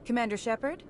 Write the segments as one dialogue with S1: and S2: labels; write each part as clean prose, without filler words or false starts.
S1: Commander Shepard?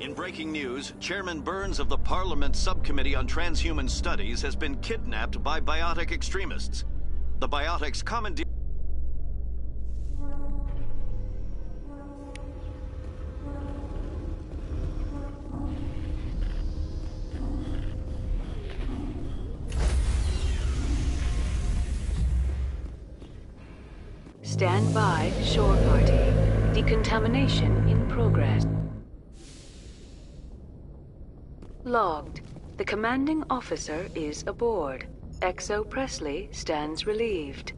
S2: In breaking news, Chairman Burns of the Parliament Subcommittee on Transhuman Studies has been kidnapped by biotic extremists. The biotics commandeered...
S3: Stand by, shore party. Decontamination in progress. Logged. The commanding officer is aboard. XO Presley stands relieved.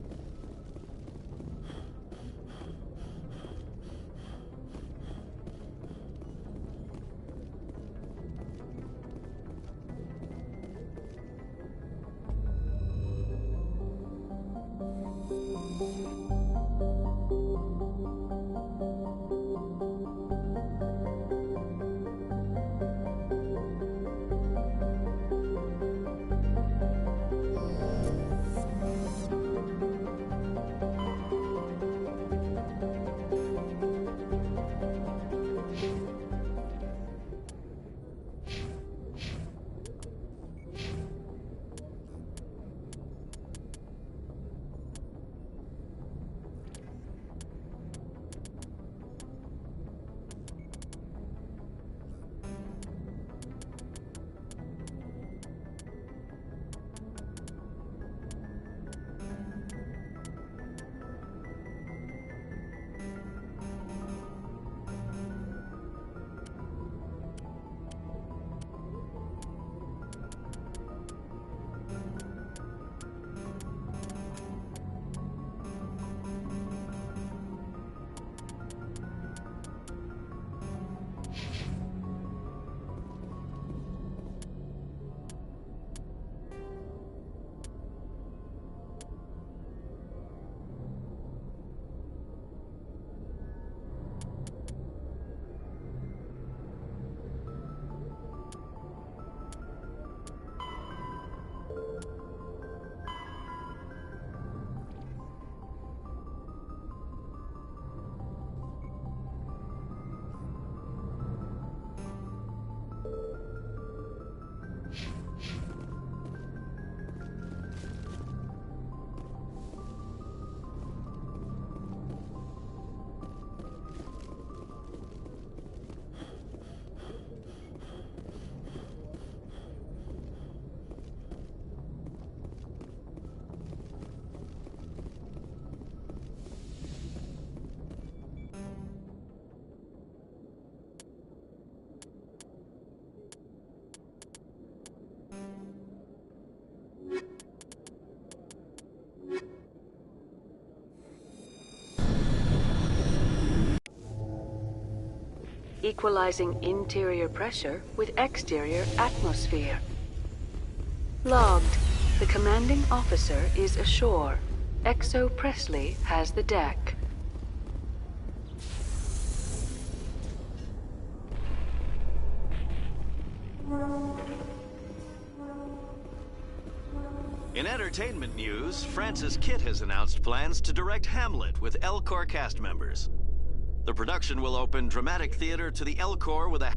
S3: equalizing interior pressure with exterior atmosphere. Logged. The commanding officer is ashore. Exo Presley has the deck.
S2: In entertainment news, Francis Kitt has announced plans to direct Hamlet with El Corps cast members. The production will open dramatic theater to the El Corps with a...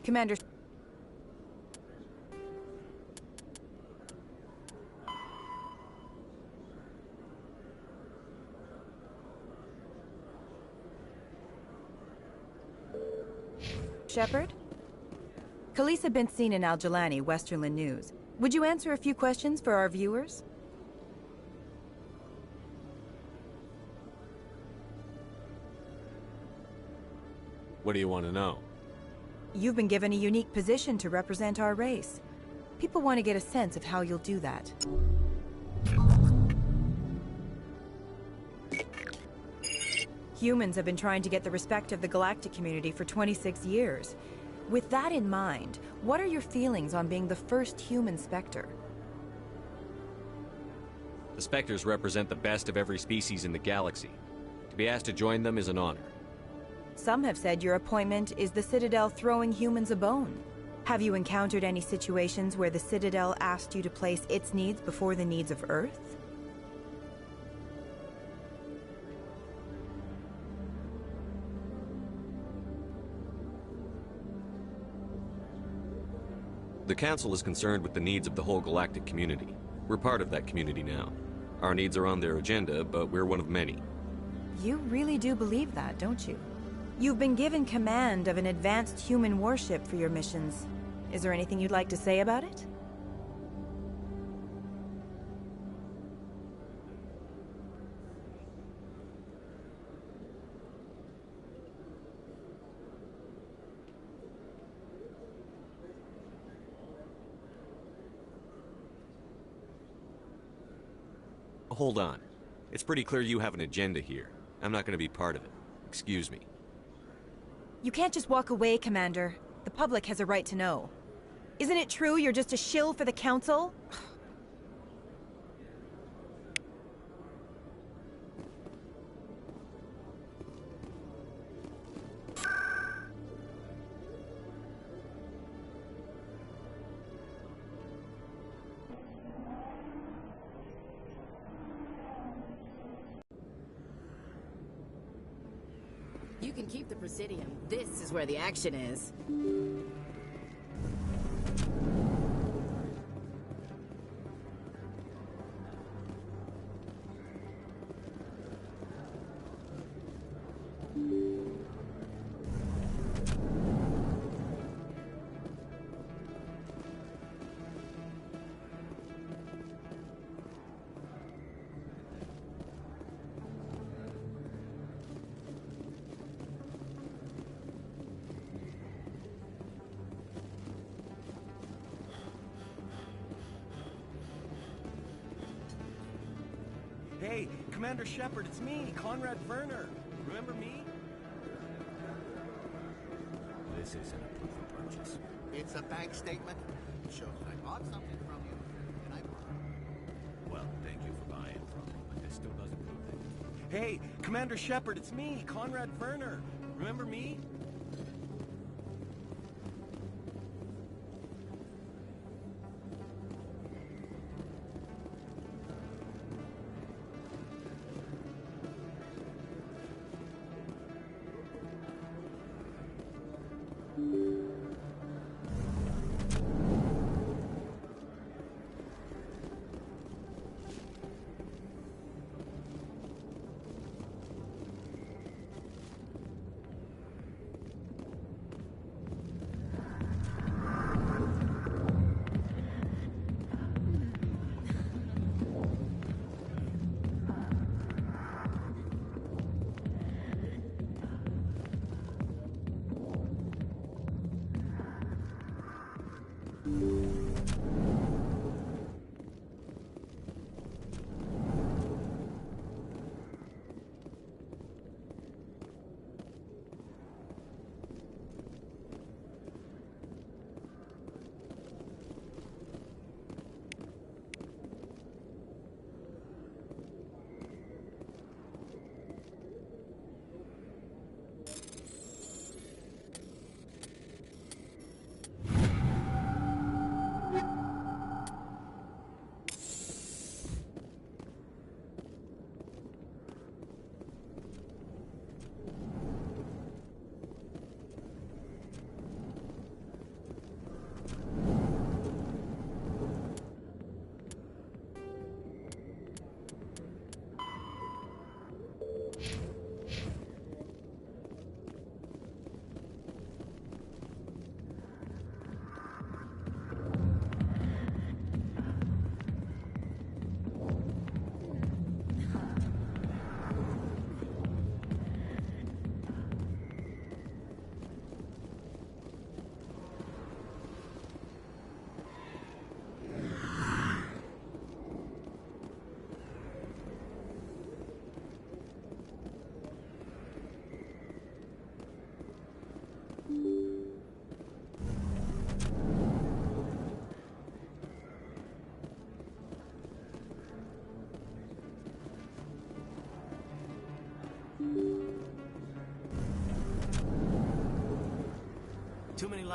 S1: Commander... Shepard? Khalees been seen in Al-Jalani, Westerland News. Would you answer a few questions for our viewers?
S4: What do you want to know?
S1: You've been given a unique position to represent our race. People want to get a sense of how you'll do that. Humans have been trying to get the respect of the galactic community for 26 years. With that in mind, what are your feelings on being the first human Spectre?
S4: The Spectres represent the best of every species in the galaxy. To be asked to join them is an honor.
S1: Some have said your appointment is the Citadel throwing humans a bone. Have you encountered any situations where the Citadel asked you to place its needs before the needs of Earth?
S4: The Council is concerned with the needs of the whole galactic community. We're part of that community now. Our needs are on their agenda, but we're one of many.
S1: You really do believe that, don't you? You've been given command of an advanced human warship for your missions. Is there anything you'd like to say about it?
S4: Hold on. It's pretty clear you have an agenda here. I'm not going to be part of it. Excuse me.
S1: You can't just walk away, Commander. The public has a right to know. Isn't it true you're just a shill for the Council?
S5: You can keep the Presidium. This is where the action is.
S6: Hey, Commander Shepard, it's me, Conrad Werner. Remember me? This isn't a proof of purchase.
S7: It's a bank statement. It shows I bought something from you, and I bought it.
S6: Well, thank you for buying from me, but this still doesn't prove it. Hey, Commander Shepard, it's me, Conrad Werner. Remember me?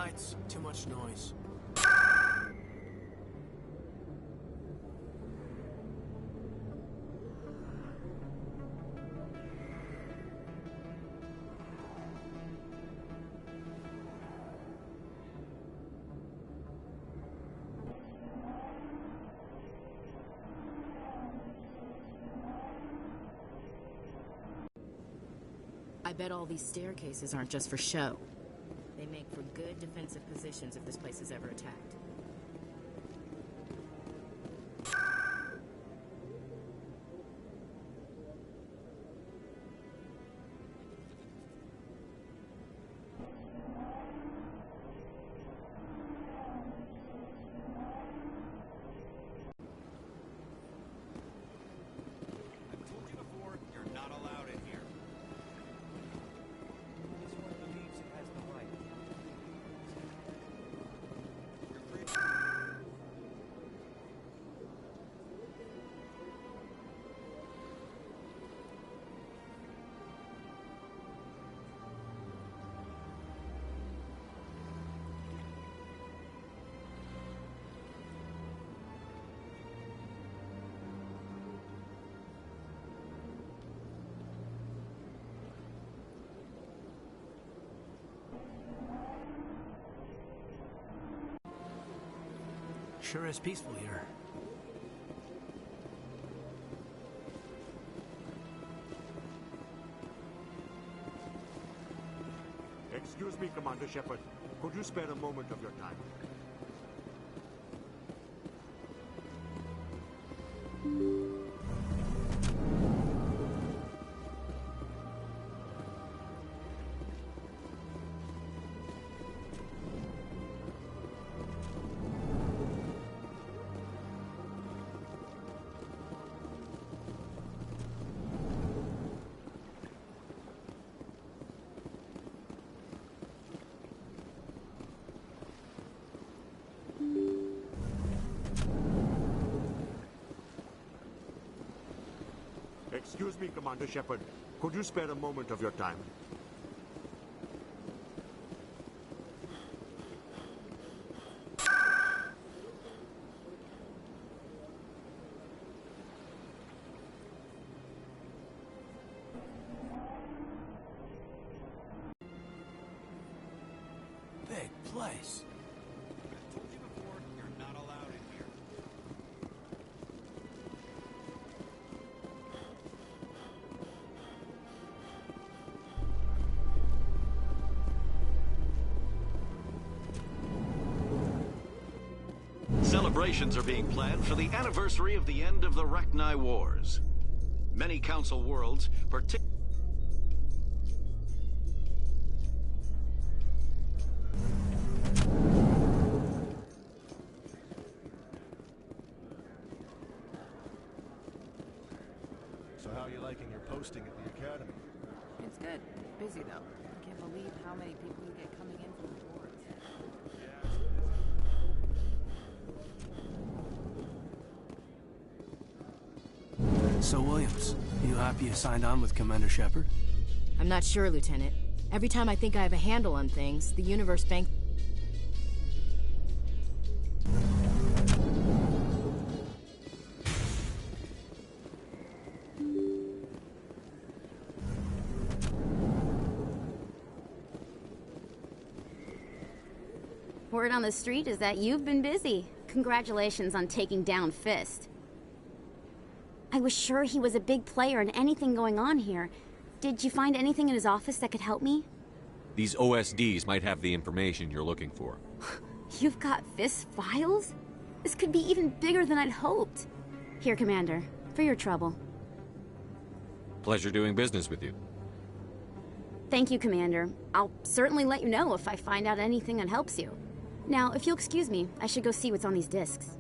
S8: lights, too much noise.
S5: I bet all these staircases aren't just for show. They make for good defensive positions if this place is ever attacked.
S6: I've told you before, you're not allowed in here. This one believes it has the right. You're free to...
S8: Sure is peaceful here.
S9: Excuse me, Commander Shepard. Could you spare a moment of your time? Excuse me, Commander Shepard. Could you spare a moment of your time?
S8: Big place.
S6: I've told you before, you're not allowed in here.
S2: Celebrations are being planned for the anniversary of the end of the Rachni Wars. Many Council worlds, particularly
S6: So how are you liking your posting at the Academy?
S10: It's good. Busy, though. I can't believe how many people you get coming in from the boards.
S8: So, Williams, you happy you signed on with Commander Shepard?
S5: I'm not sure, Lieutenant. Every time I think I have a handle on things, the universe bank...
S11: Word on the street is that you've been busy. Congratulations on taking down Fist. I was sure he was a big player in anything going on here. Did you find anything in his office that could help me?
S4: These OSDs might have the information you're looking for.
S11: You've got Fist files? This could be even bigger than I'd hoped. Here, Commander, for your trouble.
S4: Pleasure doing business with you.
S11: Thank you, Commander. I'll certainly let you know if I find out anything that helps you. Now, if you'll excuse me, I should go see what's on these discs.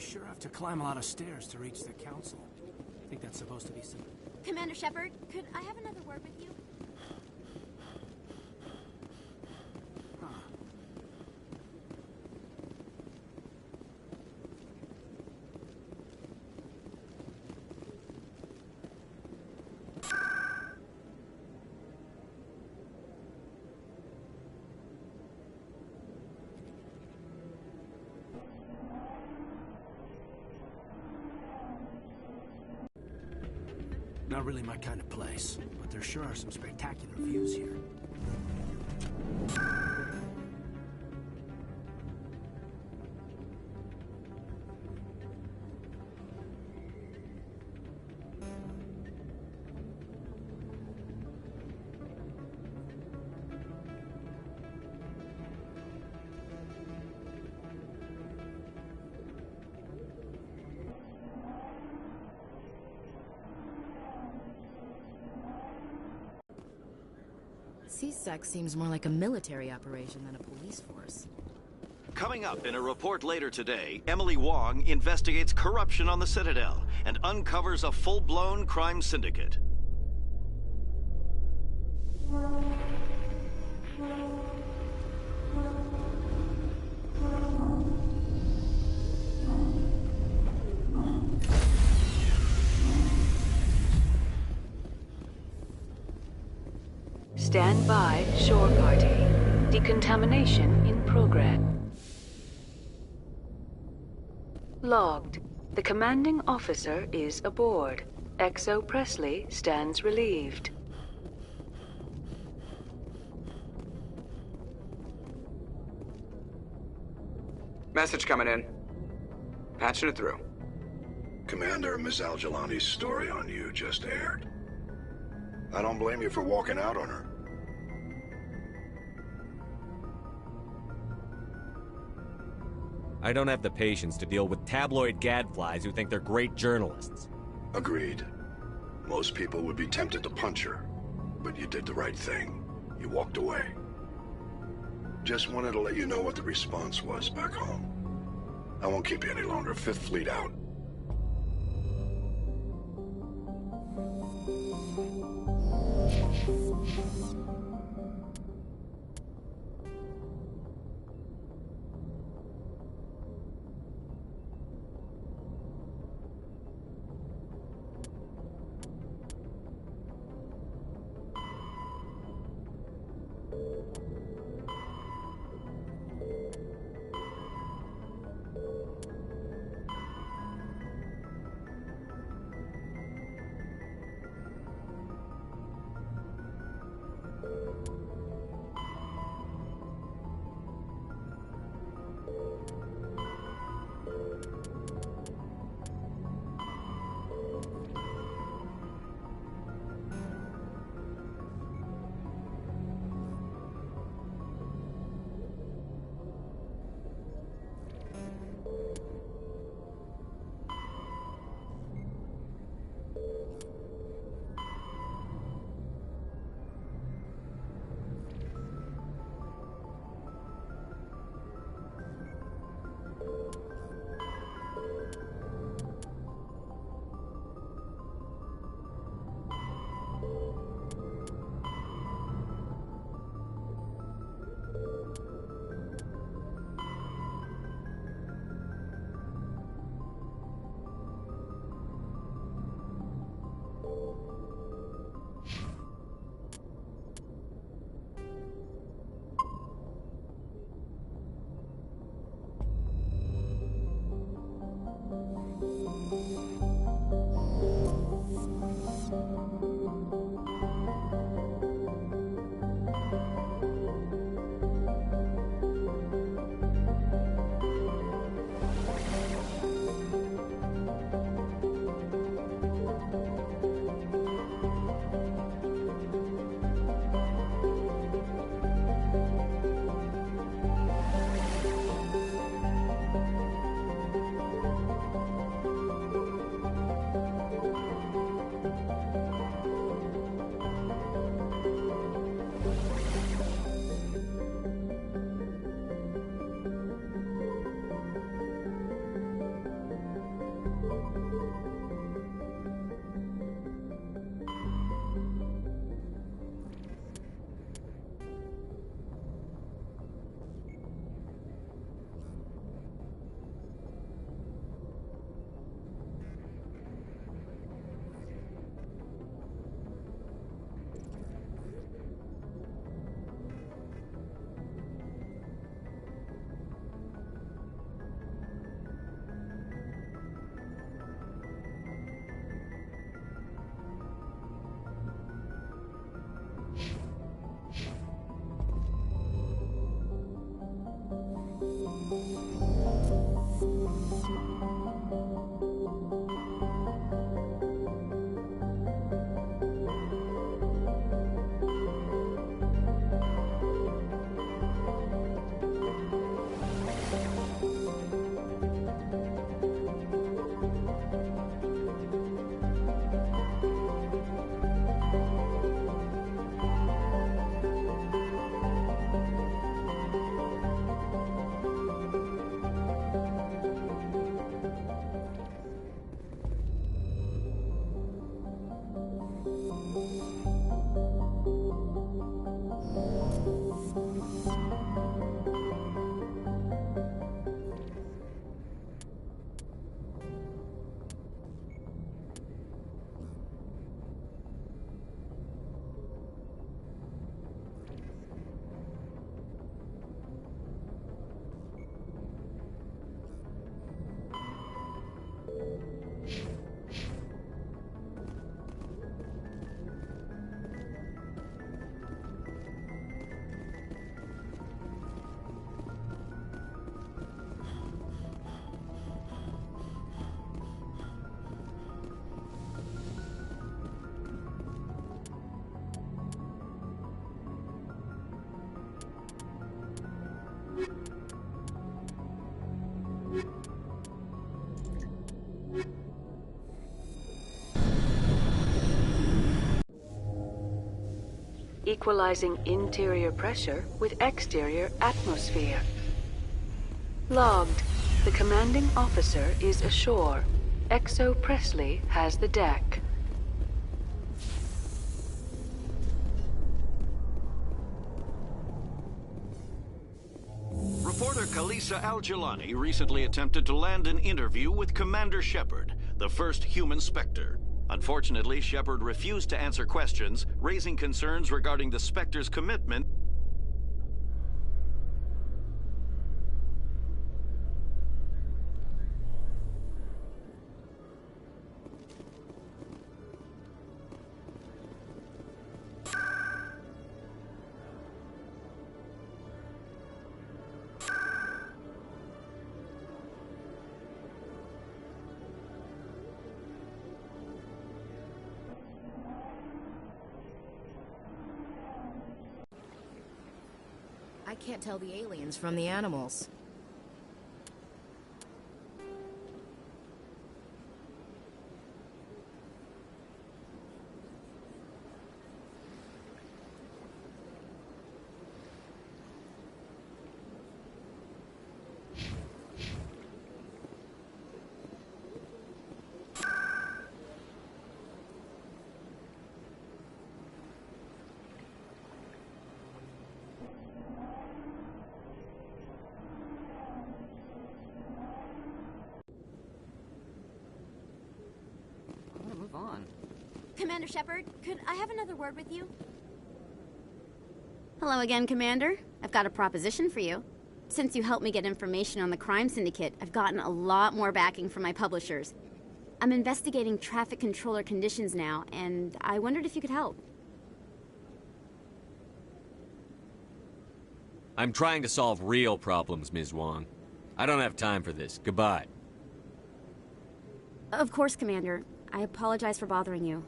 S8: sure have to climb a lot of stairs to reach the council. I think that's supposed to be some...
S11: Commander Shepard, could I have another word with you?
S8: Not really my kind of place, but there sure are some spectacular views here.
S5: CSEC seems more like a military operation than a police force.
S2: Coming up in a report later today, Emily Wong investigates corruption on the Citadel and uncovers a full-blown crime syndicate.
S3: Stand by, shore party. Decontamination in progress. Logged. The commanding officer is aboard. XO Presley stands relieved.
S12: Message coming in. Patching it through.
S13: Commander, Miss Al-Jalani's story on you just aired. I don't blame you for walking out on her.
S4: I don't have the patience to deal with tabloid gadflies who think they're great journalists.
S13: Agreed. Most people would be tempted to punch her, but you did the right thing. You walked away. Just wanted to let you know what the response was back home. I won't keep you any longer. Fifth Fleet out.
S3: Equalizing interior pressure with exterior atmosphere. Logged. The commanding officer is ashore. XO Presley has the deck.
S2: Reporter Kalisa Al-Jalani recently attempted to land an interview with Commander Shepard, the first human Spectre. Unfortunately, Shepard refused to answer questions, raising concerns regarding the Spectre's commitment.
S5: I can't tell the aliens from the animals.
S10: On.
S11: Commander Shepard, could I have another word with you? Hello again, Commander. I've got a proposition for you. Since you helped me get information on the crime syndicate, I've gotten a lot more backing from my publishers. I'm investigating traffic controller conditions now, and I wondered if you could help.
S4: I'm trying to solve real problems, Ms. Wong. I don't have time for this. Goodbye.
S11: Of course, Commander. I apologize for bothering you.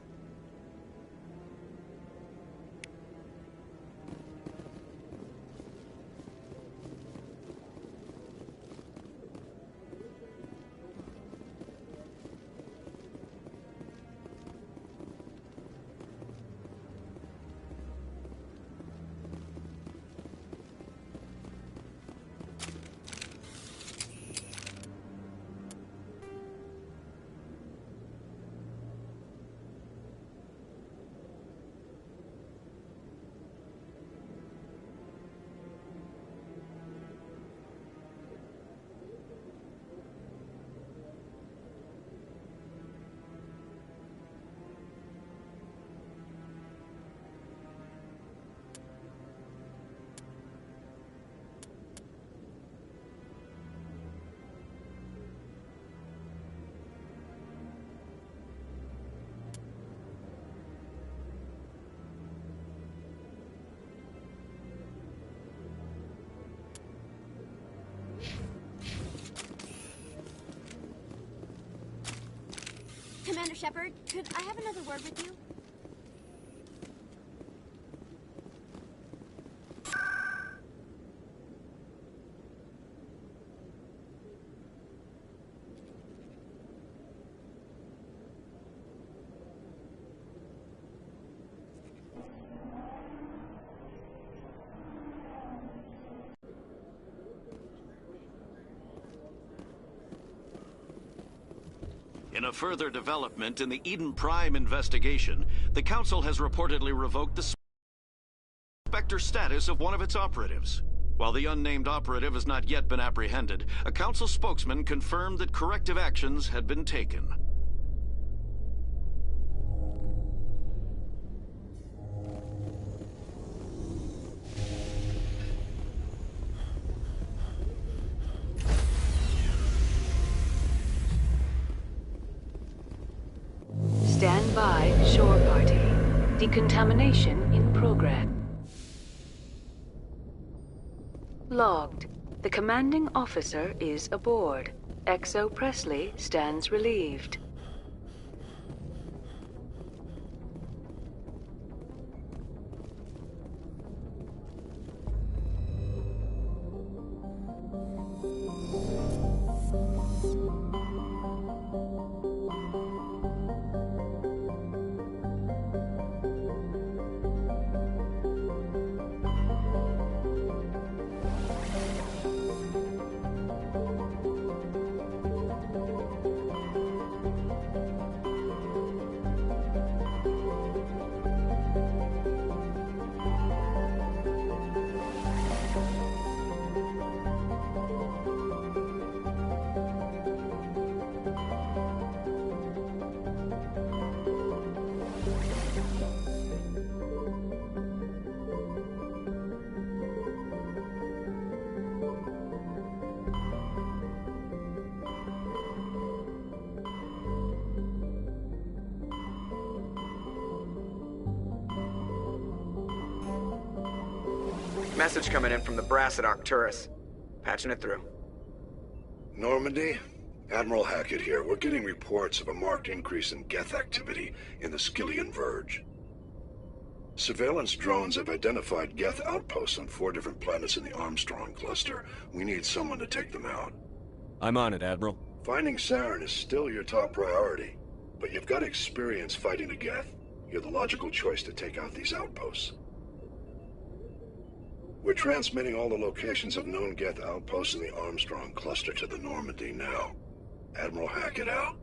S11: Shepard, could I have another word with you?
S2: In a further development in the Eden Prime investigation, the Council has reportedly revoked the Spectre status of one of its operatives. While the unnamed operative has not yet been apprehended, a Council spokesman confirmed that corrective actions had been taken.
S3: Stand by, shore party. Decontamination in progress. Logged. The commanding officer is aboard. XO Presley stands relieved.
S12: Message coming in from the brass at Arcturus. Patching it through.
S13: Normandy? Admiral Hackett here. We're getting reports of a marked increase in Geth activity in the Skyllian Verge. Surveillance drones have identified Geth outposts on 4 different planets in the Armstrong cluster. We need someone to take them out.
S4: I'm on it, Admiral.
S13: Finding Saren is still your top priority, but you've got experience fighting the Geth. You're the logical choice to take out these outposts. We're transmitting all the locations of known Geth outposts in the Armstrong cluster to the Normandy now. Admiral Hackett out.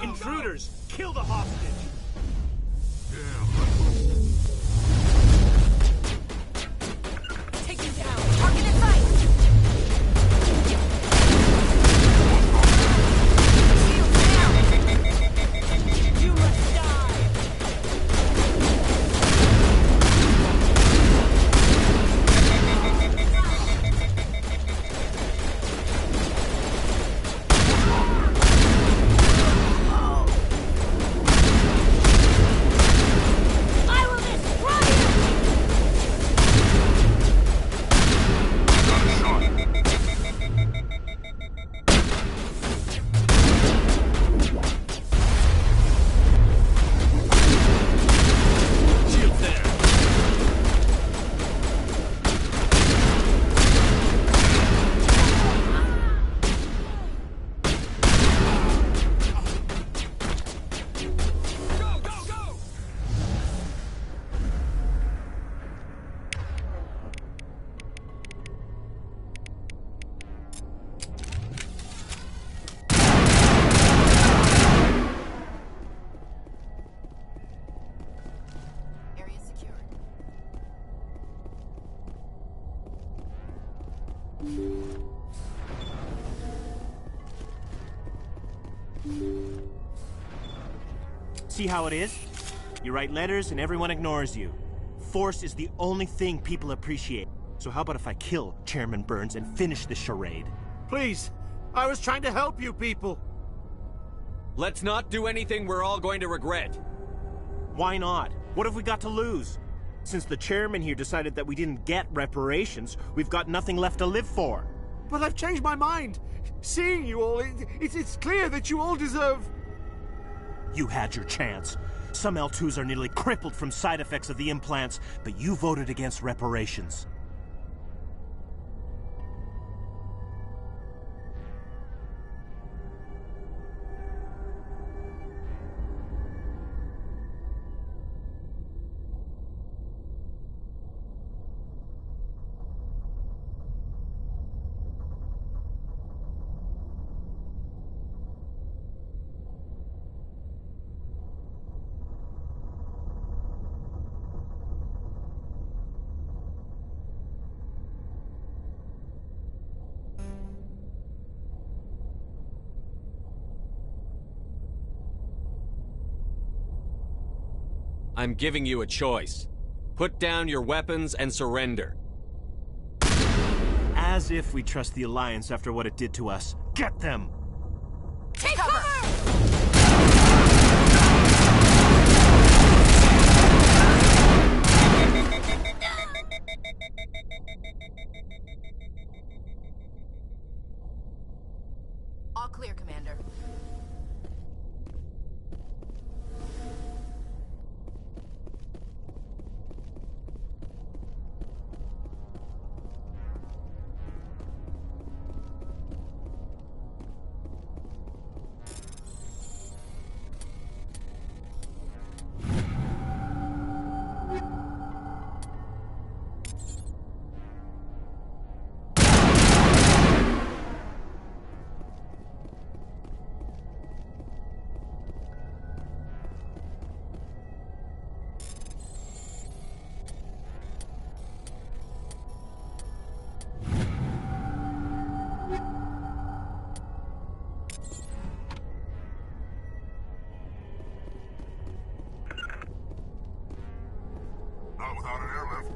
S6: Intruders! Kill the hostage!
S10: Take him down! Target at sight! Shield down! You must die!
S6: See how it is? You write letters and everyone ignores you. Force is the only thing people appreciate. So how about if I kill Chairman Burns and finish this charade?
S9: Please, I was trying to help you people.
S4: Let's not do anything we're all going to regret.
S6: Why not? What have we got to lose? Since the chairman here decided that we didn't get reparations, we've got nothing left to live for.
S9: But I've changed my mind. Seeing you all, it's clear that you all deserve...
S6: You had your chance. Some L2s are nearly crippled from side effects of the implants, but you voted against reparations.
S4: I'm giving you a choice. Put down your weapons and surrender.
S6: As if we trust the Alliance after what it did to us. Get them!
S10: Take cover! All clear, Commander.
S13: Not without an airlift.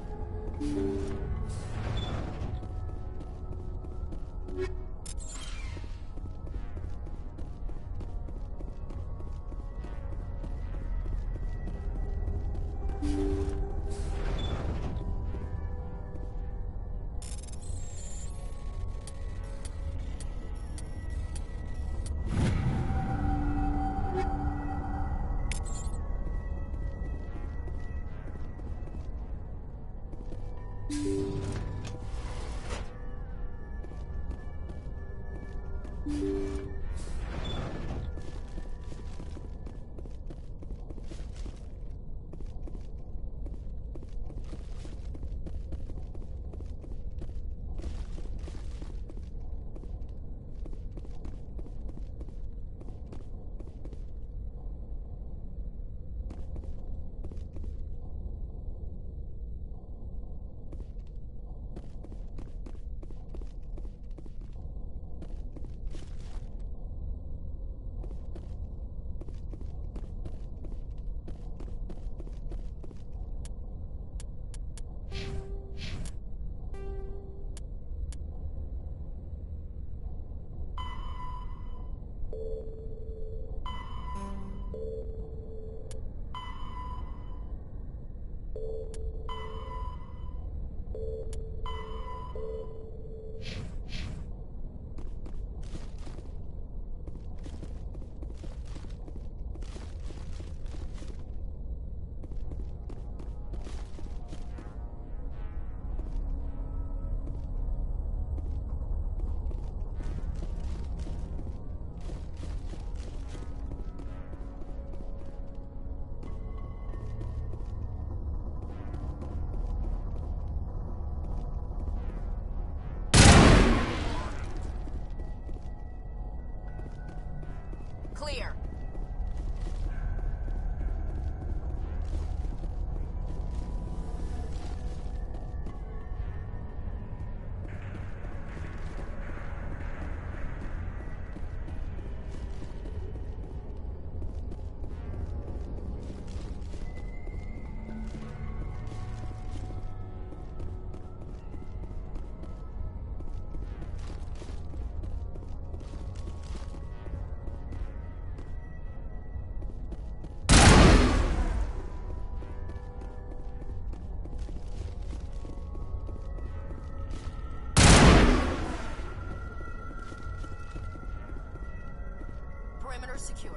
S5: secured.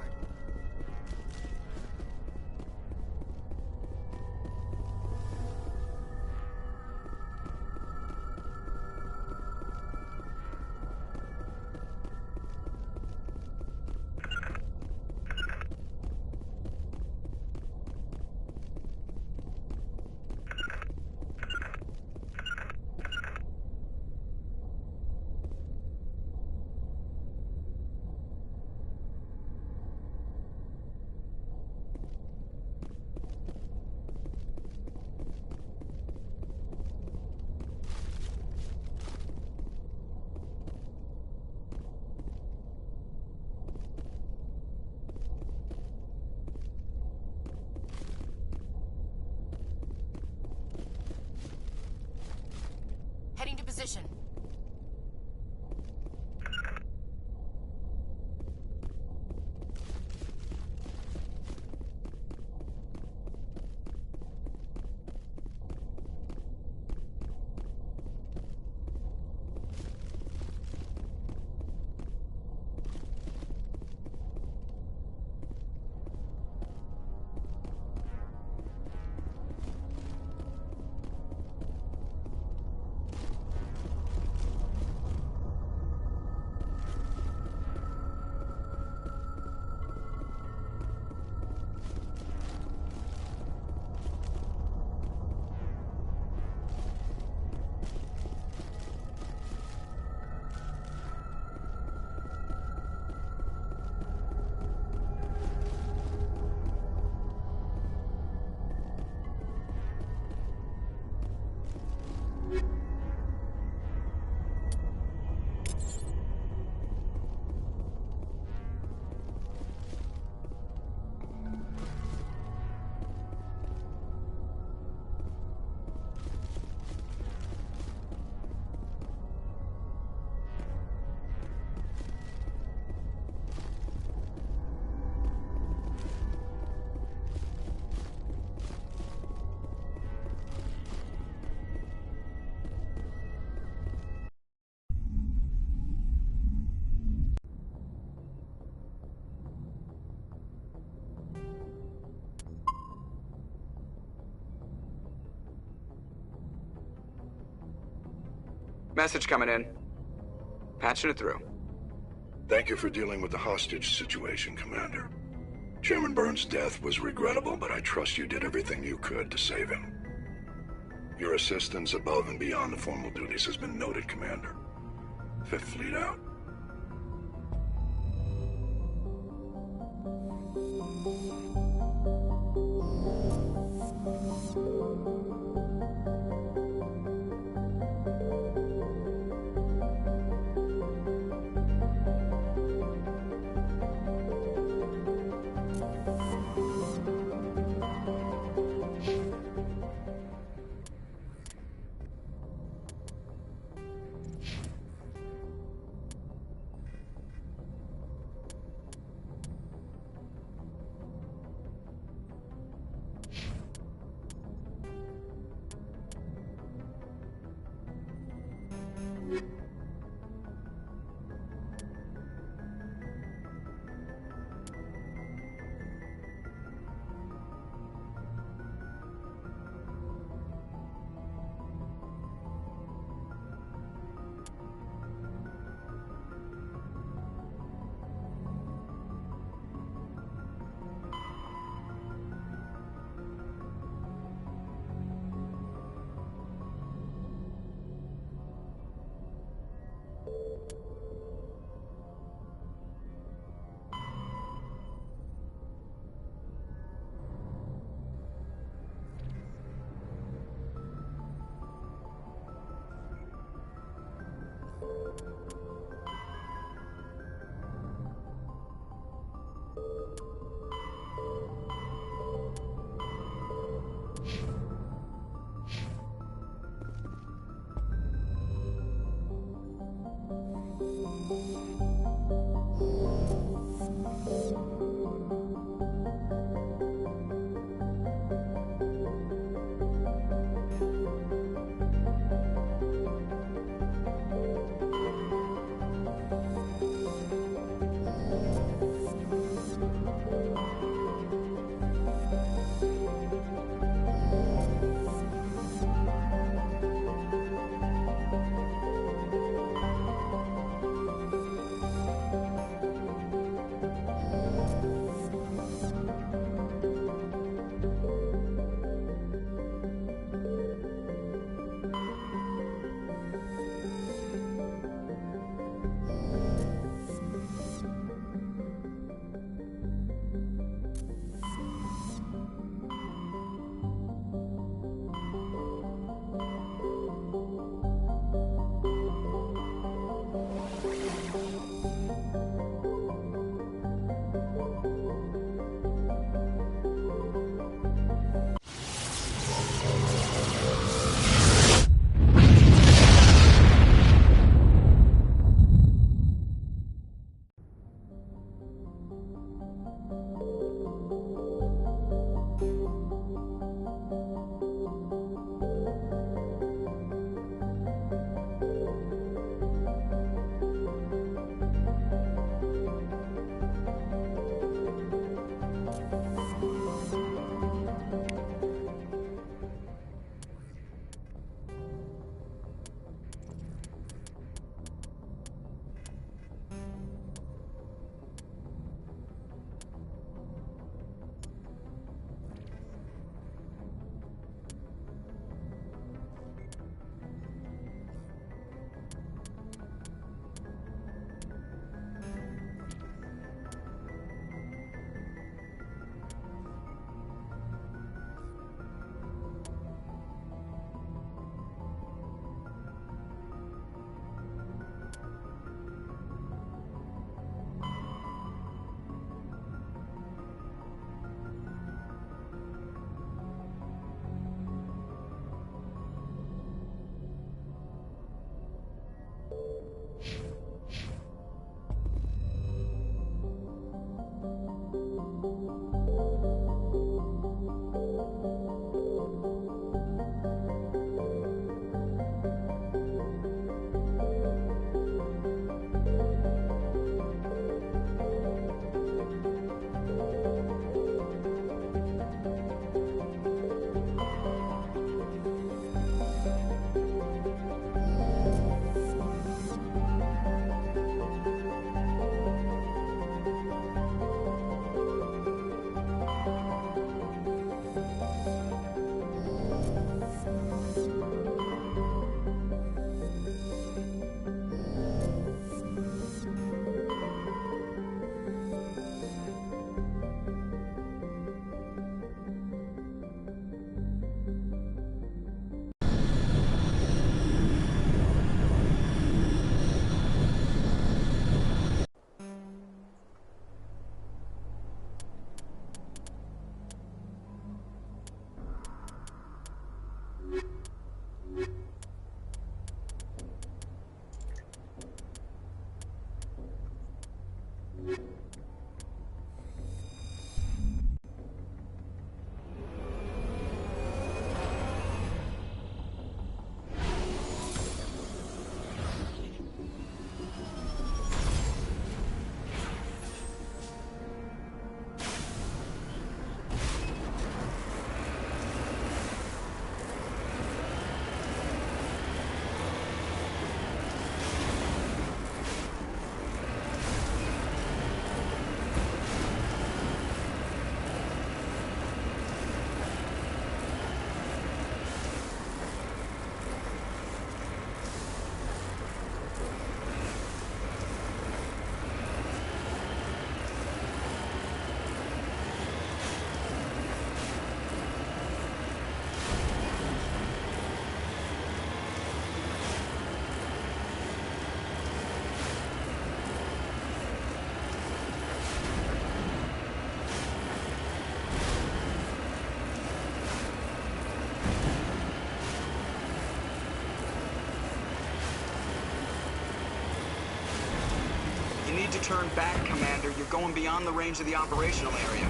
S5: Heading to position.
S12: Message coming in. Patching it through.
S13: Thank you for dealing with the hostage situation, Commander. Chairman Burns' death was regrettable, but I trust you did everything you could to save him. Your assistance above and beyond the formal duties has been noted, Commander. Fifth Fleet out.
S12: to turn back, Commander. You're going beyond the range of the operational area.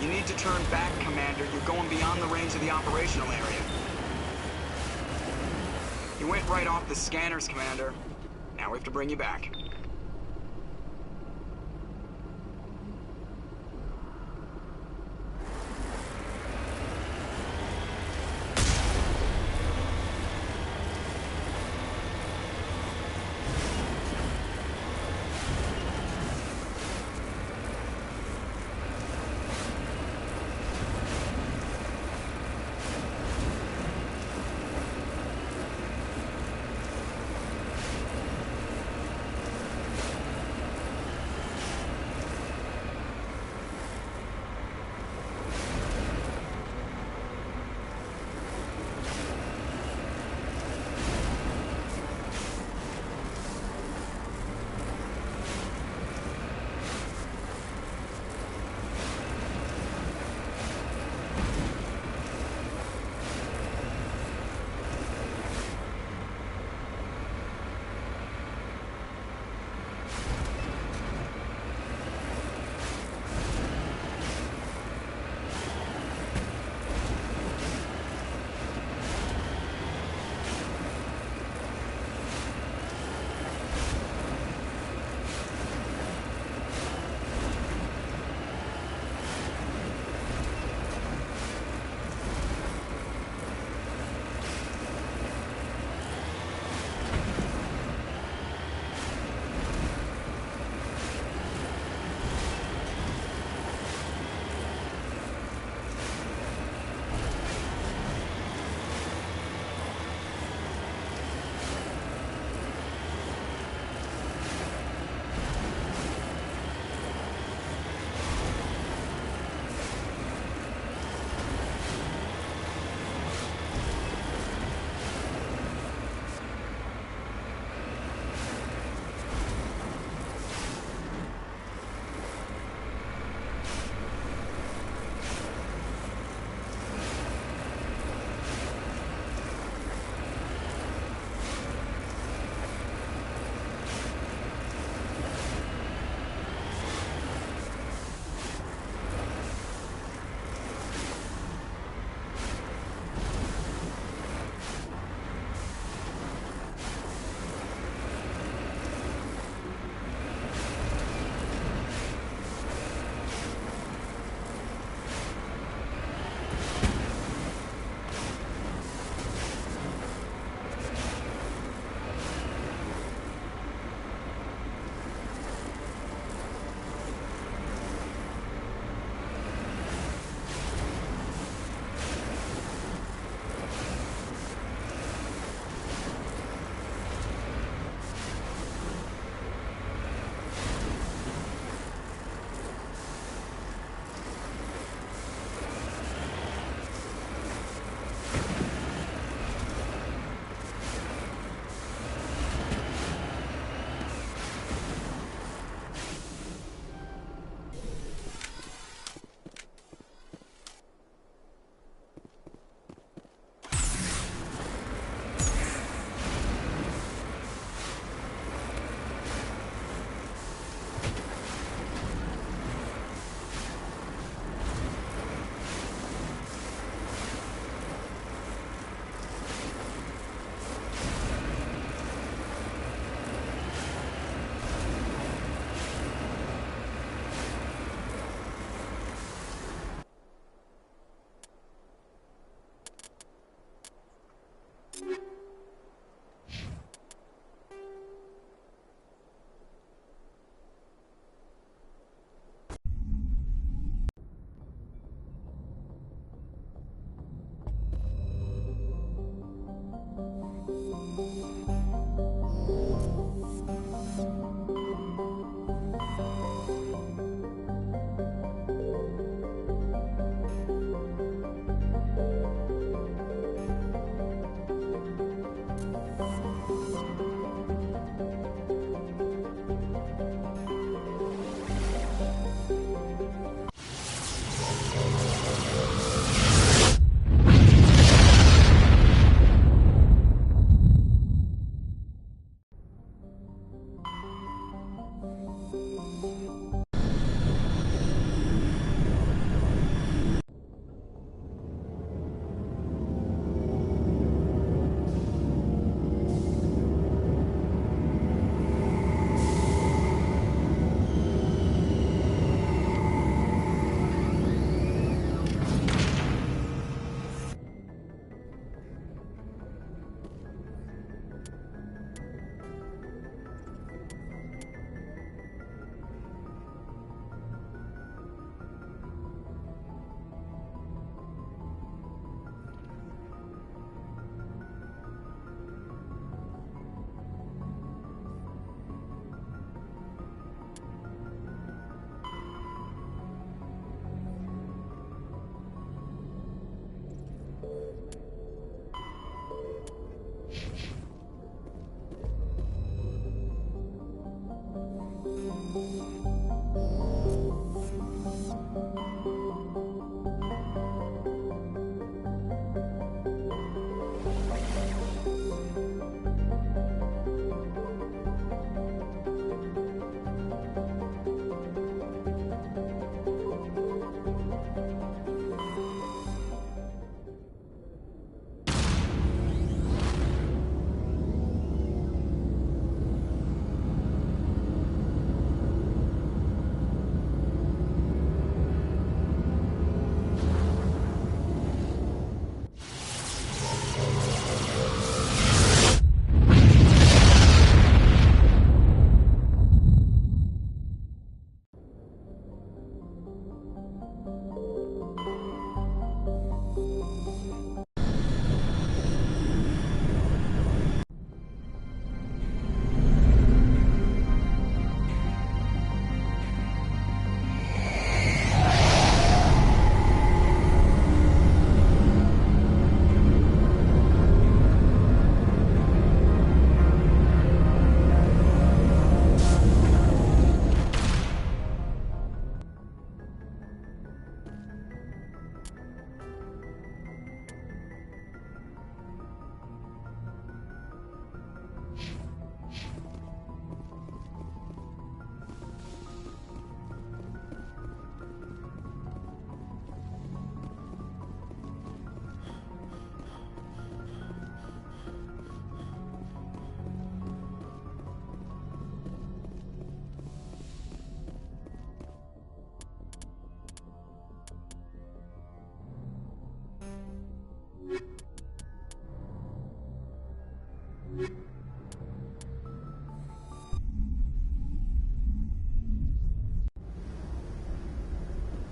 S12: You need to turn back, Commander. You're going beyond the range of the operational area. You went right off the scanners, Commander. Now we have to bring you back.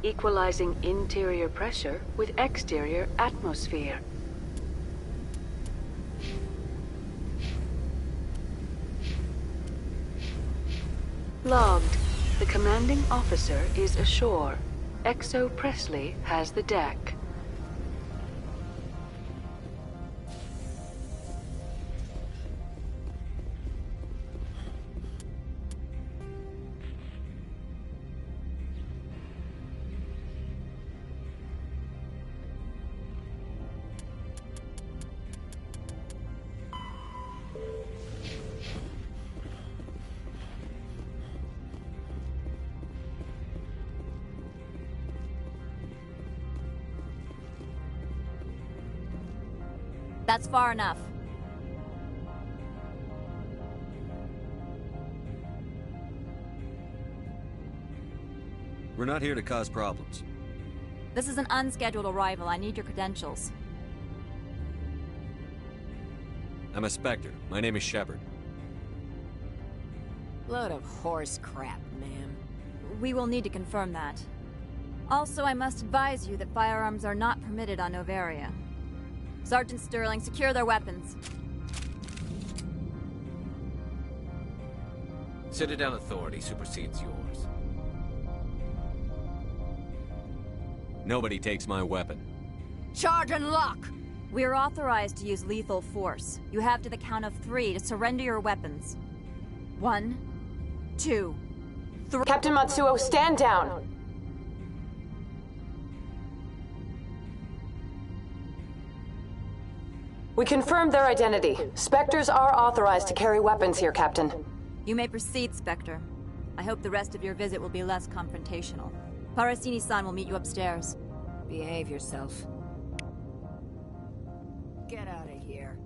S3: Equalizing interior pressure with exterior atmosphere. Logged. The commanding officer is ashore. XO Presley has the deck.
S14: That's far enough.
S4: We're not here to cause problems.
S14: This is an unscheduled arrival. I need your credentials.
S4: I'm a Spectre. My name is Shepard.
S5: Load of horse crap, ma'am.
S14: We will need to confirm that. Also, I must advise you that firearms are not permitted on Novaria. Sergeant Sterling, secure their weapons.
S15: Citadel authority supersedes yours.
S4: Nobody takes my weapon.
S14: Charge and lock! We are authorized to use lethal force. You have to the count of 3 to surrender your weapons. 1, 2, 3...
S16: Captain Matsuo, stand down! We confirmed their identity. Spectres are authorized to carry weapons here, Captain.
S14: You may proceed, Spectre. I hope the rest of your visit will be less confrontational. Parasini-san will meet you upstairs.
S5: Behave yourself. Get out of here.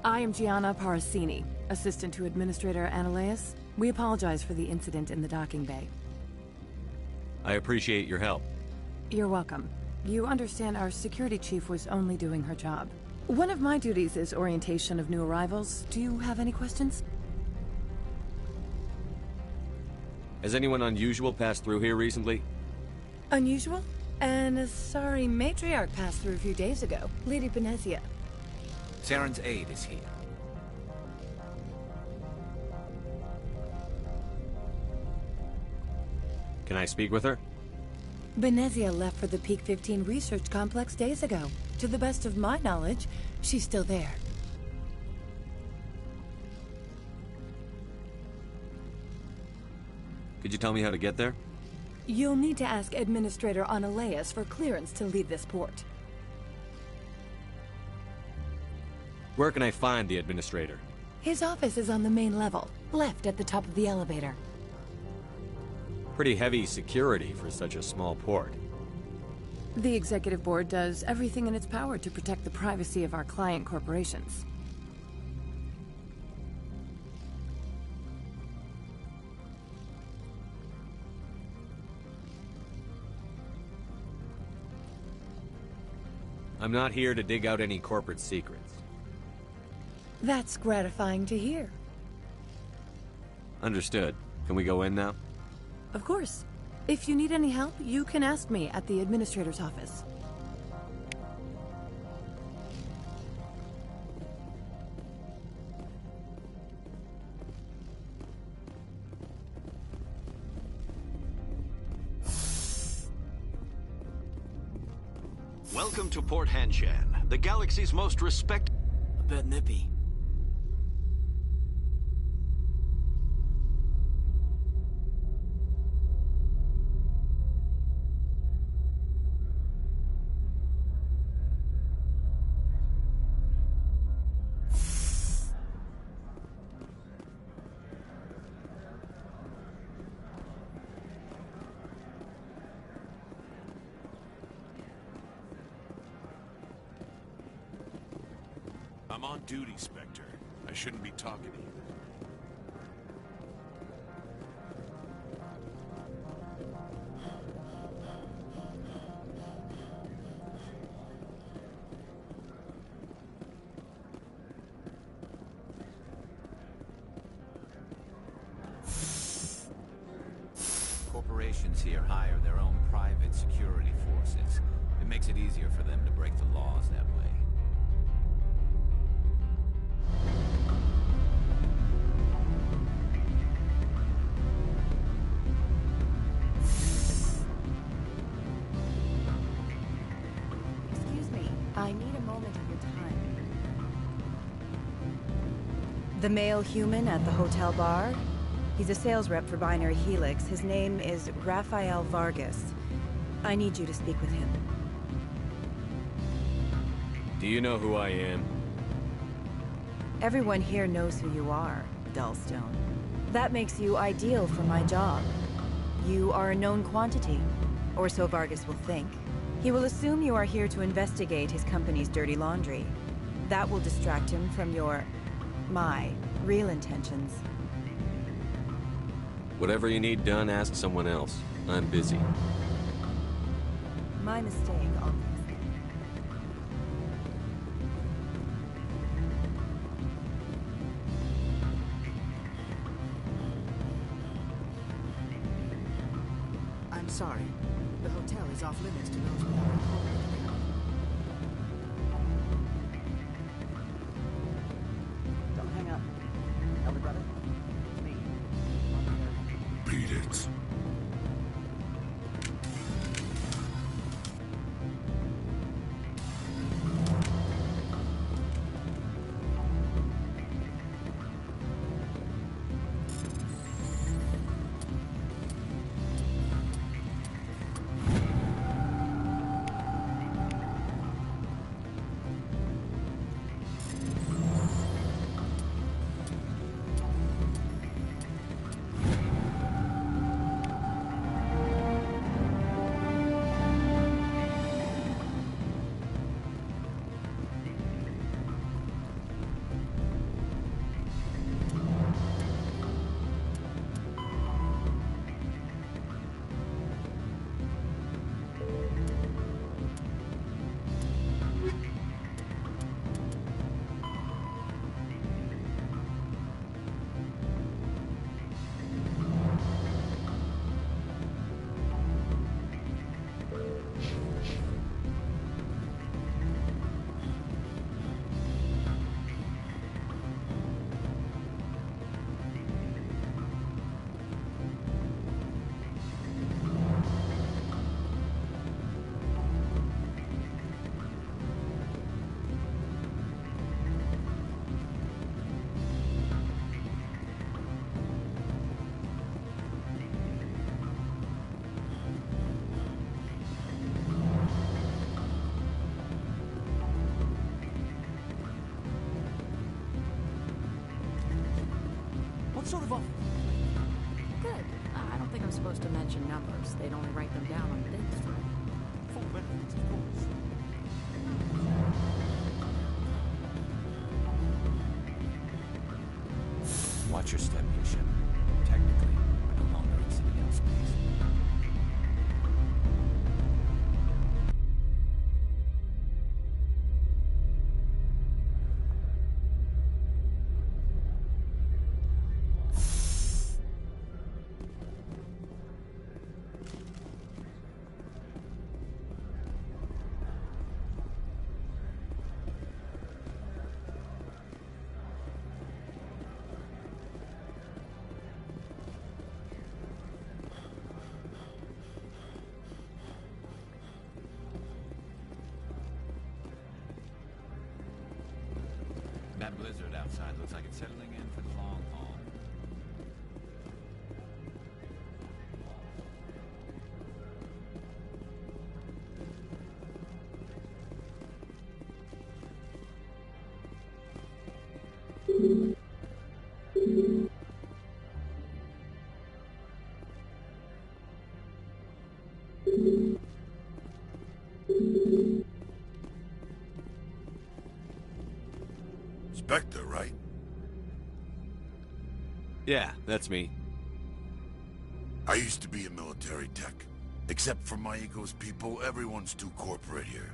S10: I am Gianna Parasini, assistant to Administrator Ananias. We apologize for the incident in the docking bay.
S4: I appreciate your help.
S10: You're welcome. You understand our security chief was only doing her job. One of my duties is orientation of new arrivals. Do you have any questions?
S4: Has anyone unusual passed through here recently?
S10: Unusual? And a sorry matriarch passed through a few days ago. Lady Benezia.
S15: Saren's aide is here.
S4: Can I speak with her?
S10: Benezia left for the Peak 15 research complex days ago. To the best of my knowledge, she's still there.
S4: Could you tell me how to get there?
S10: You'll need to ask Administrator Analeas for clearance to leave this port.
S4: Where can I find the Administrator?
S10: His office is on the main level, left at the top of the elevator.
S4: Pretty heavy security for such a small port.
S10: The Executive Board does everything in its power to protect the privacy of our client corporations.
S4: I'm not here to dig out any corporate secrets.
S10: That's gratifying to hear.
S4: Understood. Can we go in now?
S10: Of course. If you need any help, you can ask me at the Administrator's office.
S2: Welcome to Port Hanshan, the galaxy's most respected...
S8: A bit nippy.
S17: I'm on duty, Spectre. I shouldn't be talking to you.
S15: Corporations here hire their own private security forces. It makes it easier for them to break the laws that way.
S1: I need a moment of your time. The male human at the hotel bar? He's a sales rep for Binary Helix. His name is Rafael Vargas. I need you to speak with him.
S4: Do you know who I am?
S1: Everyone here knows who you are, Dullstone. That makes you ideal for my job. You are a known quantity, or so Vargas will think. He will assume you are here to investigate his company's dirty laundry. That will distract him from my real intentions.
S4: Whatever you need done, ask someone else. I'm busy.
S1: My mistake, obviously.
S8: I'm sorry. The hotel is off limits to those without a corporate account.
S7: Don't hang up. Elder brother? It's me.
S17: Beat it.
S8: sort of a...
S5: Good. I don't think I'm supposed to mention numbers. They'd only write them down on things.
S8: Full benefits, of course.
S15: Watch your step, Bishop. Technically, we're no longer in civilian space. That blizzard outside looks like it's settling in for the long haul.
S13: Spectre, right?
S4: Yeah, that's me.
S13: I used to be a military tech. Except for my ego's people, everyone's too corporate here.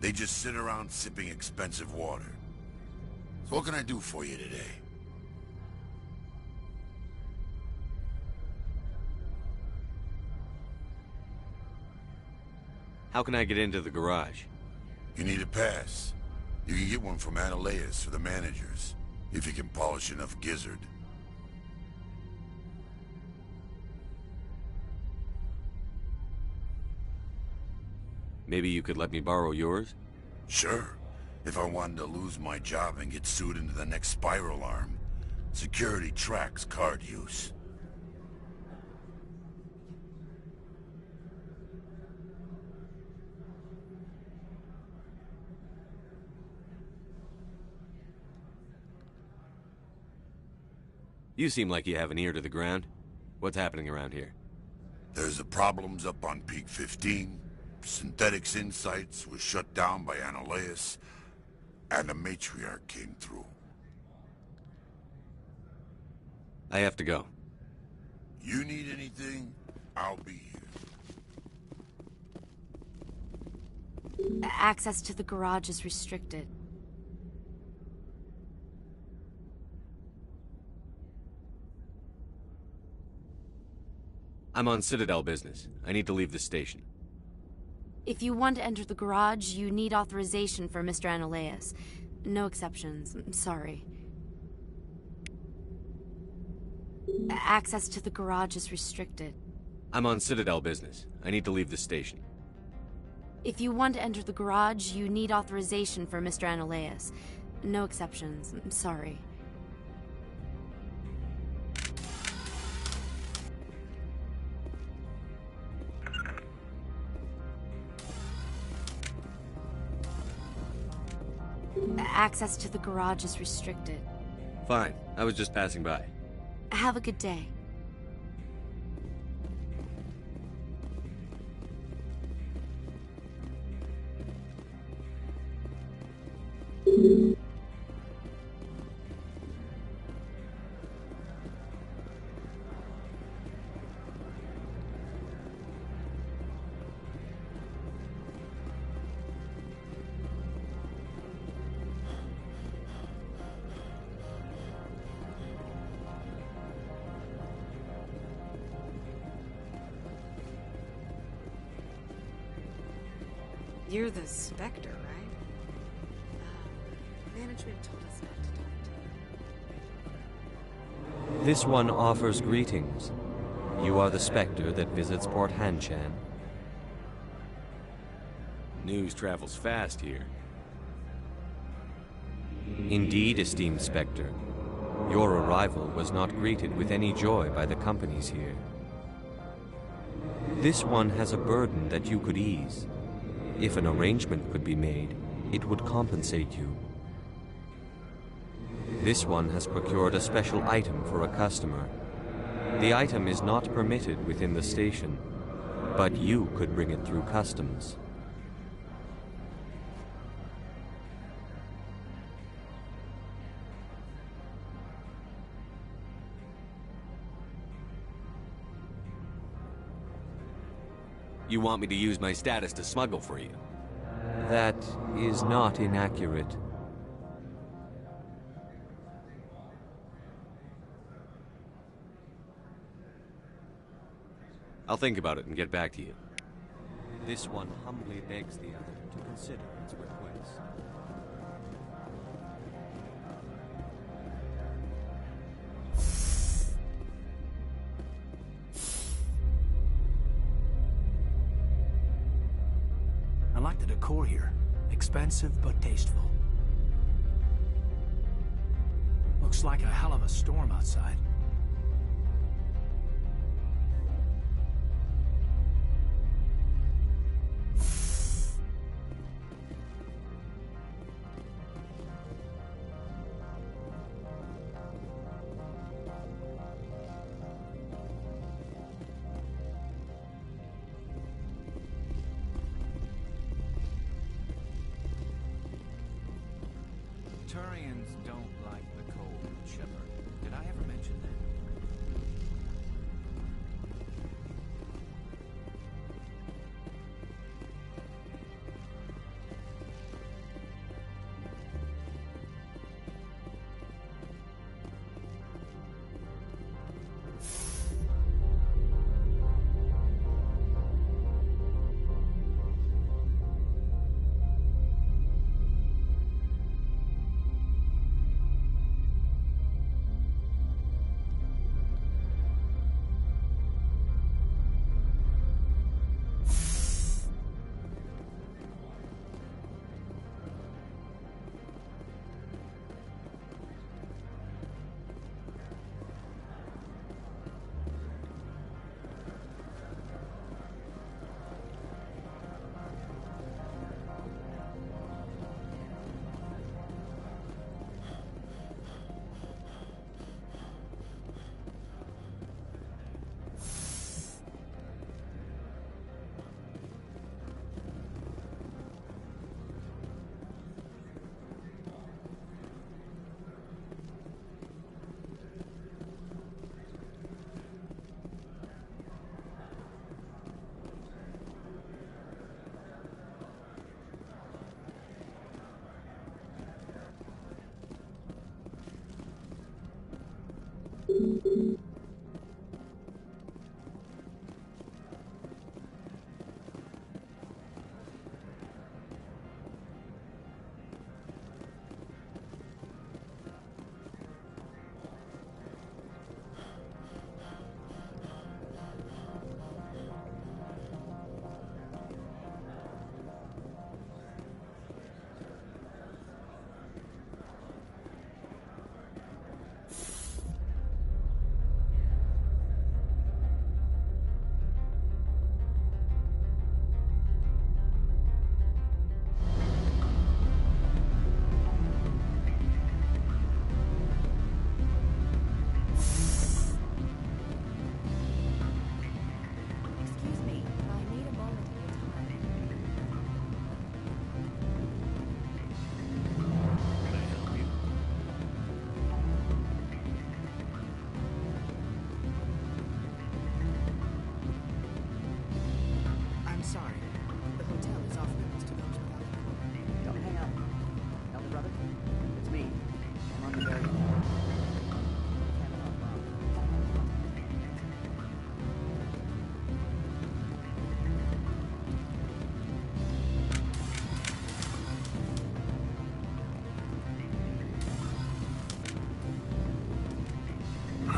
S13: They just sit around sipping expensive water. So what can I do for you today?
S4: How can I get into the garage?
S13: You need a pass. You can get one from Analeus or the managers, if you can polish enough gizzard.
S4: Maybe you could let me borrow yours?
S13: Sure. If I wanted to lose my job and get sued into the next spiral arm. Security tracks card use.
S4: You seem like you have an ear to the ground. What's happening around here?
S13: There's the problems up on Peak 15. Synthetics Insights was shut down by Analeus. And the Matriarch came through.
S4: I have to go.
S13: You need anything, I'll be here.
S11: Access to the garage is restricted.
S4: I'm on Citadel business. I need to leave the station.
S11: If you want to enter the garage, you need authorization for Mr. Analeus. No exceptions. I'm sorry. Access to the garage is restricted.
S4: I'm on Citadel business. I need to leave the station.
S11: If you want to enter the garage, you need authorization for Mr. Analeus. No exceptions. I'm sorry. Access to the garage is restricted.
S4: Fine. I was just passing by.
S11: Have a good day.
S5: You're the Spectre, right? Management told us not to talk to you.
S18: This one offers greetings. You are the Spectre that visits Port Hanchan.
S4: News travels fast here.
S18: Indeed, esteemed Spectre. Your arrival was not greeted with any joy by the companies here. This one has a burden that you could ease. If an arrangement could be made, it would compensate you. This one has procured a special item for a customer. The item is not permitted within the station, but you could bring it through customs.
S4: You want me to use my status to smuggle for you?
S18: That is not inaccurate.
S4: I'll think about it and get back to you.
S18: This one humbly begs the other to consider its request.
S8: I like the decor here. Expensive but tasteful. Looks like a hell of a storm outside.
S15: Turians don't like the cold, Shepard. Did I ever mention that?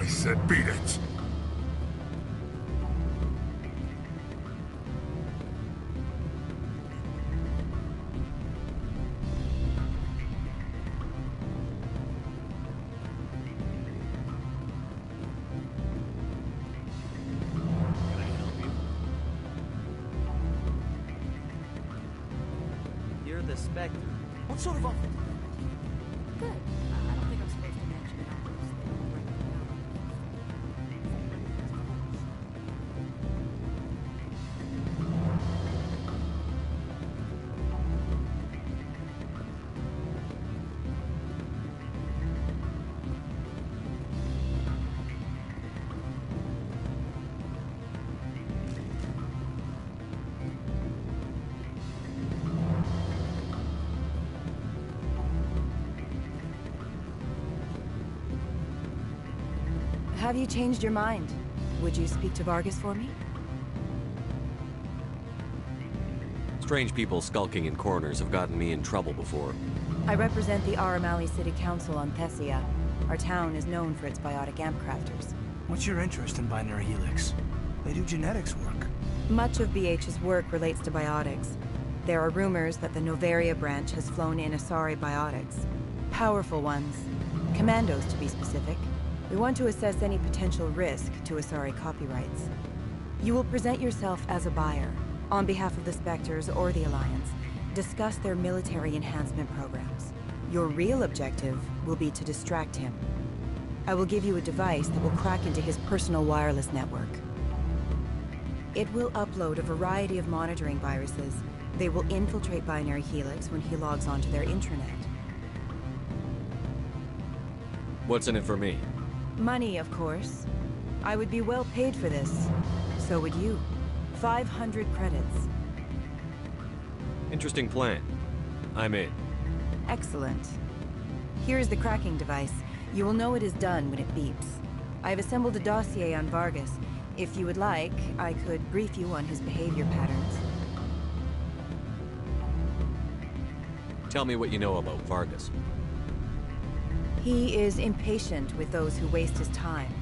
S13: I said beat it!
S19: You're the Spectre.
S8: What sort of offer?
S19: Good. I don't think I'm supposed to
S1: Have you changed your mind? Would you speak to Vargas for me?
S4: Strange people skulking in corners have gotten me in trouble before.
S1: I represent the Aramali City Council on Thessia. Our town is known for its biotic amp crafters.
S8: What's your interest in Binary Helix? They do genetics work.
S1: Much of BH's work relates to biotics. There are rumors that the Noveria branch has flown in Asari biotics. Powerful ones. Commandos, to be specific. We want to assess any potential risk to Asari copyrights. You will present yourself as a buyer, on behalf of the Spectres or the Alliance. Discuss their military enhancement programs. Your real objective will be to distract him. I will give you a device that will crack into his personal wireless network. It will upload a variety of monitoring viruses. They will infiltrate Binary Helix when he logs onto their intranet.
S4: What's in it for me?
S1: Money, of course. I would be well paid for this. So would you. 500 credits.
S4: Interesting plan. I'm in.
S1: Excellent. Here's the cracking device. You will know it is done when it beeps. I've assembled a dossier on Vargas. If you would like, I could brief you on his behavior patterns.
S4: Tell me what you know about Vargas.
S1: He is impatient with those who waste his time.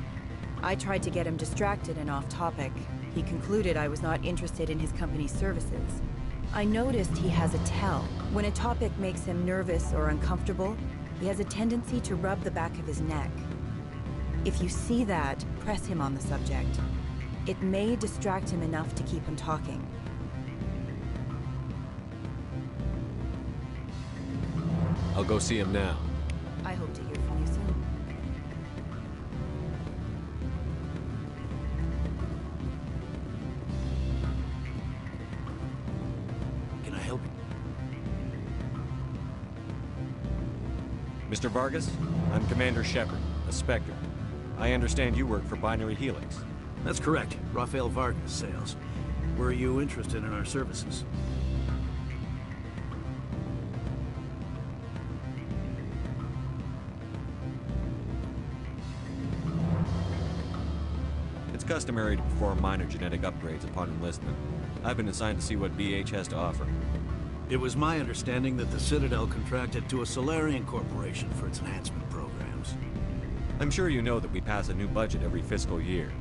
S1: I tried to get him distracted and off topic. He concluded I was not interested in his company's services. I noticed he has a tell. When a topic makes him nervous or uncomfortable, he has a tendency to rub the back of his neck. If you see that, press him on the subject. It may distract him enough to keep him talking.
S4: I'll go see him now.
S1: I hope to hear from you soon.
S8: Can I help you?
S4: Mr. Vargas, I'm Commander Shepard, a Spectre. I understand you work for Binary Helix.
S19: That's correct. Rafael Vargas, sales. Were you interested in our services?
S4: It's customary to perform minor genetic upgrades upon enlistment. I've been assigned to see what BH has to offer.
S19: It was my understanding that the Citadel contracted to a Solarian corporation for its enhancement programs.
S4: I'm sure you know that we pass a new budget every fiscal year.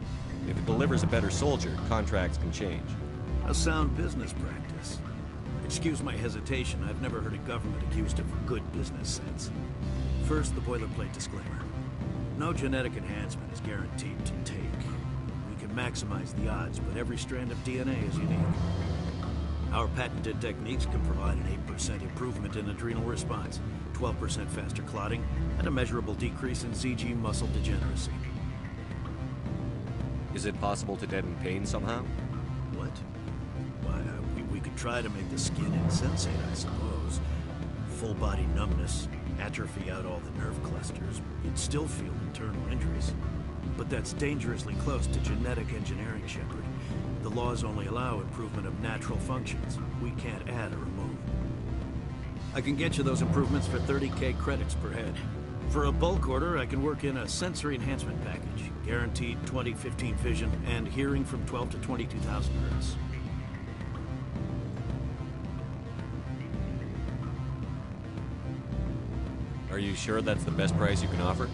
S4: If it delivers a better soldier, contracts can change.
S19: A sound business practice. Excuse my hesitation, I've never heard a government accused of good business sense. First, the boilerplate disclaimer. No genetic enhancement is guaranteed to take. We can maximize the odds, but every strand of DNA is unique. Our patented techniques can provide an 8% improvement in adrenal response, 12% faster clotting, and a measurable decrease in ZG muscle degeneracy.
S4: Is it possible to deaden pain somehow?
S19: What? Why, we could try to make the skin insensate, I suppose. Full body numbness, atrophy out all the nerve clusters. You'd still feel internal injuries. But that's dangerously close to genetic engineering, Shepard. The laws only allow improvement of natural functions. We can't add or remove. I can get you those improvements for 30K credits per head. For a bulk order, I can work in a sensory enhancement package. Guaranteed 20/15 vision and hearing from 12 to 22,000 hertz.
S4: Are you sure that's the best price you can offer?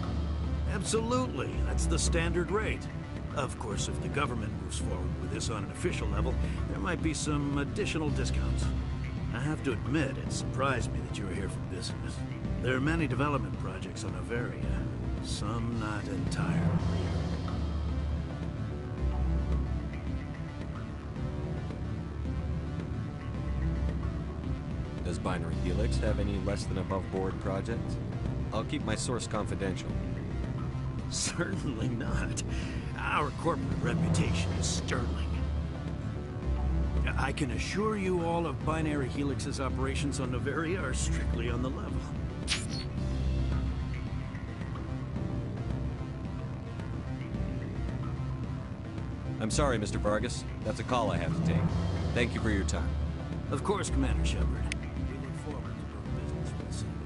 S19: Absolutely. That's the standard rate. Of course, if the government moves forward with this on an official level, there might be some additional discounts. I have to admit, it surprised me that you were here for business. There are many development projects on Noveria, some not entirely legal.
S4: Does Binary Helix have any less than above-board projects? I'll keep my source confidential.
S19: Certainly not. Our corporate reputation is sterling. I can assure you all of Binary Helix's operations on Noveria are strictly on the level.
S4: I'm sorry, Mr. Vargas. That's a call I have to take. Thank you for your time.
S19: Of course, Commander Shepard. We look forward to doing business with the Citadel.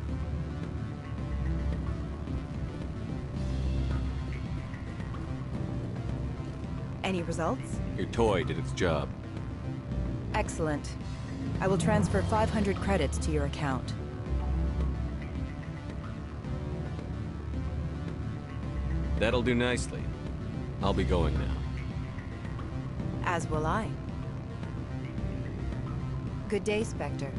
S1: Any results?
S4: Your toy did its job.
S1: Excellent. I will transfer 500 credits to your account.
S4: That'll do nicely. I'll be going now.
S1: As will I. Good day, Spectre.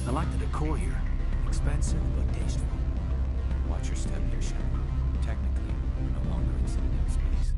S8: I like the decor here. Expensive, but tasteful.
S15: Watch your step here, Shepard. Technically, you're no longer in Citadel space.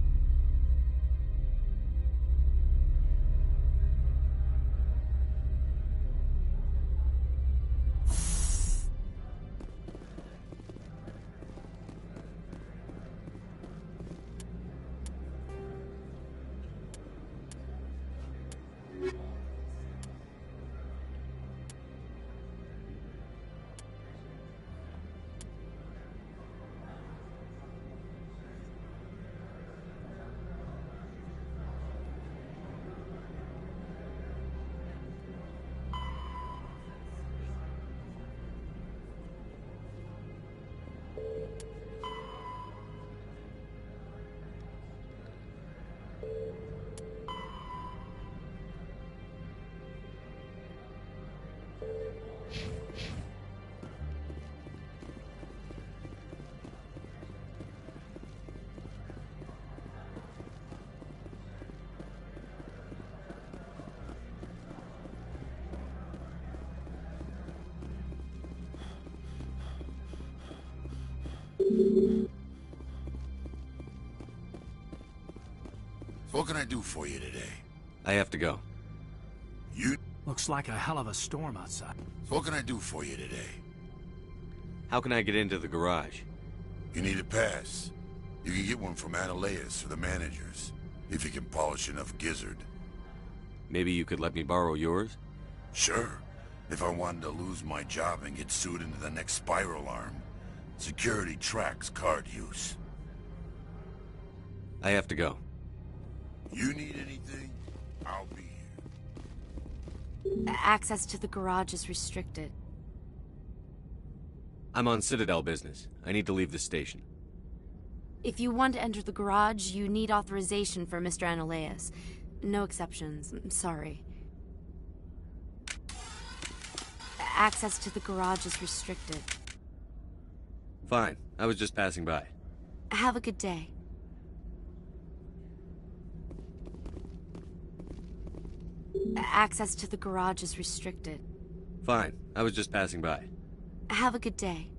S20: What can I do for you today?
S4: I have to go.
S20: You?
S8: Looks like a hell of a storm outside.
S20: What can I do for you today?
S4: How can I get into the garage?
S20: You need a pass. You can get one from Analeas or the managers, if you can polish enough gizzard.
S4: Maybe you could let me borrow yours?
S20: Sure. If I wanted to lose my job and get sued into the next spiral arm. Security tracks card use.
S4: I have to go.
S20: You need anything? I'll be here.
S11: Access to the garage is restricted.
S4: I'm on Citadel business. I need to leave the station.
S11: If you want to enter the garage, you need authorization for Mr. Analeas. No exceptions. I'm sorry. Access to the garage is restricted.
S4: Fine. I was just passing by.
S11: Have a good day. Access to the garage is restricted.
S4: Fine. I was just passing by.
S11: Have a good day.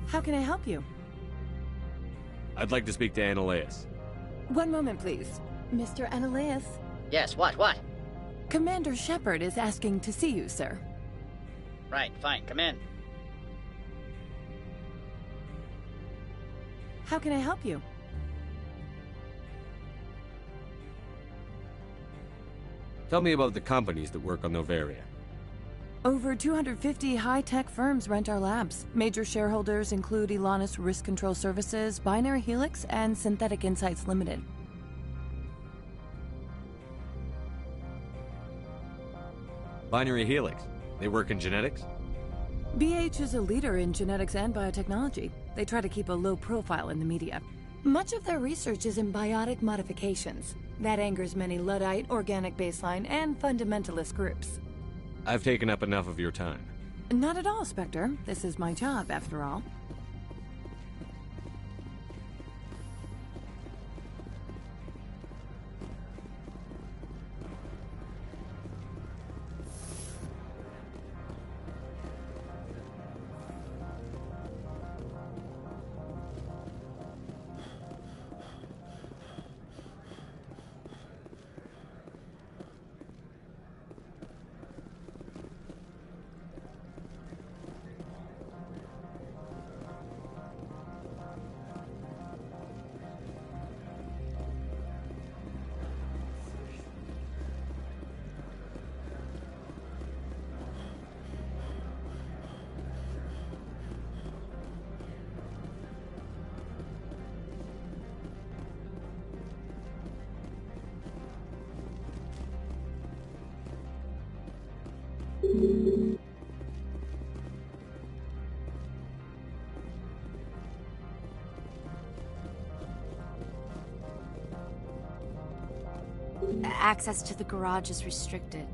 S10: How can I help you?
S4: I'd like to speak to Analeas.
S10: One moment, please. Mr. Analeas?
S21: Yes, what?
S10: Commander Shepard is asking to see you, sir.
S21: Right, fine, come in.
S10: How can I help you?
S4: Tell me about the companies that work on Novaria.
S10: Over 250 high-tech firms rent our labs. Major shareholders include Elanus Risk Control Services, Binary Helix, and Synthetic Insights Limited.
S4: Binary Helix. They work in genetics?
S10: BH is a leader in genetics and biotechnology. They try to keep a low profile in the media. Much of their research is in biotic modifications. That angers many Luddite, organic baseline, and fundamentalist groups.
S4: I've taken up enough of your time.
S10: Not at all, Spectre. This is my job, after all.
S11: access to the garage is restricted.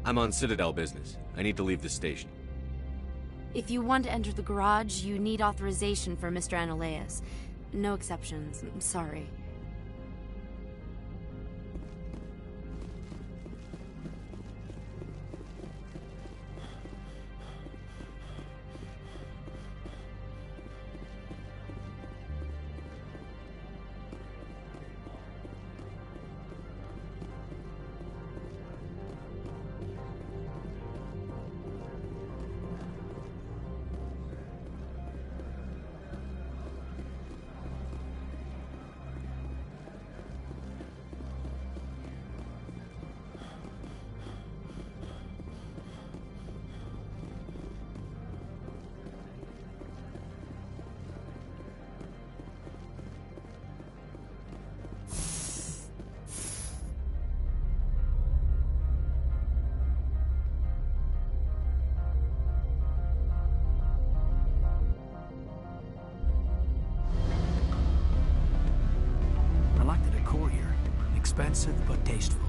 S4: I'm on Citadel business. I need to leave the station.
S11: If you want to enter the garage, you need authorization for Mr. Anoleas. No exceptions. I'm sorry.
S8: Expensive but tasteful.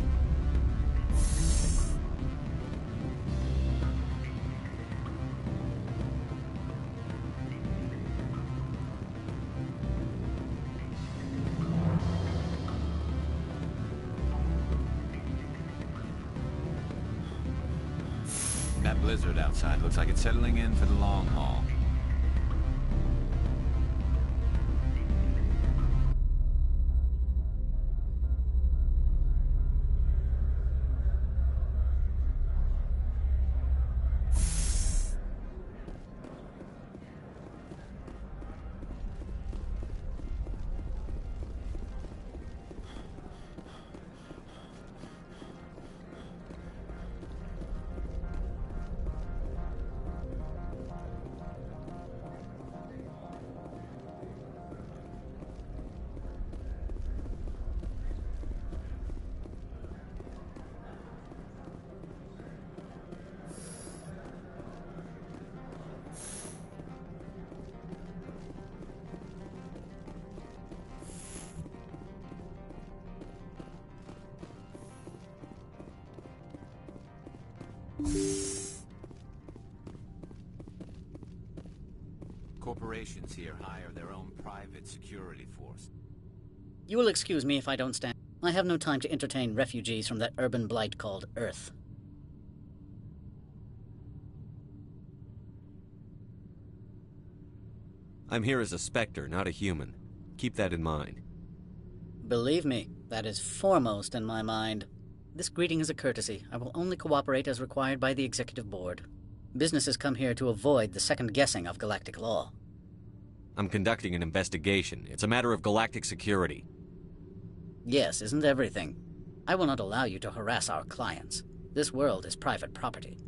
S15: That blizzard outside looks like it's settling in for the long haul. Corporations here hire their own private security force.
S21: You will excuse me if I don't stand. I have no time to entertain refugees from that urban blight called Earth.
S4: I'm here as a Spectre, not a human. Keep that in mind.
S21: Believe me, that is foremost in my mind. This greeting is a courtesy. I will only cooperate as required by the Executive Board. Businesses come here to avoid the second guessing of galactic law.
S4: I'm conducting an investigation. It's a matter of galactic security.
S21: Yes, isn't everything? I will not allow you to harass our clients. This world is private property.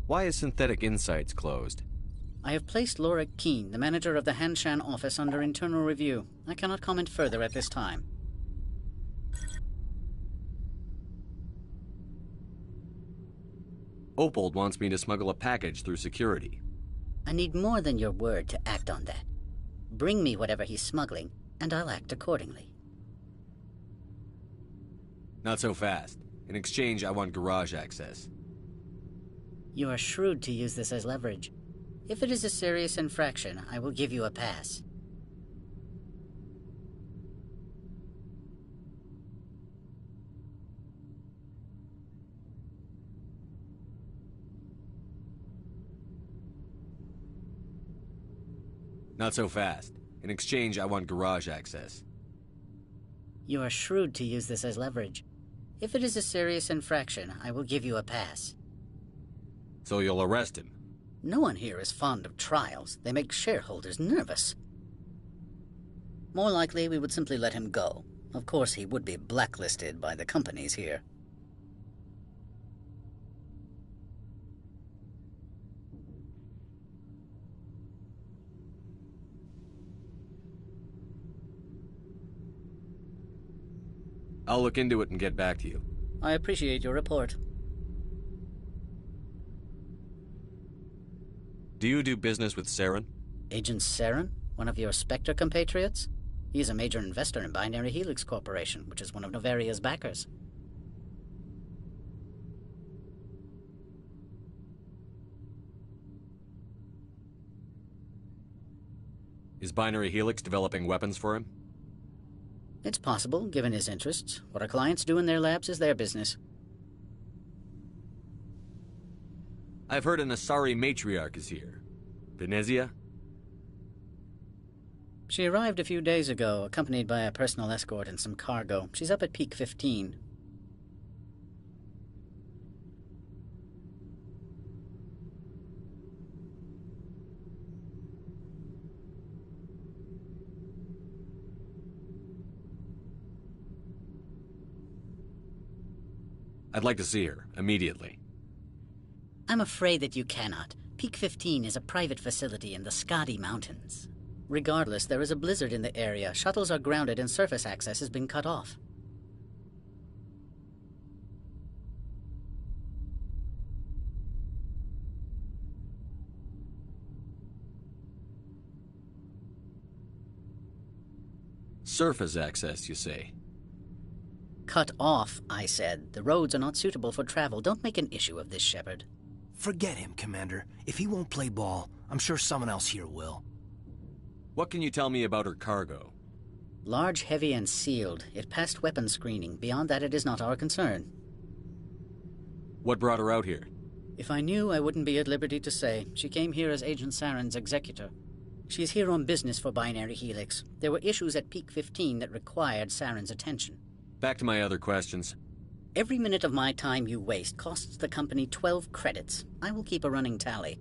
S4: Why is Synthetic Insights closed?
S21: I have placed Laura Keene, the manager of the Hanshan office, under internal review. I cannot comment further at this time.
S4: Opold wants me to smuggle a package through security.
S21: I need more than your word to act on that. Bring me whatever he's smuggling, and I'll act accordingly.
S4: Not so fast. In exchange, I want garage access.
S21: You are shrewd to use this as leverage. If it is a serious infraction, I will give you a pass.
S4: Not so fast. In exchange, I want garage access.
S21: You are shrewd to use this as leverage. If it is a serious infraction, I will give you a pass.
S4: So you'll arrest him?
S21: No one here is fond of trials. They make shareholders nervous. More likely, we would simply let him go. Of course, he would be blacklisted by the companies here.
S4: I'll look into it and get back to you.
S21: I appreciate your report.
S4: Do you do business with Saren?
S21: Agent Saren? One of your Spectre compatriots? He is a major investor in Binary Helix Corporation, which is one of Novaria's backers.
S4: Is Binary Helix developing weapons for him?
S21: It's possible, given his interests. What our clients do in their labs is their business.
S4: I've heard an Asari matriarch is here. Venezia?
S21: She arrived a few days ago, accompanied by a personal escort and some cargo. She's up at Peak 15.
S4: I'd like to see her, immediately.
S21: I'm afraid that you cannot. Peak 15 is a private facility in the Skadi Mountains. Regardless, there is a blizzard in the area. Shuttles are grounded and surface access has been cut off.
S4: Surface access, you say?
S21: Cut off, I said. The roads are not suitable for travel. Don't make an issue of this, Shepard.
S8: Forget him, Commander. If he won't play ball, I'm sure someone else here will.
S4: What can you tell me about her cargo?
S21: Large, heavy, and sealed. It passed weapons screening. Beyond that, it is not our concern.
S4: What brought her out here?
S21: If I knew, I wouldn't be at liberty to say. She came here as Agent Saren's executor. She's here on business for Binary Helix. There were issues at Peak 15 that required Saren's attention.
S4: Back to my other questions.
S21: Every minute of my time you waste costs the company 12 credits. I will keep a running tally.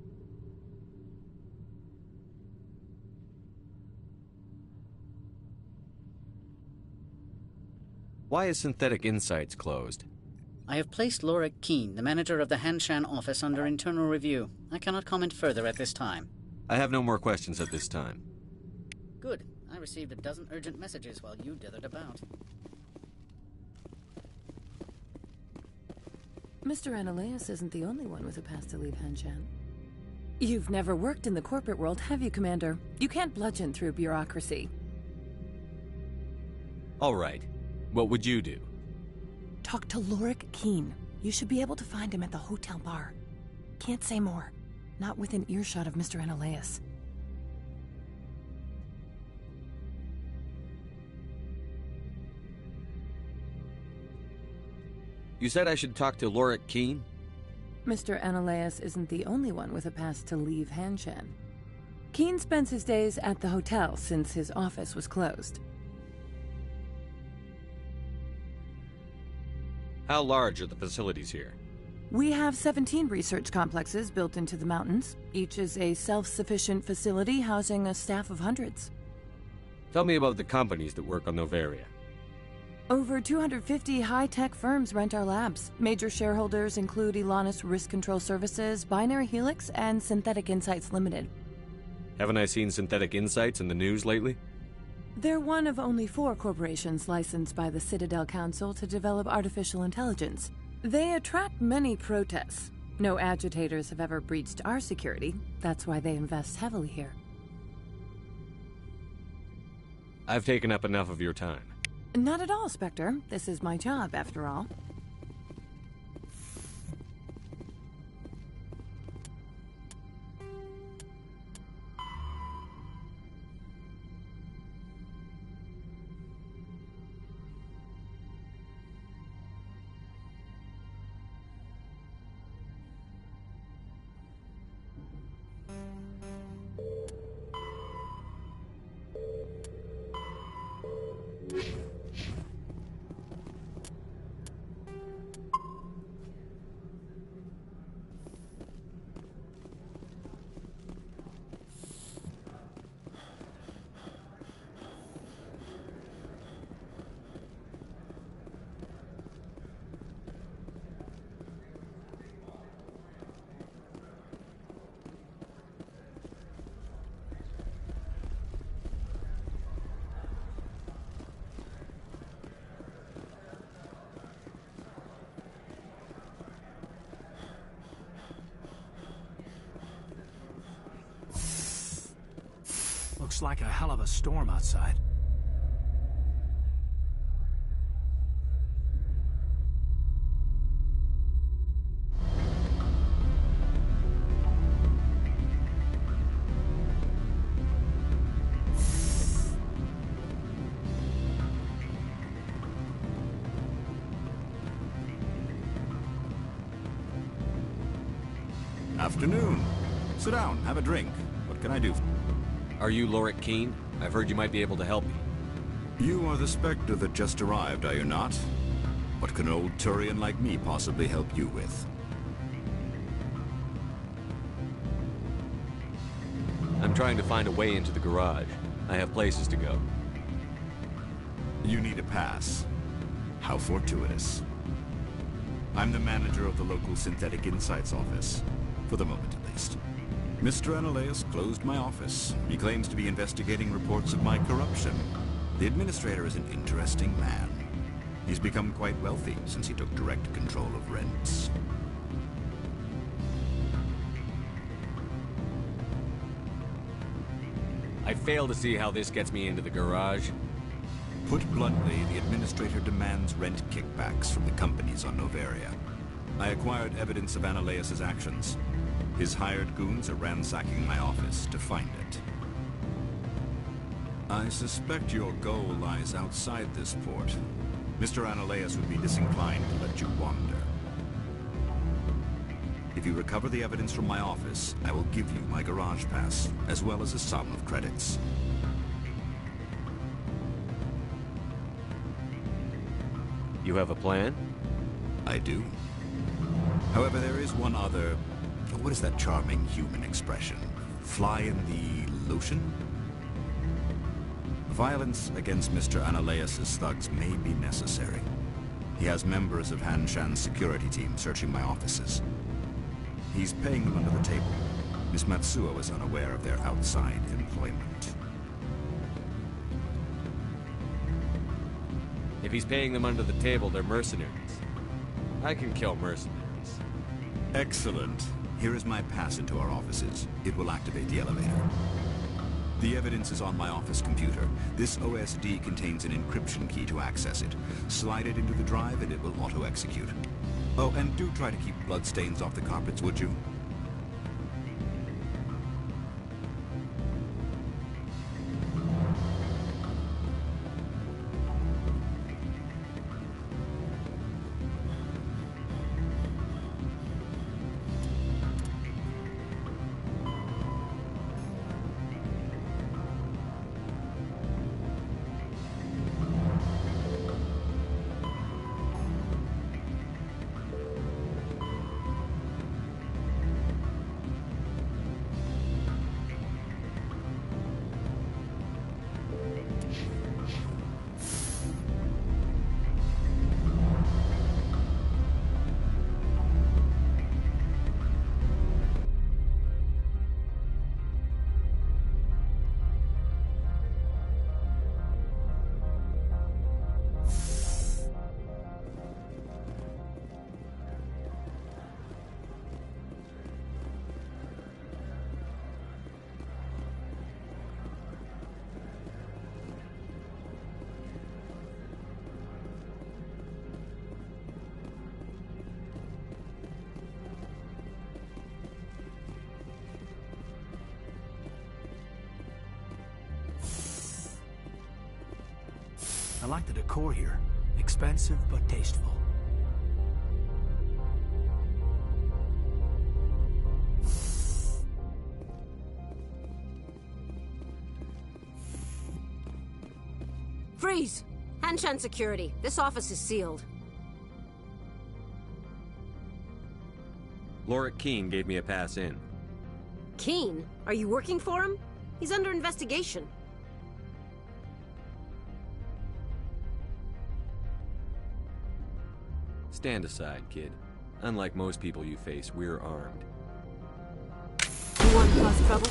S4: Why is Synthetic Insights closed?
S21: I have placed Laura Keene, the manager of the Hanshan office, under internal review. I cannot comment further at this time.
S4: I have no more questions at this time.
S21: Good. I received a dozen urgent messages while you dithered about.
S10: Mr. Ananias isn't the only one with a pass to leave Hanshan. You've never worked in the corporate world, have you, Commander? You can't bludgeon through bureaucracy.
S4: All right. What would you do?
S10: Talk to Lorik Keene. You should be able to find him at the hotel bar. Can't say more. Not within earshot of Mr. Ananias.
S4: You said I should talk to Lorik Keene?
S10: Mr. Ananias isn't the only one with a pass to leave Hanshan. Keene spends his days at the hotel since his office was closed.
S4: How large are the facilities here?
S10: We have 17 research complexes built into the mountains. Each is a self-sufficient facility housing a staff of hundreds.
S4: Tell me about the companies that work on Novaria.
S10: Over 250 high-tech firms rent our labs. Major shareholders include Elanis Risk Control Services, Binary Helix, and Synthetic Insights Limited.
S4: Haven't I seen Synthetic Insights in the news lately?
S10: They're one of only 4 corporations licensed by the Citadel Council to develop artificial intelligence. They attract many protests. No agitators have ever breached our security. That's why they invest heavily here.
S4: I've taken up enough of your time.
S10: Not at all, Spectre. This is my job, after all.
S8: like a hell of a storm outside.
S9: Afternoon. Sit down, have a drink. What can I do?
S4: Are you Lorik Keene? I've heard you might be able to help me.
S9: You are the Spectre that just arrived, are you not? What can an old Turian like me possibly help you with?
S4: I'm trying to find a way into the garage. I have places to go.
S9: You need a pass. How fortuitous. I'm the manager of the local Synthetic Insights office. For the moment, at least. Mr. Analeus closed my office. He claims to be investigating reports of my corruption. The administrator is an interesting man. He's become quite wealthy since he took direct control of rents.
S4: I fail to see how this gets me into the garage.
S9: Put bluntly, the administrator demands rent kickbacks from the companies on Noveria. I acquired evidence of Analeus' actions. His hired goons are ransacking my office to find it. I suspect your goal lies outside this port. Mr. Analeus would be disinclined to let you wander. If you recover the evidence from my office, I will give you my garage pass, as well as a sum of credits.
S4: You have a plan?
S9: I do. However, there is one other... What is that charming human expression? Fly in the lotion? Violence against Mr. Analeus' thugs may be necessary. He has members of Han Shan's security team searching my offices. He's paying them under the table. Miss Matsuo is unaware of their outside employment.
S4: If he's paying them under the table, they're mercenaries. I can kill mercenaries.
S9: Excellent. Here is my pass into our offices. It will activate the elevator. The evidence is on my office computer. This OSD contains an encryption key to access it. Slide it into the drive and it will auto-execute. Oh, and do try to keep bloodstains off the carpets, would you?
S8: I like the decor here. Expensive but tasteful.
S22: Freeze! Hanshan Security. This office is sealed.
S4: Lorik Keene gave me a pass in.
S22: Keene? Are you working for him? He's under investigation.
S4: Stand aside, kid. Unlike most people you face, we're armed.
S22: You want to cause trouble?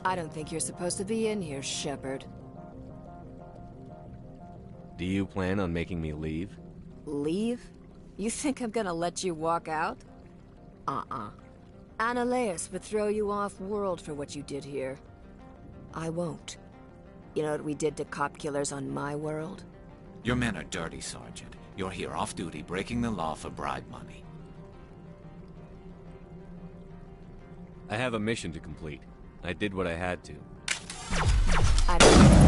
S6: I don't think you're supposed to be in here, Shepard.
S18: Do you plan on making me leave?
S6: Leave? You think I'm gonna let you walk out? Uh-uh. Annaleus would throw you off-world for what you did here. I won't. You know what we did to cop killers on my world?
S15: Your men are dirty, Sergeant. You're here off-duty, breaking the law for bribe money.
S18: I have a mission to complete. I did what I had to.
S6: I don't...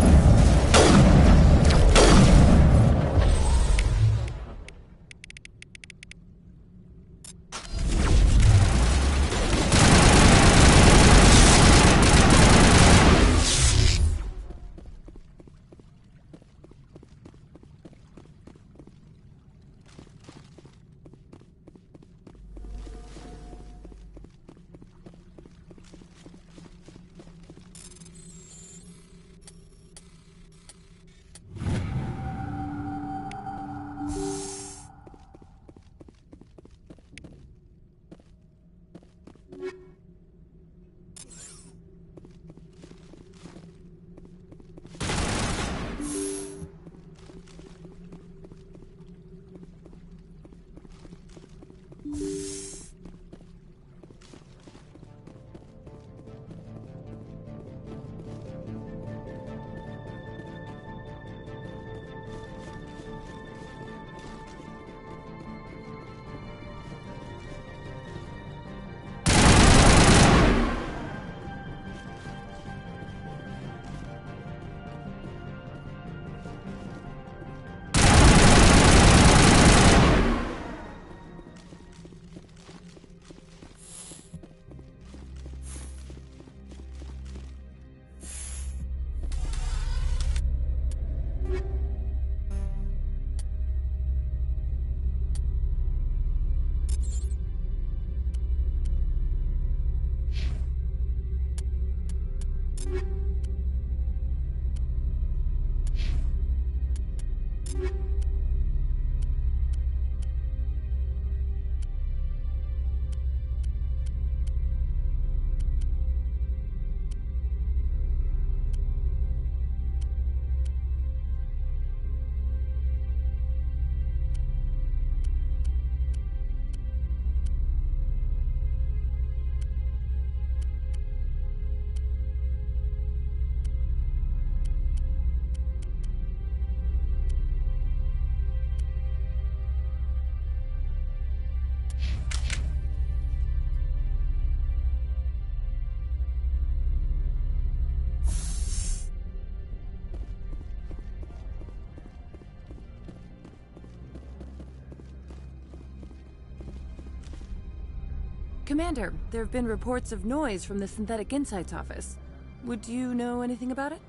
S10: Commander, there have been reports of noise from the Synthetic Insights office. Would you know anything about it?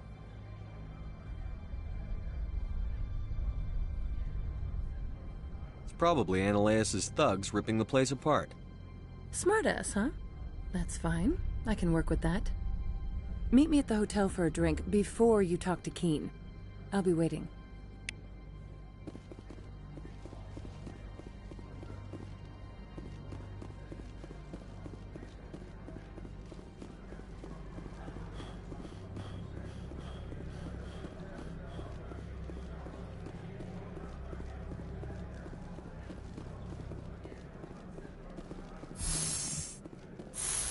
S18: It's probably Annaleus' thugs ripping the place apart.
S10: Smartass, huh? That's fine. I can work with that. Meet me at the hotel for a drink before you talk to Keen. I'll be waiting.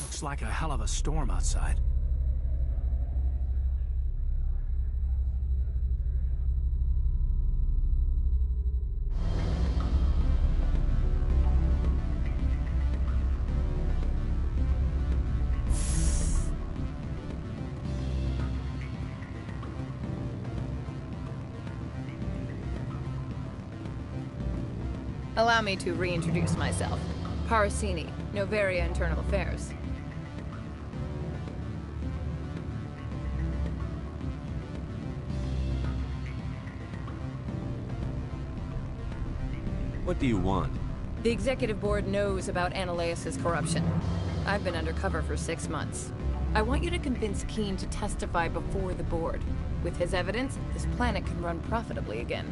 S8: Looks like a hell of a storm outside.
S10: Allow me to reintroduce myself. Parasini, Novaria Internal Affairs.
S18: What do you want?
S10: The Executive Board knows about Annaleus' corruption. I've been undercover for 6 months. I want you to convince Keen to testify before the Board. With his evidence, this planet can run profitably again.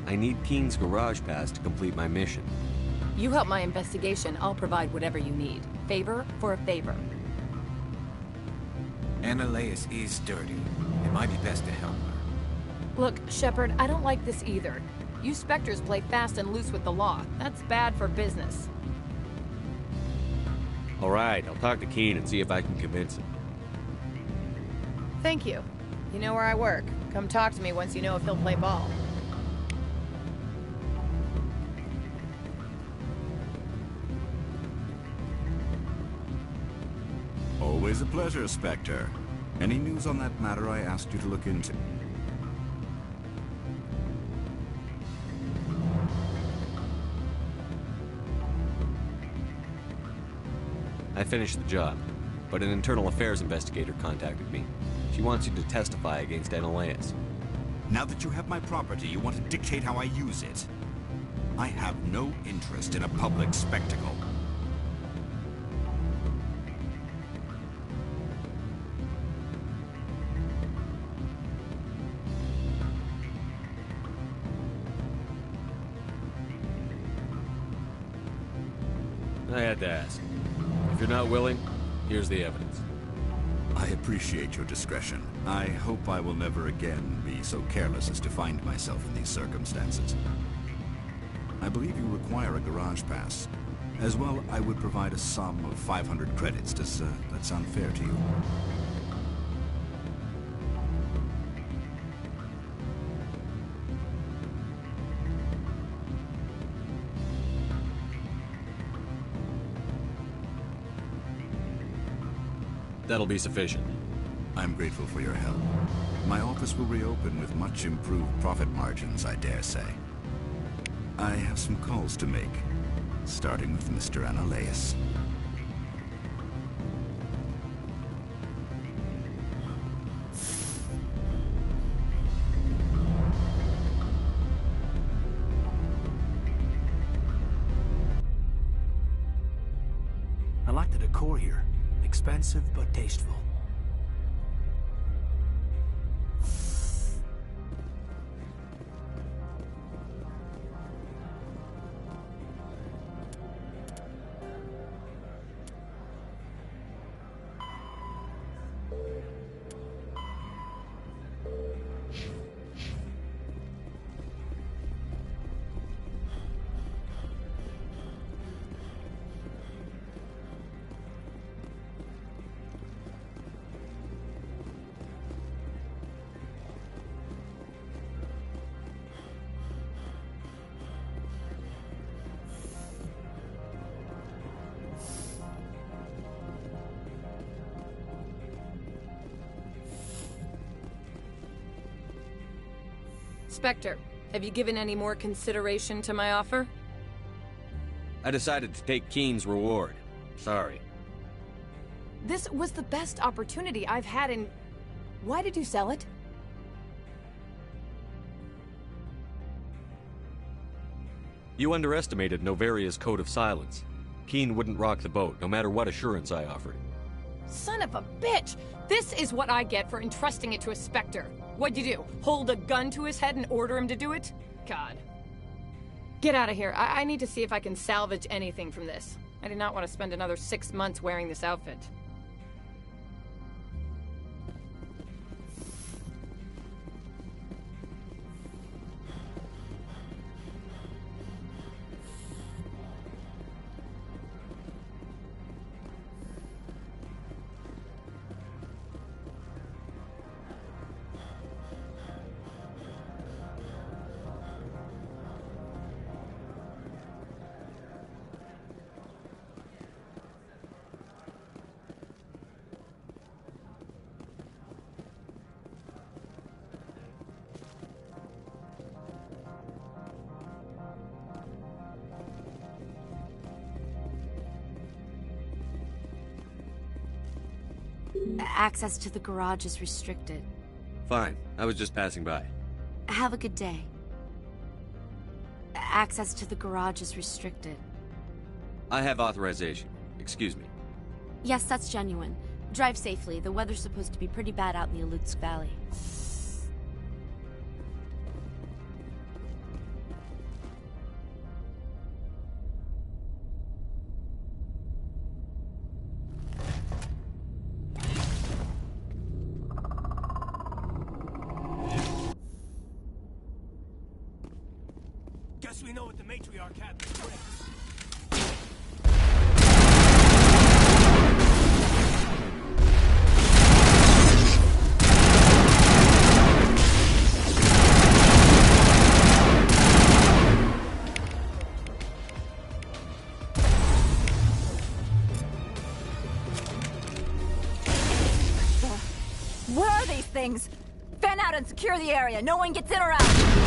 S18: I need Keen's garage pass to complete my mission.
S10: You help my investigation, I'll provide whatever you need. Favor for a favor.
S15: Annaleis is dirty. It might be best to help her.
S10: Look, Shepard, I don't like this either. You Spectres play fast and loose with the law. That's bad for business.
S18: All right, I'll talk to Keen and see if I can convince him.
S10: Thank you. You know where I work. Come talk to me once you know if he'll play ball.
S9: Always a pleasure, Spectre. Any news on that matter I asked you to look into?
S18: I finished the job, but an internal affairs investigator contacted me. She wants you to testify against Annaleis.
S9: Now that you have my property, you want to dictate how I use it. I have no interest in a public spectacle.
S18: I had to ask. If you're not willing, here's the evidence.
S9: I appreciate your discretion. I hope I will never again be so careless as to find myself in these circumstances. I believe you require a garage pass. As well, I would provide a sum of 500 credits. Does that sound fair to you?
S18: That'll be sufficient.
S9: I'm grateful for your help. My office will reopen with much improved profit margins, I dare say. I have some calls to make, starting with Mr. Annaleis.
S8: I like the decor here. Expensive but tasteful.
S10: Spectre, have you given any more consideration to my offer?
S18: I decided to take Keen's reward. Sorry.
S10: This was the best opportunity I've had in... Why did you sell it?
S18: You underestimated Novaria's code of silence. Keen wouldn't rock the boat, no matter what assurance I offered.
S10: Son of a bitch! This is what I get for entrusting it to a Spectre. What'd you do? Hold a gun to his head and order him to do it? God. Get out of here. I need to see if I can salvage anything from this. I do not want to spend another 6 months wearing this outfit.
S11: Access to the garage is restricted.
S18: Fine. I was just passing by.
S11: Have a good day. Access to the garage is restricted.
S18: I have authorization. Excuse me.
S11: Yes, that's genuine. Drive safely. The weather's supposed to be pretty bad out in the Alutsk Valley.
S8: Guess we know what the matriarch had to bring.
S14: Where are these things? Fan out and secure the area. No one gets in or out.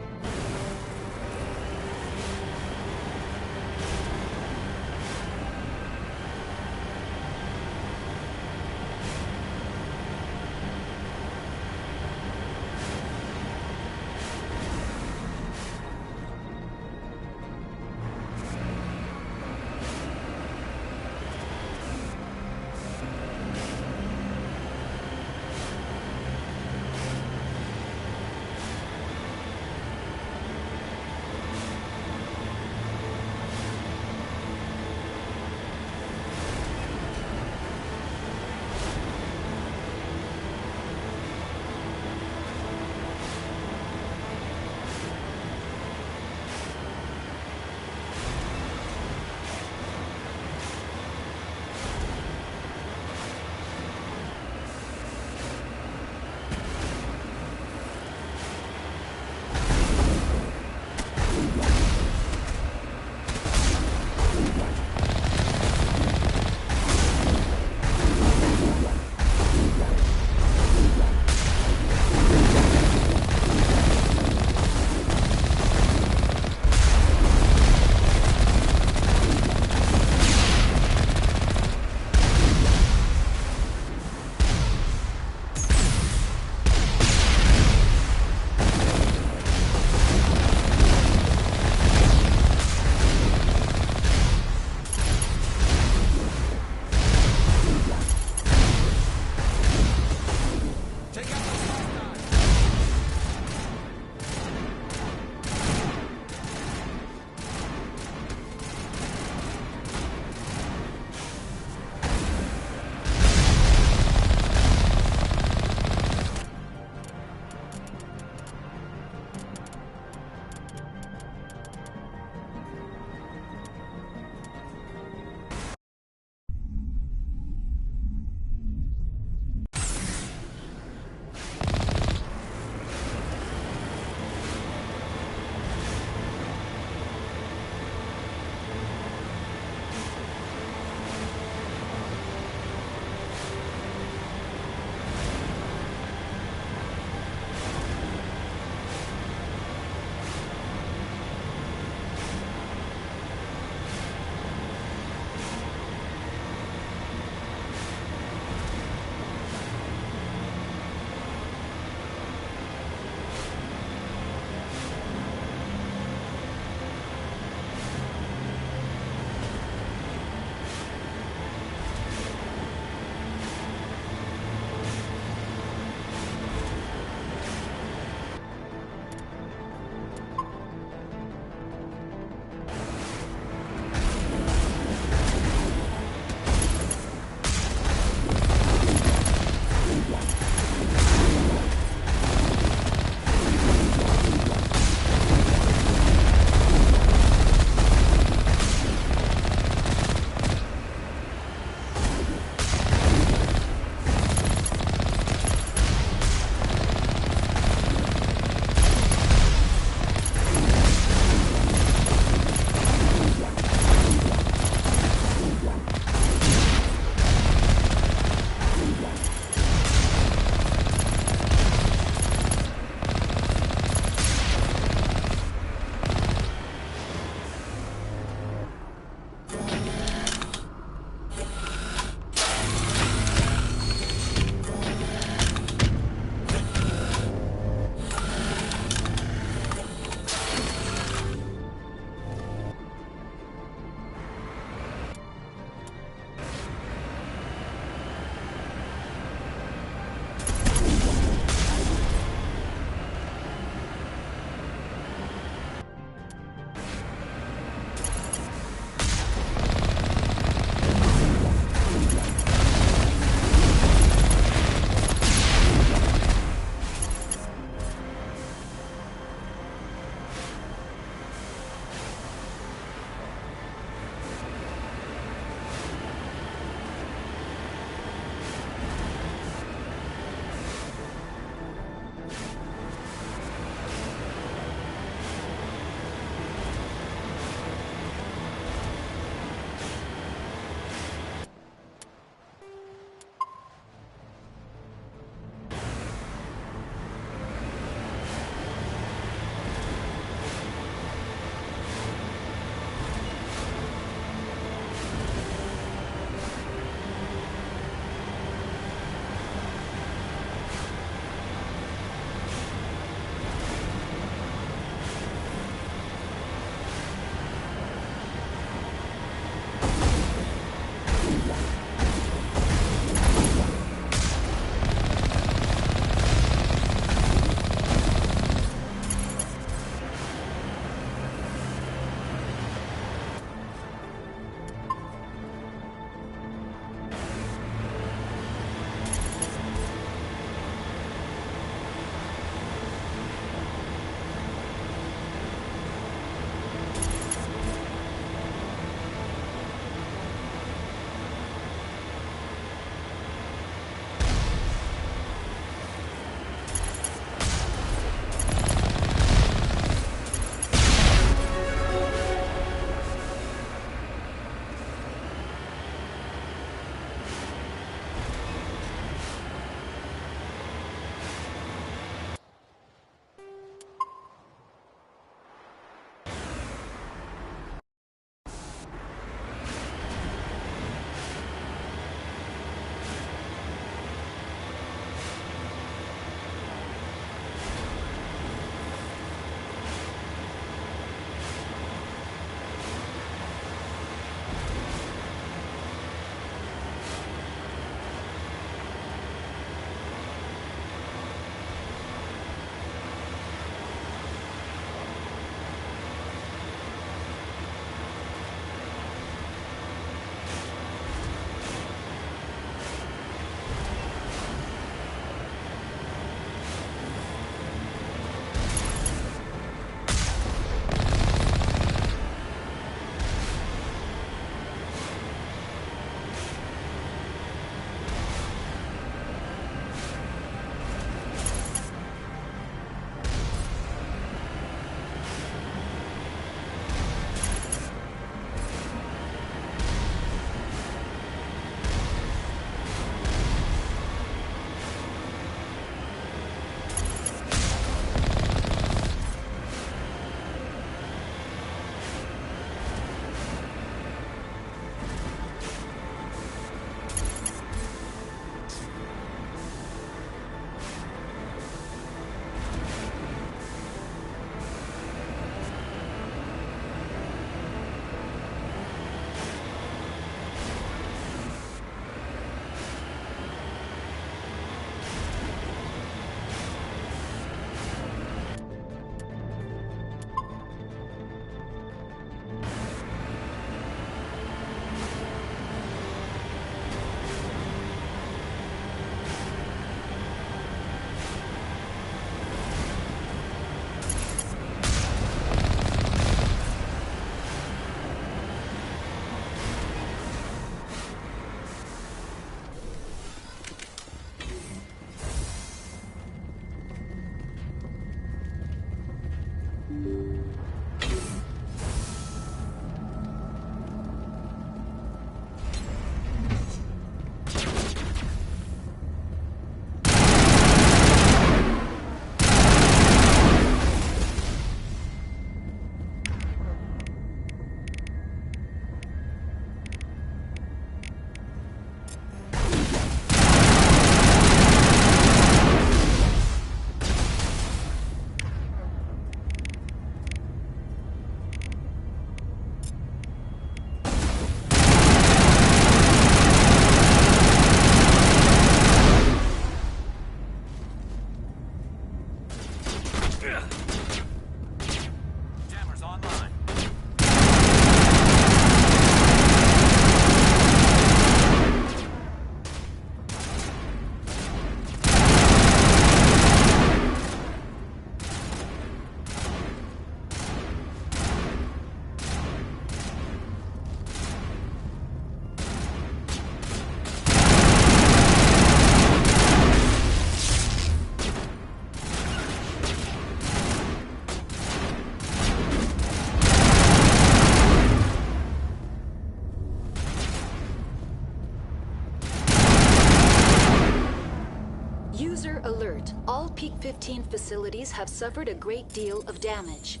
S3: All Peak 15 facilities have suffered a great deal of damage.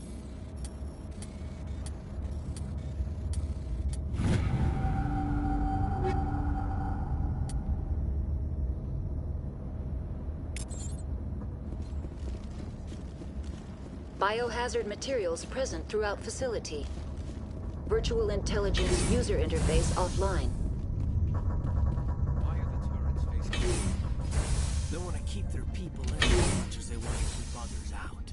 S3: Biohazard materials present throughout facility. Virtual intelligence user interface offline.
S8: Why are the turrets facing? They want to keep their people in as much as they want to keep others out.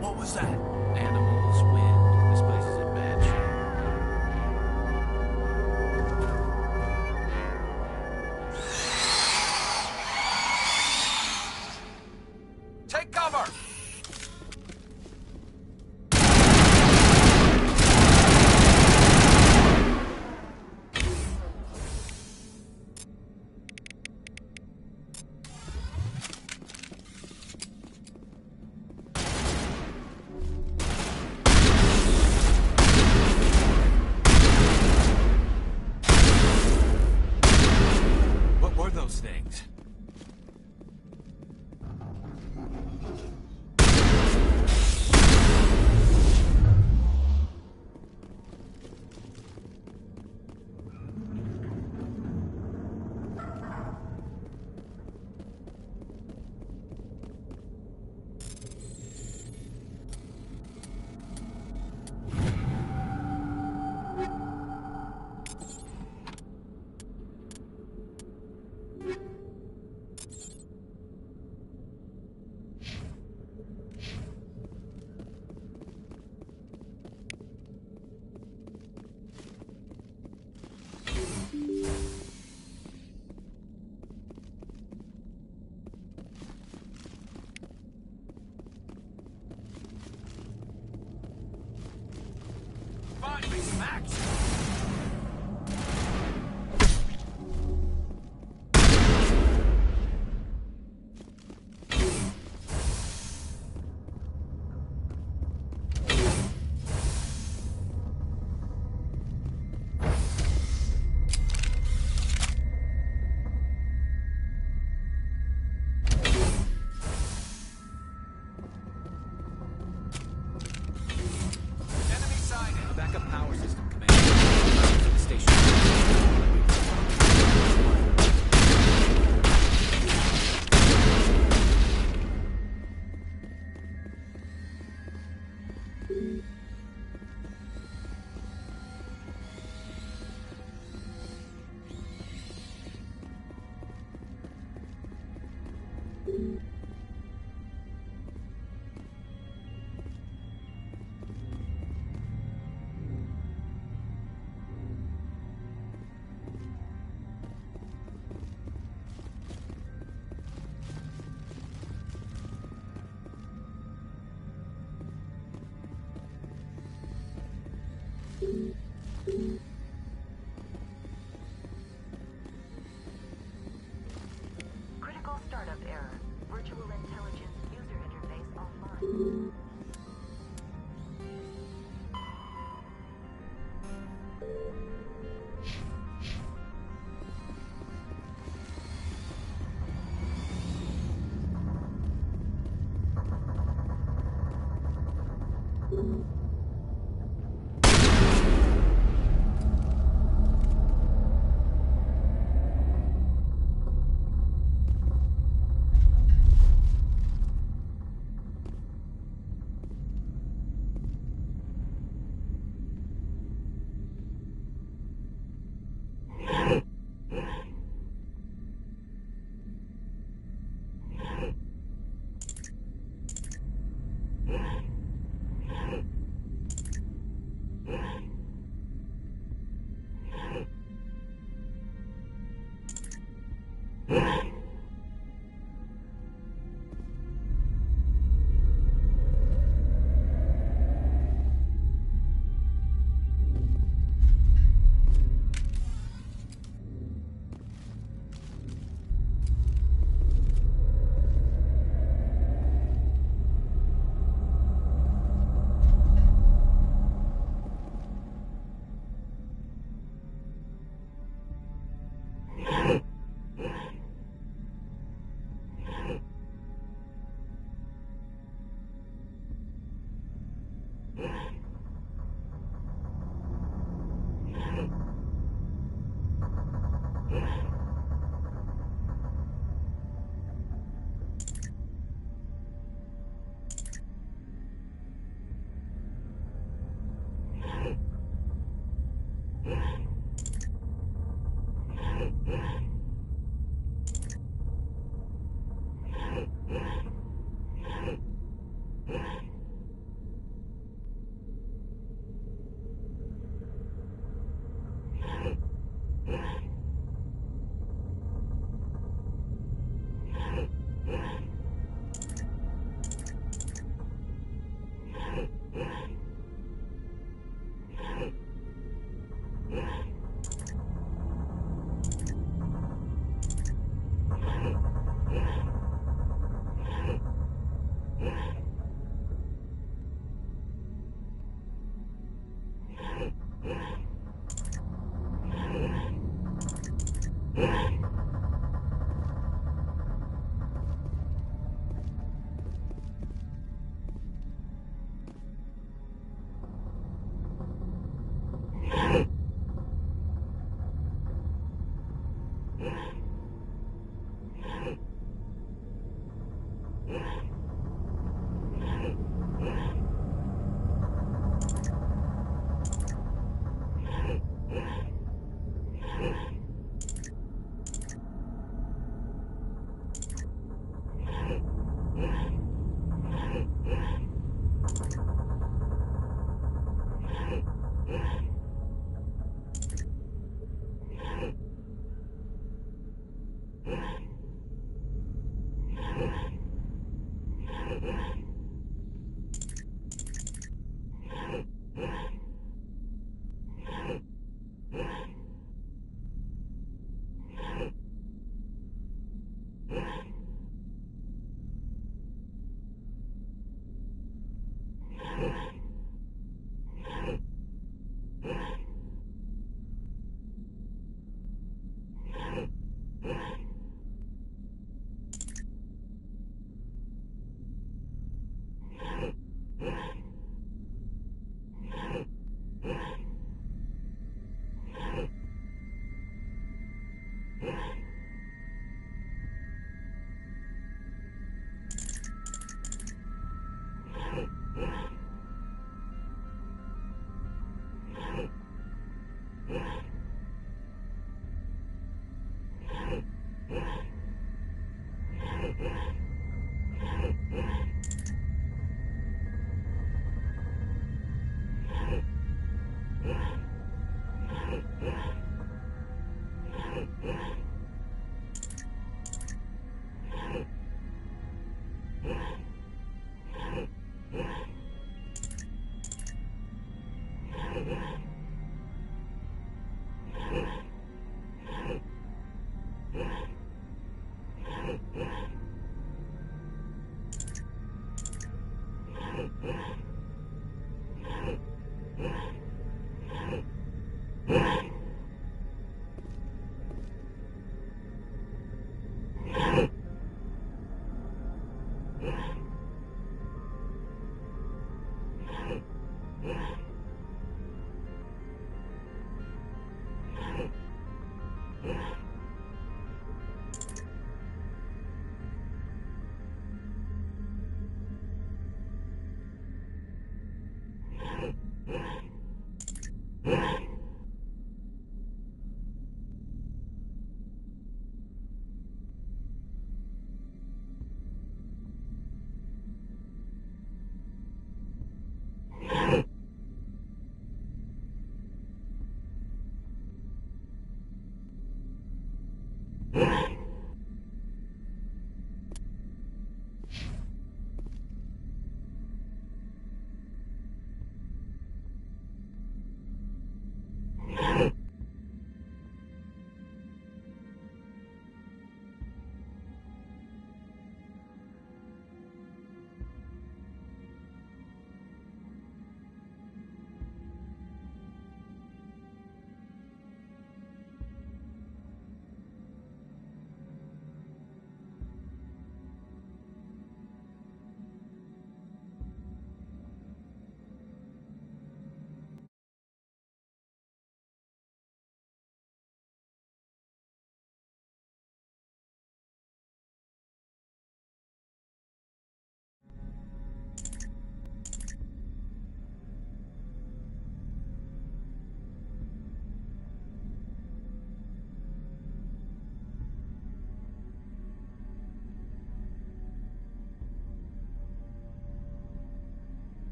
S8: What was that?
S15: Animals, wind. This place is in bad shape.
S8: Take cover! What were those things?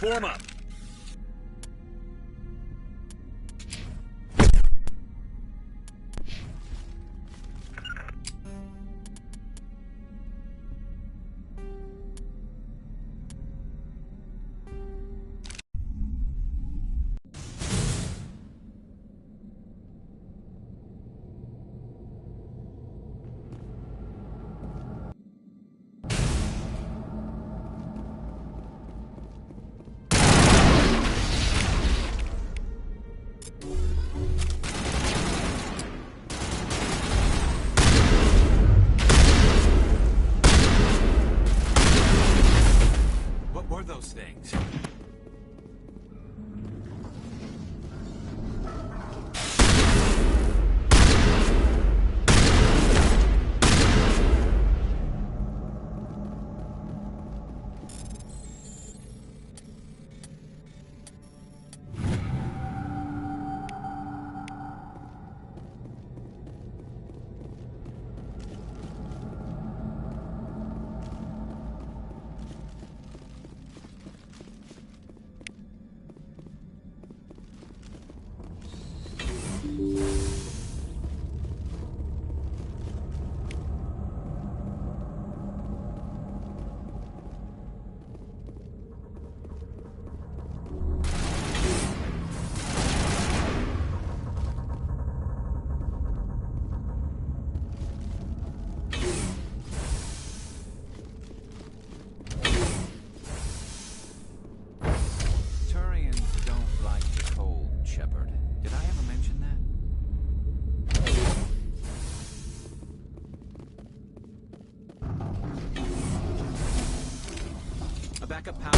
S4: Form up.
S15: What were those things? Shepard. Did I ever mention that? A backup power.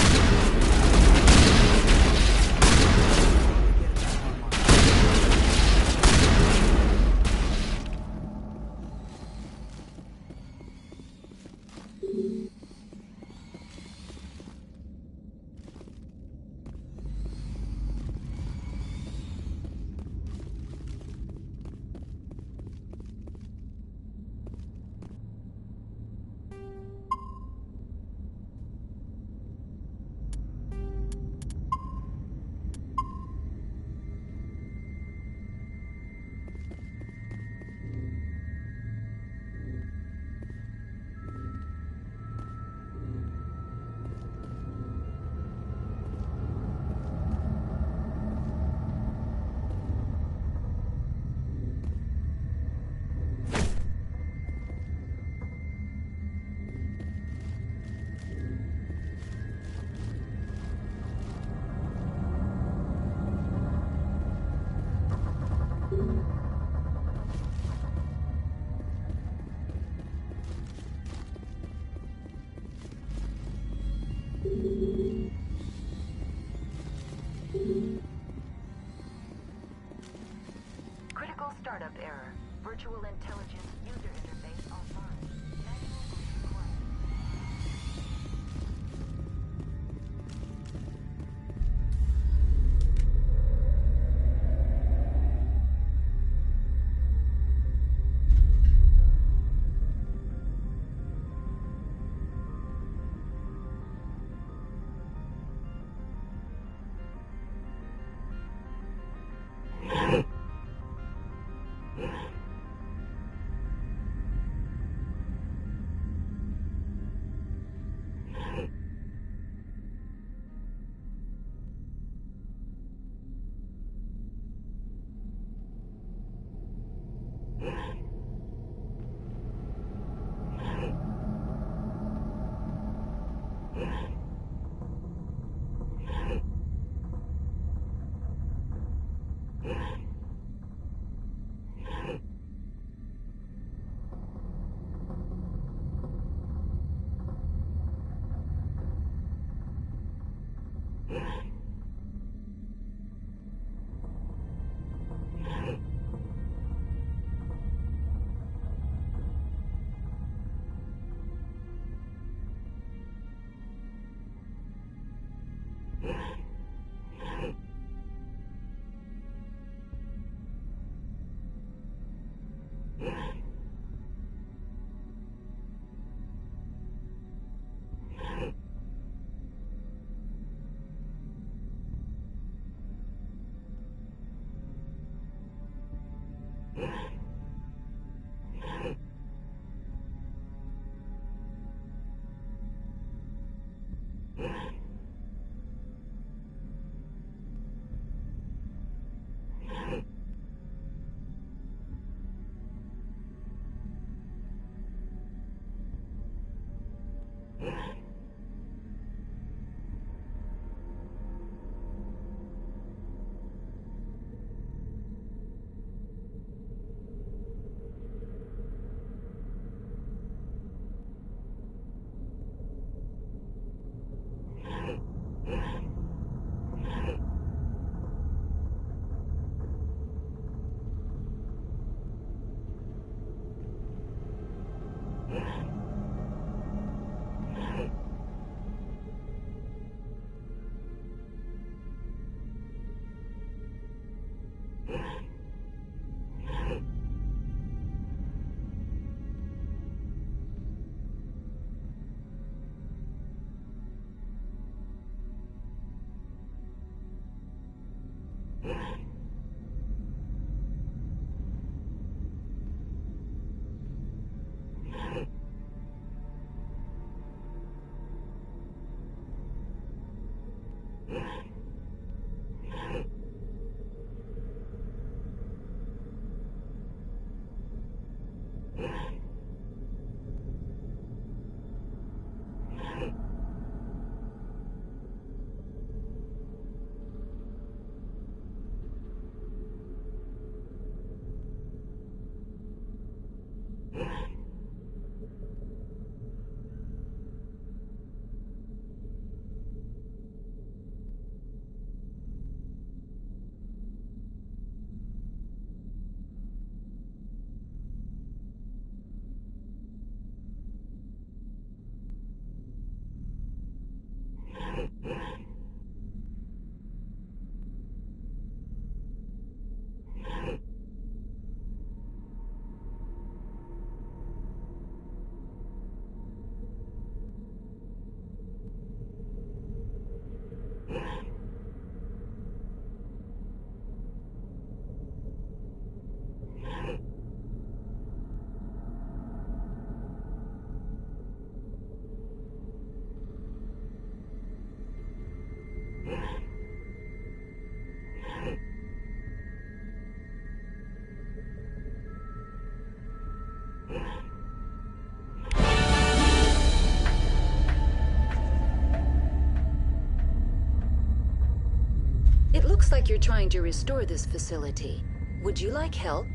S3: like you're trying to restore this facility. Would you like help?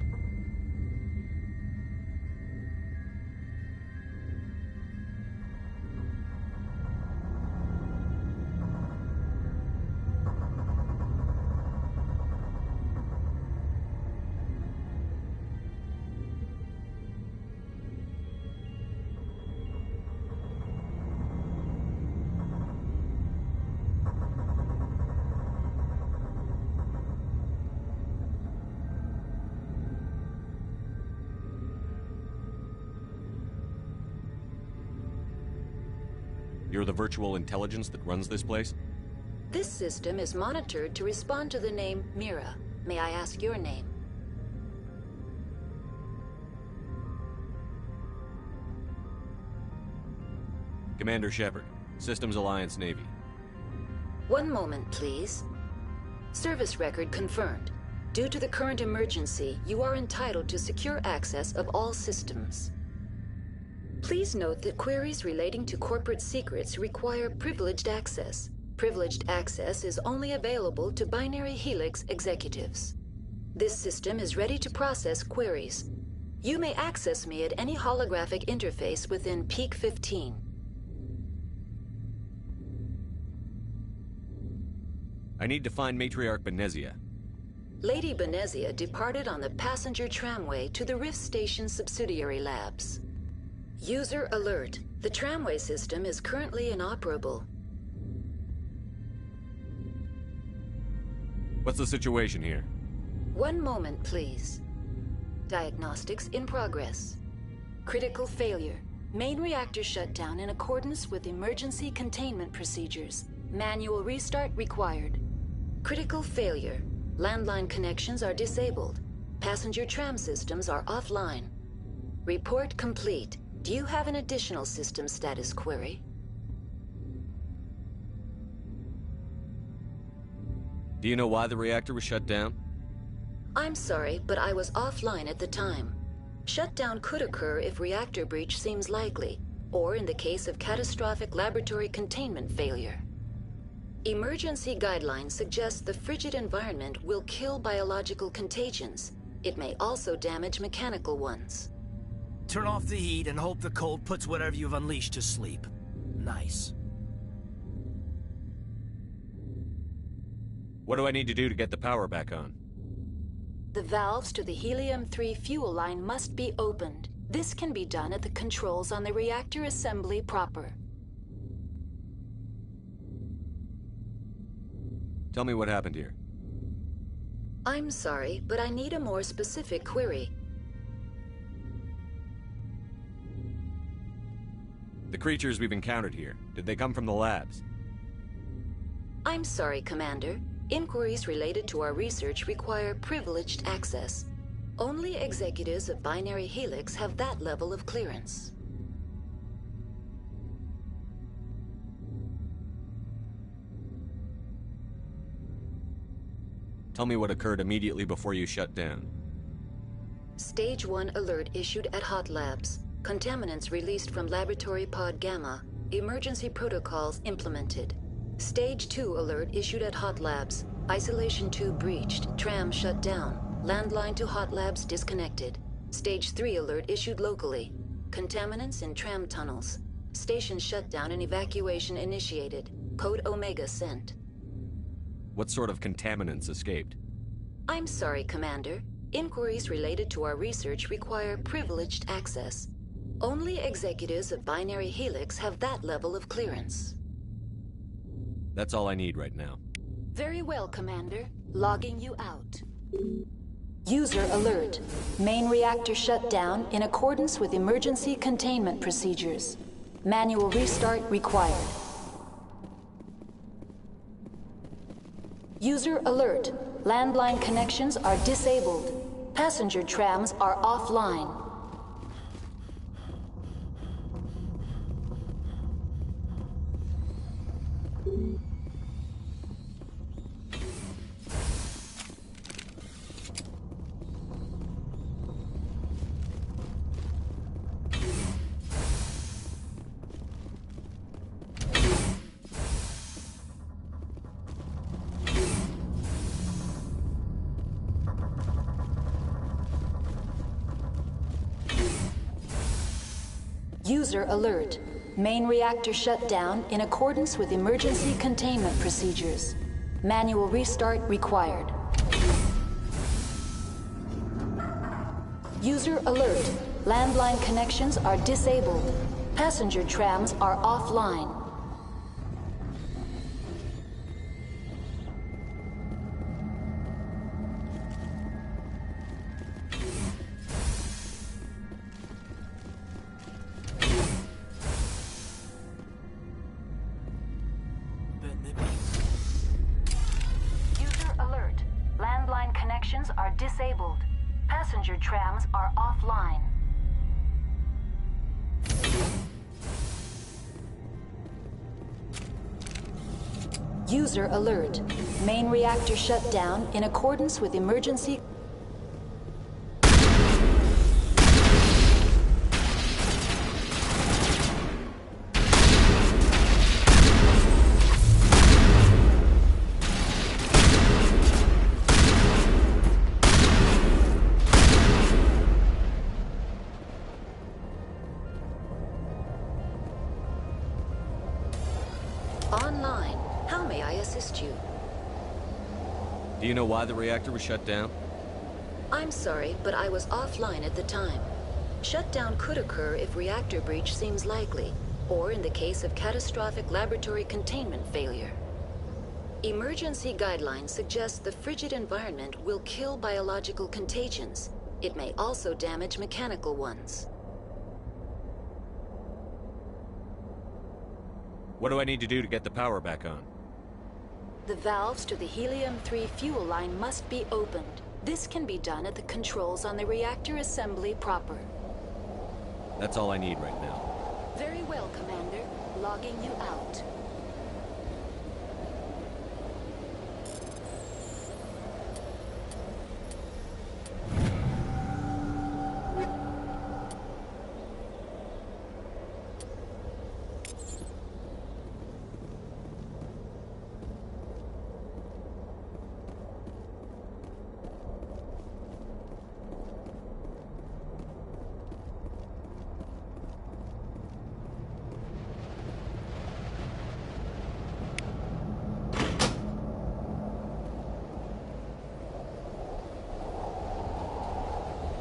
S4: You're the virtual intelligence that runs this place?
S3: This system is monitored to respond to the name Mira. May I ask your name?
S4: Commander Shepard, Systems Alliance Navy.
S3: One moment, please. Service record confirmed. Due to the current emergency, you are entitled to secure access of all systems. Please note that queries relating to corporate secrets require privileged access. Privileged access is only available to Binary Helix executives. This system is ready to process queries. You may access me at any holographic interface within Peak 15.
S4: I need to find Matriarch Benezia.
S3: Lady Benezia departed on the passenger tramway to the Rift Station subsidiary labs. User alert. The tramway system is currently inoperable.
S4: What's the situation here?
S3: One moment, please. Diagnostics in progress. Critical failure. Main reactor shut down in accordance with emergency containment procedures. Manual restart required. Critical failure. Landline connections are disabled. Passenger tram systems are offline. Report complete. Do you have an additional system status query?
S4: Do you know why the reactor was shut down?
S3: I'm sorry, but I was offline at the time. Shutdown could occur if reactor breach seems likely, or in the case of catastrophic laboratory containment failure. Emergency guidelines suggest the frigid environment will kill biological contagions. It may also damage mechanical ones.
S8: Turn off the heat and hope the cold puts whatever you've unleashed to sleep. Nice.
S4: What do I need to do to get the power back on?
S3: The valves to the helium-3 fuel line must be opened. This can be done at the controls on the reactor assembly proper.
S4: Tell me what happened here.
S3: I'm sorry, but I need a more specific query.
S4: The creatures we've encountered here, did they come from the labs?
S3: I'm sorry, Commander. Inquiries related to our research require privileged access. Only executives of Binary Helix have that level of clearance.
S4: Tell me what occurred immediately before you shut down.
S3: Stage 1 alert issued at Hot Labs. Contaminants released from Laboratory Pod Gamma. Emergency protocols implemented. Stage 2 alert issued at Hot Labs. Isolation tube breached. Tram shut down. Landline to Hot Labs disconnected. Stage 3 alert issued locally. Contaminants in tram tunnels. Station shutdown and evacuation initiated. Code Omega sent.
S4: What sort of contaminants escaped?
S3: I'm sorry, Commander. Inquiries related to our research require privileged access. Only executives of Binary Helix have that level of clearance.
S4: That's all I need right now.
S3: Very well, Commander. Logging you out. User alert. Main reactor shut down in accordance with emergency containment procedures. Manual restart required. User alert. Landline connections are disabled. Passenger trams are offline. User alert. Main reactor shut down in accordance with emergency containment procedures. Manual restart required. User alert. Landline connections are disabled. Passenger trams are offline. User alert. Landline connections are disabled. Passenger trams are offline. User alert. Main reactor shut down in accordance with emergency. Online. How may I assist you?
S4: Do you know why the reactor was shut down?
S3: I'm sorry, but I was offline at the time. Shutdown could occur if reactor breach seems likely, or in the case of catastrophic laboratory containment failure. Emergency guidelines suggest the frigid environment will kill biological contagions. It may also damage mechanical ones.
S4: What do I need to do to get the power back on?
S3: The valves to the helium-3 fuel line must be opened. This can be done at the controls on the reactor assembly proper.
S4: That's all I need right now.
S3: Very well, Commander. Logging you out.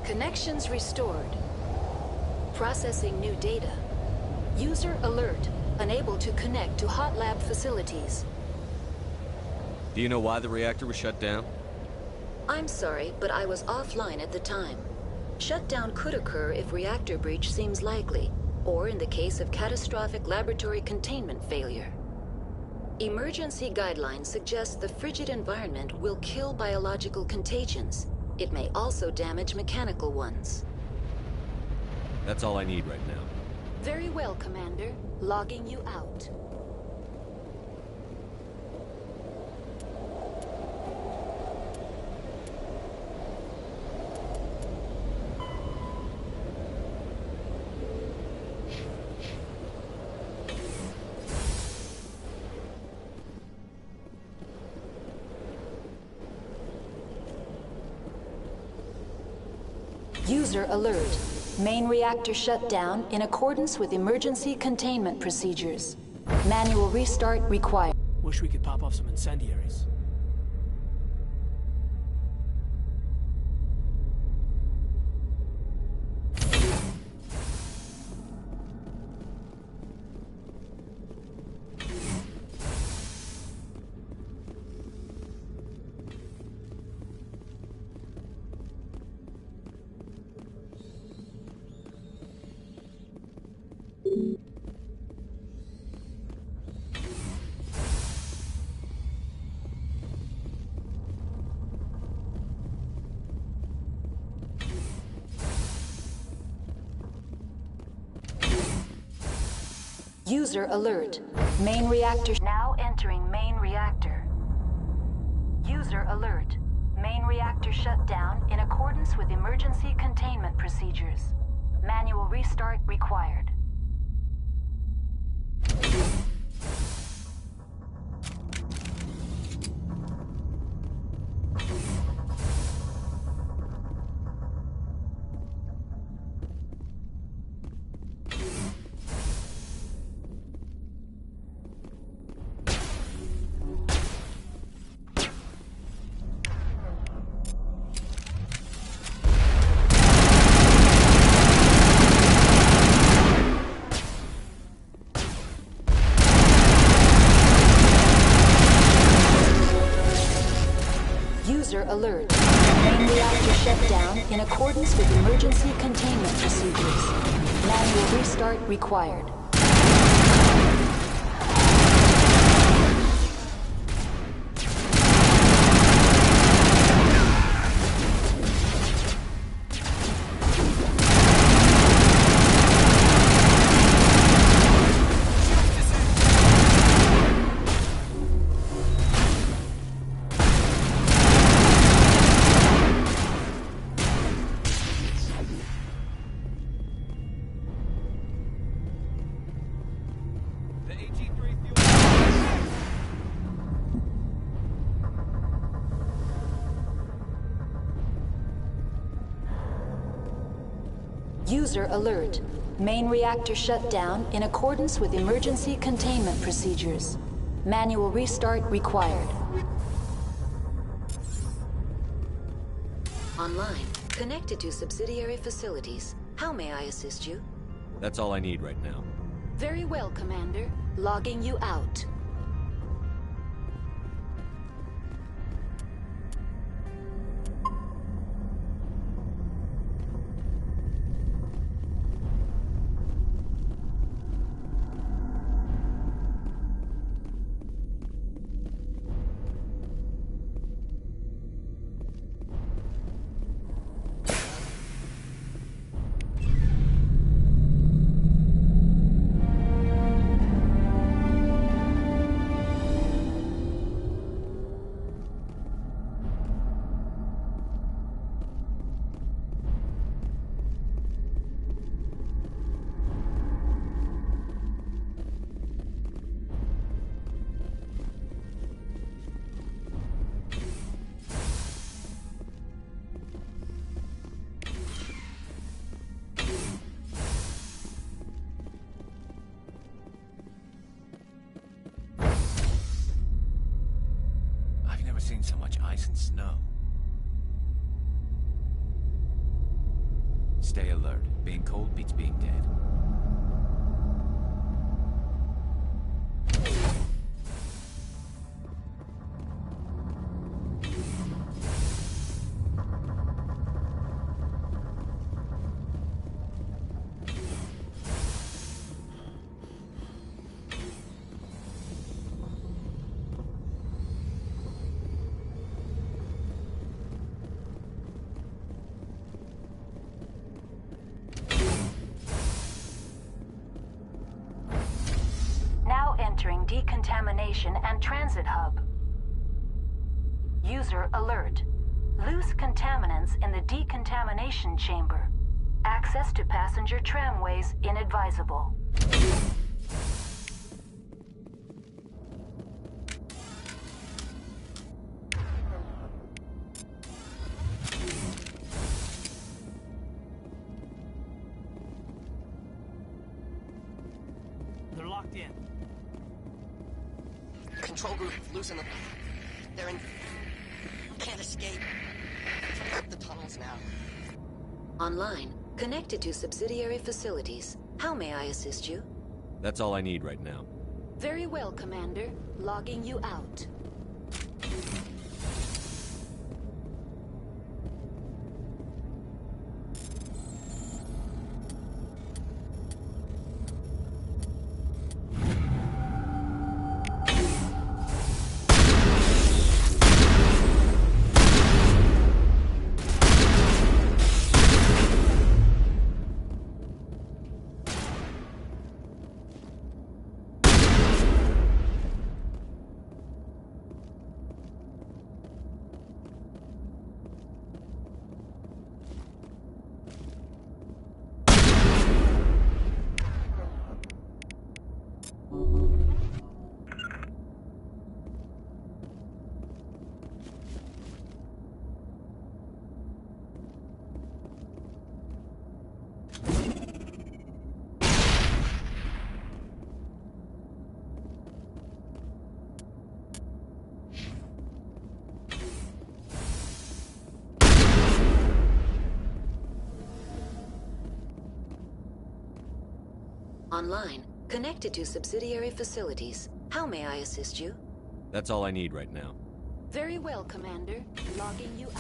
S3: Connections restored. Processing new data. User alert. Unable to connect to hot lab facilities.
S4: Do you know why the reactor was shut down?
S3: I'm sorry, but I was offline at the time. Shutdown could occur if reactor breach seems likely, or in the case of catastrophic laboratory containment failure. Emergency guidelines suggest the frigid environment will kill biological contagions. It may also damage mechanical ones.
S4: That's all I need right now.
S3: Very well, Commander. Logging you out. User alert. Main reactor shut down in accordance with emergency containment procedures. Manual restart required.
S8: Wish we could pop off some incendiaries.
S3: User alert. Main reactor now entering main reactor. User alert. Main reactor shut down in accordance with emergency containment procedures. Manual restart required. alert. Main reactor shut down in accordance with emergency containment procedures. Manual restart required. User alert. Main reactor shut down in accordance with emergency containment procedures. Manual restart required. Online. Connected to subsidiary facilities. How may I assist you?
S4: That's all I need right now.
S3: Very well, Commander. Logging you out.
S15: Seen so much ice and snow. Stay alert. Being cold beats being dead. Entering decontamination and transit hub. User alert. Loose contaminants in the decontamination chamber. Access to passenger tramways inadvisable.
S8: They're locked in.
S12: Control group, loosen them. They're in... Can't escape. The tunnels now.
S3: Online. Connected to subsidiary facilities. How may I assist you?
S4: That's all I need right now.
S3: Very well, Commander. Logging you out. Online. Connected to subsidiary facilities. How may I assist you?
S4: That's all I need right now.
S3: Very well, Commander. Logging you out.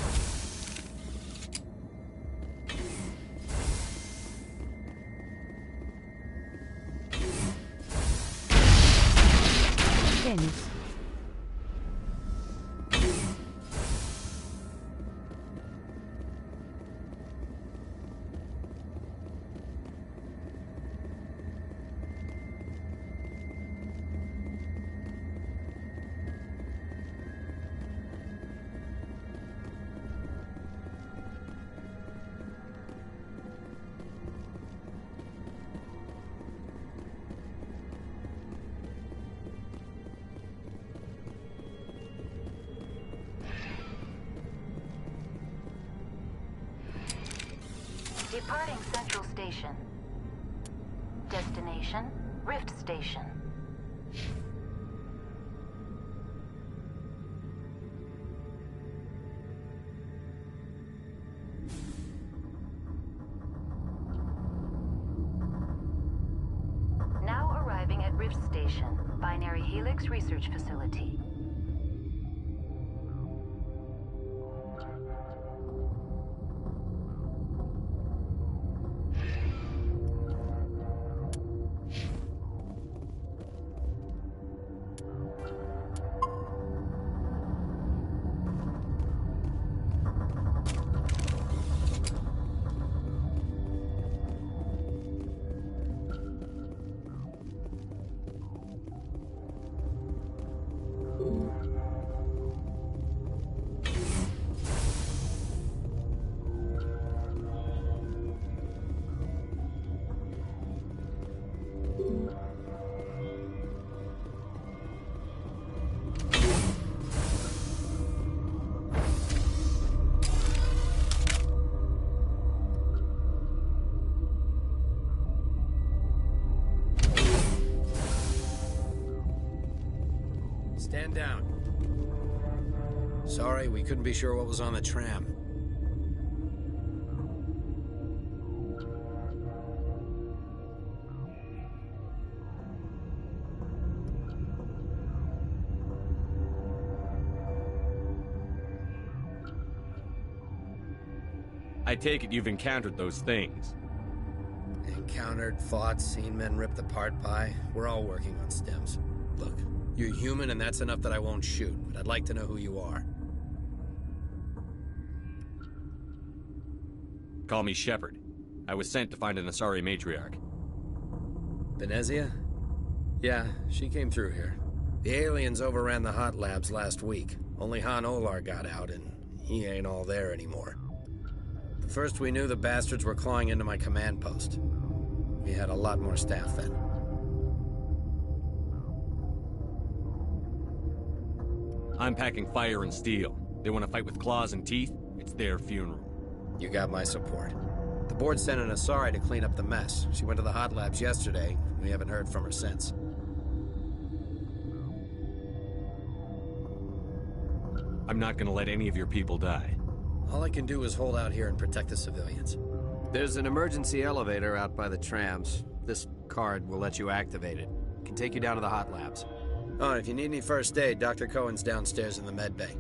S1: Things.
S15: Departing Central Station. Destination, Rift Station. Now arriving at Rift Station, Binary Helix Research Facility.
S8: Stand down. Sorry, we couldn't be sure what was on the tram.
S4: I take it you've encountered those things.
S8: Encountered, fought, seen men ripped apart by. We're all working on stems. Look, you're human and that's enough that I won't shoot, but I'd like to know who you are.
S4: Call me Shepard. I was sent to find an Asari matriarch.
S8: Benezia? Yeah, she came through here. The aliens overran the hot labs last week. Only Han Olar got out, and he ain't all there anymore. The first we knew, the bastards were clawing into my command post. We had a lot more staff then.
S4: I'm packing fire and steel. They want to fight with claws and teeth? It's their funeral.
S8: You got my support. The board sent an Asari to clean up the mess. She went to the hot labs yesterday. We haven't heard from her since.
S4: I'm not gonna let any of your people die.
S8: All I can do is hold out here and protect the civilians. There's an emergency elevator out by the trams. This card will let you activate it. It can take you down to the hot labs. Oh, and if you need any first aid, Dr. Cohen's downstairs in the med bay.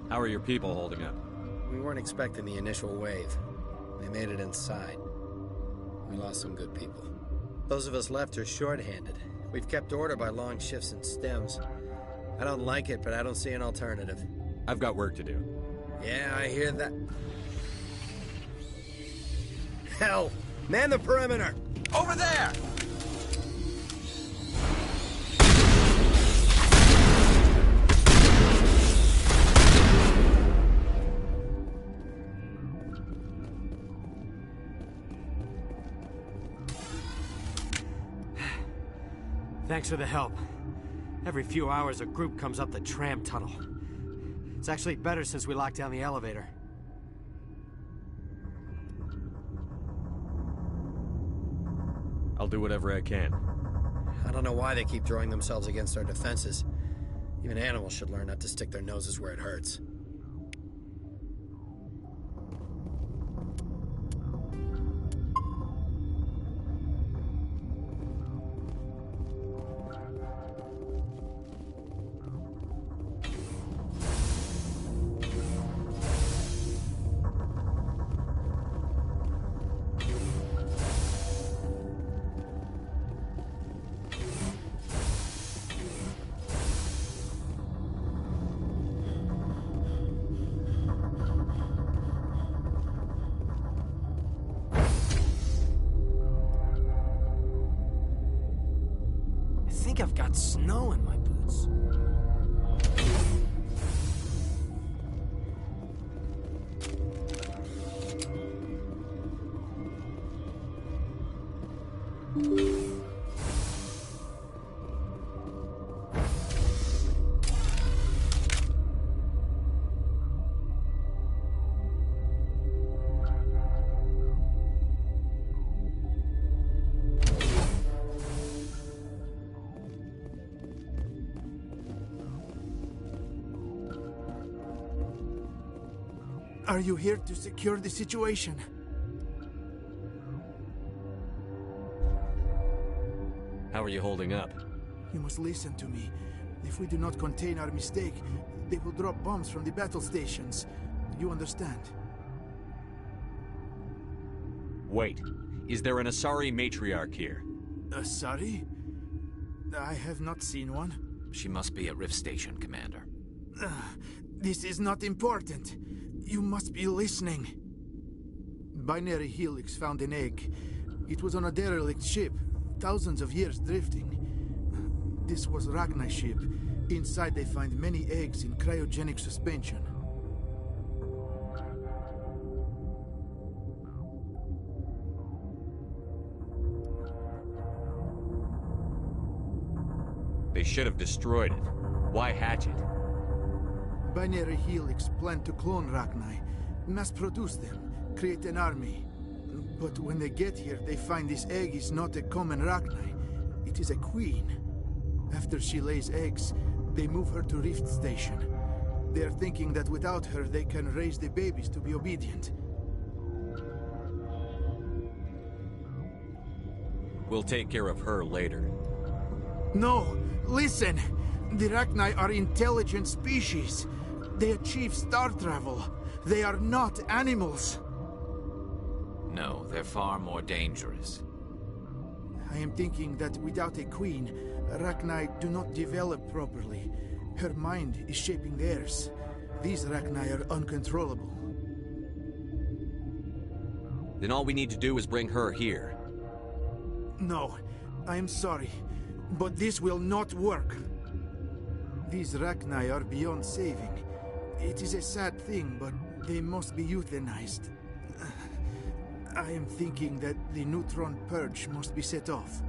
S4: How are your people holding up?
S8: We weren't expecting the initial wave. They made it inside. We lost some good people. Those of us left are short-handed. We've kept order by long shifts and stems. I don't like it, but I don't see an alternative.
S4: I've got work to do.
S8: Yeah, I hear that. Hell! Man the perimeter!
S17: Over there!
S2: Thanks for the help. Every few hours, a group comes up the tram tunnel. It's actually better since we locked down the elevator.
S4: I'll do whatever I can.
S8: I don't know why they keep throwing themselves against our defenses. Even animals should learn not to stick their noses where it hurts.
S2: think I've got snow in my boots.
S7: Are you here to secure the situation?
S4: How are you holding up?
S7: You must listen to me. If we do not contain our mistake, they will drop bombs from the battle stations. You understand?
S16: Wait. Is there an Asari matriarch here?
S7: Asari? I have not seen one.
S23: She must be at Rift Station, Commander.
S7: This is not important. You must be listening. Binary Helix found an egg. It was on a derelict ship, thousands of years drifting. This was Ragnar's ship. Inside they find many eggs in cryogenic suspension.
S16: They should have destroyed it. Why hatch it?
S7: Binary Helix planned to clone Ragnar, mass-produce them, create an army. But when they get here, they find this egg is not a common Ragnar. It is a queen. After she lays eggs, they move her to Rift Station. They are thinking that without her, they can raise the babies to be obedient.
S16: We'll take care of her later.
S7: No! Listen! The Ragnar are intelligent species. They achieve star travel. They are not animals.
S23: No, they're far more dangerous.
S7: I am thinking that without a queen, Ragnar do not develop properly. Her mind is shaping theirs. These Ragnar are uncontrollable.
S16: Then all we need to do is bring her here.
S7: No, I am sorry, but this will not work. These Ragnar are beyond saving. It is a sad thing, but they must be euthanized. I am thinking that the neutron purge must be set off.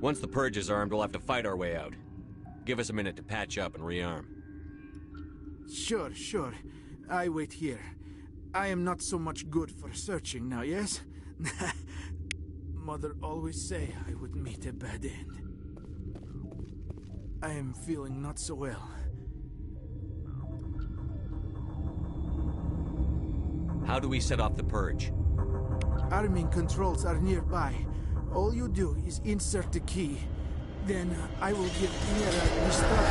S16: Once the purge is armed, we'll have to fight our way out. Give us a minute to patch up and rearm.
S7: Sure, sure. I wait here. I am not so much good for searching now, yes? Mother always say I would meet a bad end. I am feeling not so well.
S16: How do we set off the purge?
S7: Arming controls are nearby. All you do is insert the key. Then I will give Mira the start.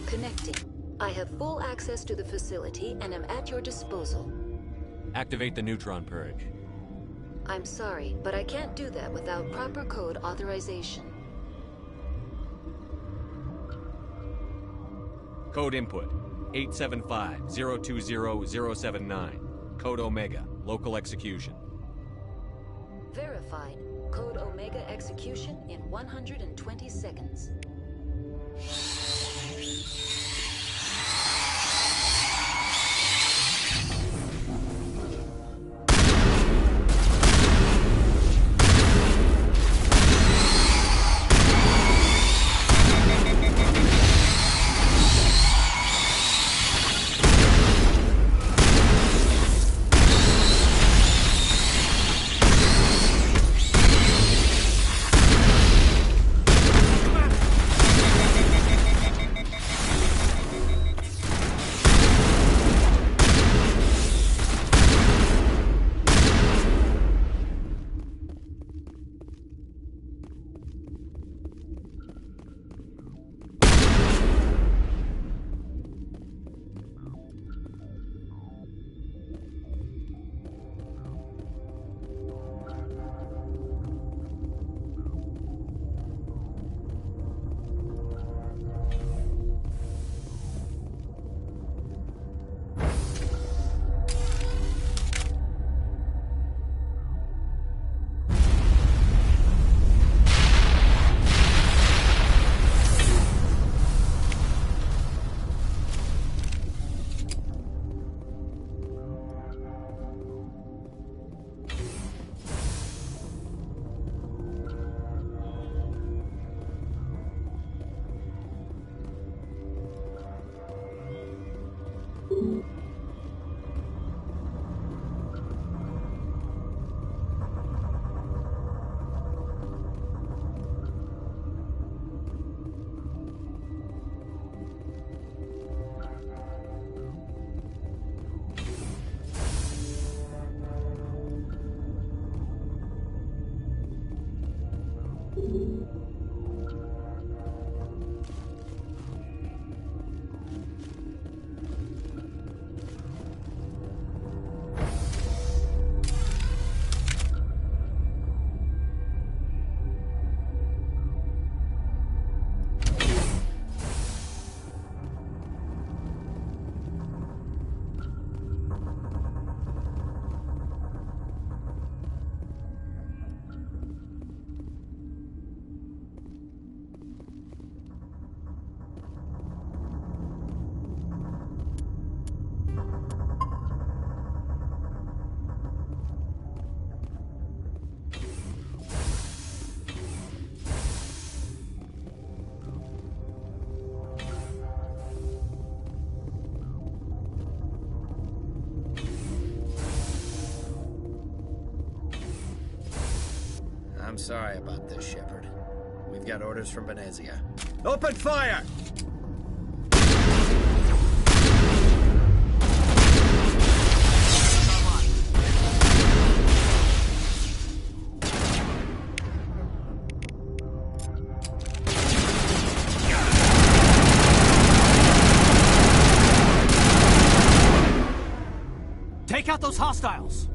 S3: Connecting. I have full access to the facility and am at your disposal.
S16: Activate the neutron purge.
S3: I'm sorry, but I can't do that without proper code authorization.
S16: Code input 875-020-079. Code Omega, local execution.
S3: Verified. Code Omega execution in 120 seconds.
S8: I'm sorry about this, Shepard. We've got orders from Venezia. Open fire!
S2: Take out those hostiles!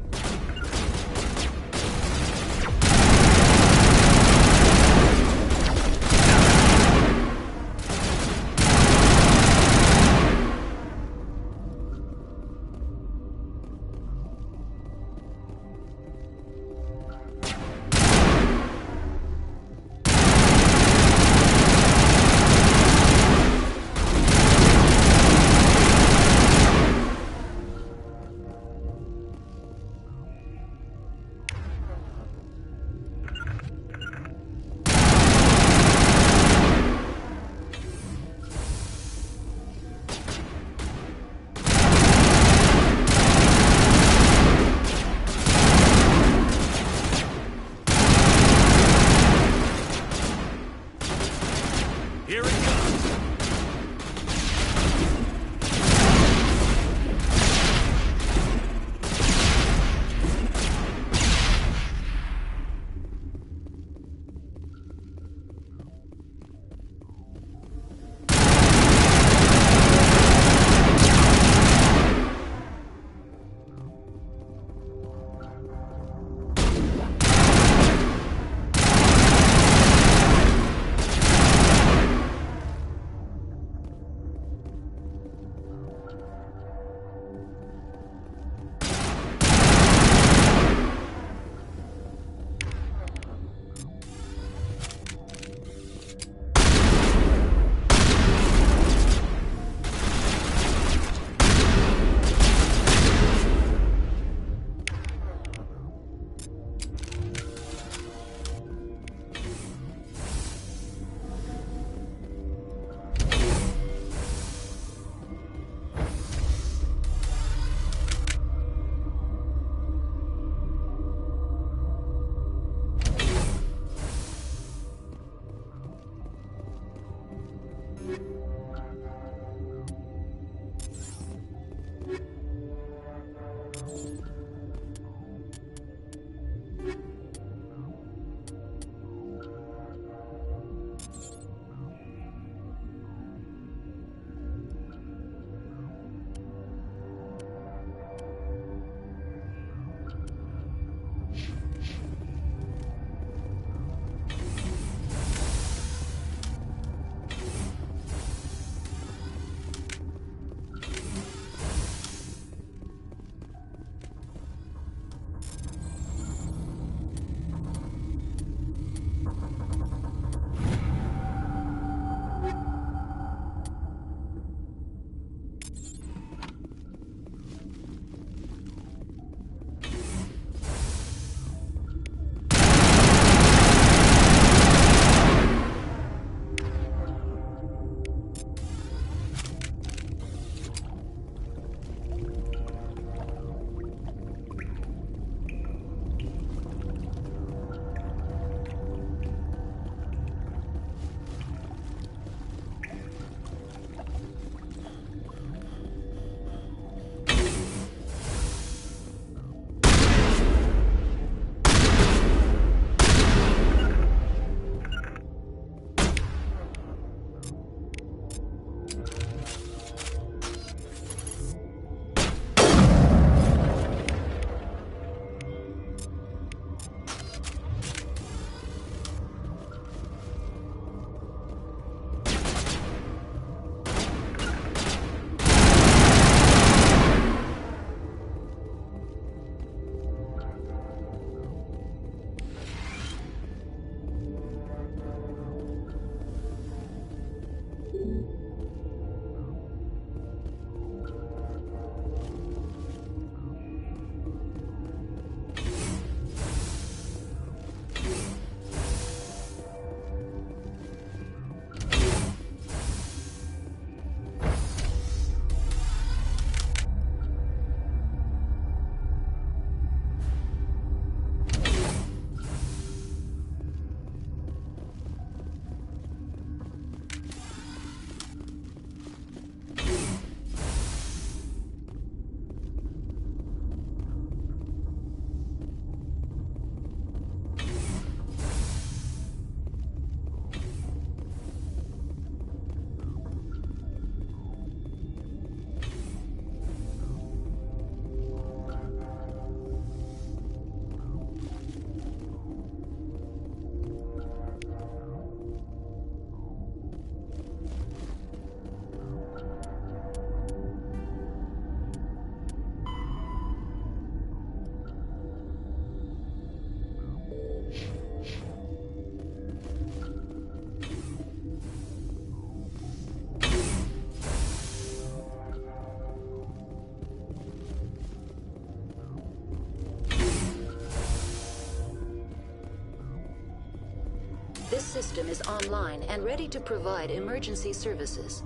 S3: This system is online and ready to provide emergency services.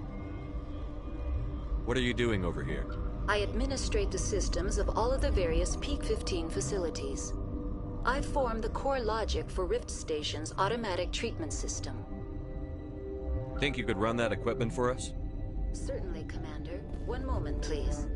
S18: What are you doing over here?
S3: I administrate the systems of all of the various Peak 15 facilities. I form the core logic for Rift Station's automatic treatment system.
S18: Think you could run that equipment for us?
S3: Certainly, Commander. One moment, please.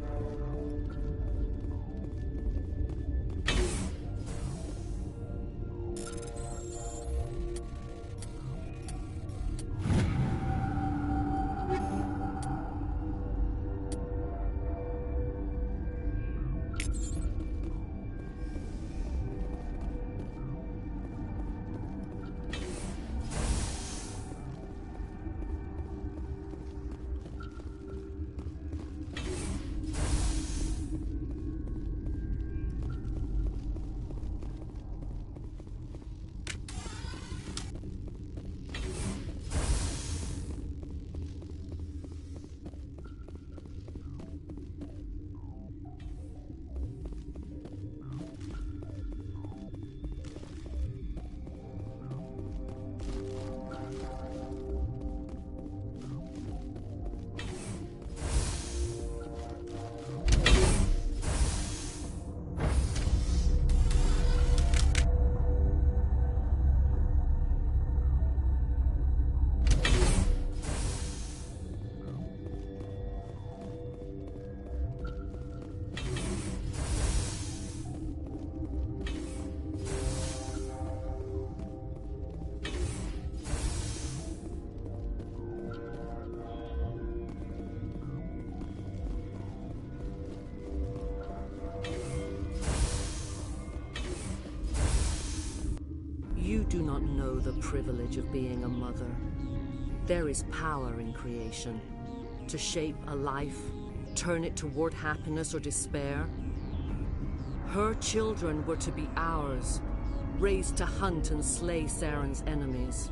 S5: You do not know the privilege of being a mother. There is power in creation. To shape a life, turn it toward happiness or despair. Her children were to be ours, raised to hunt and slay Saren's enemies.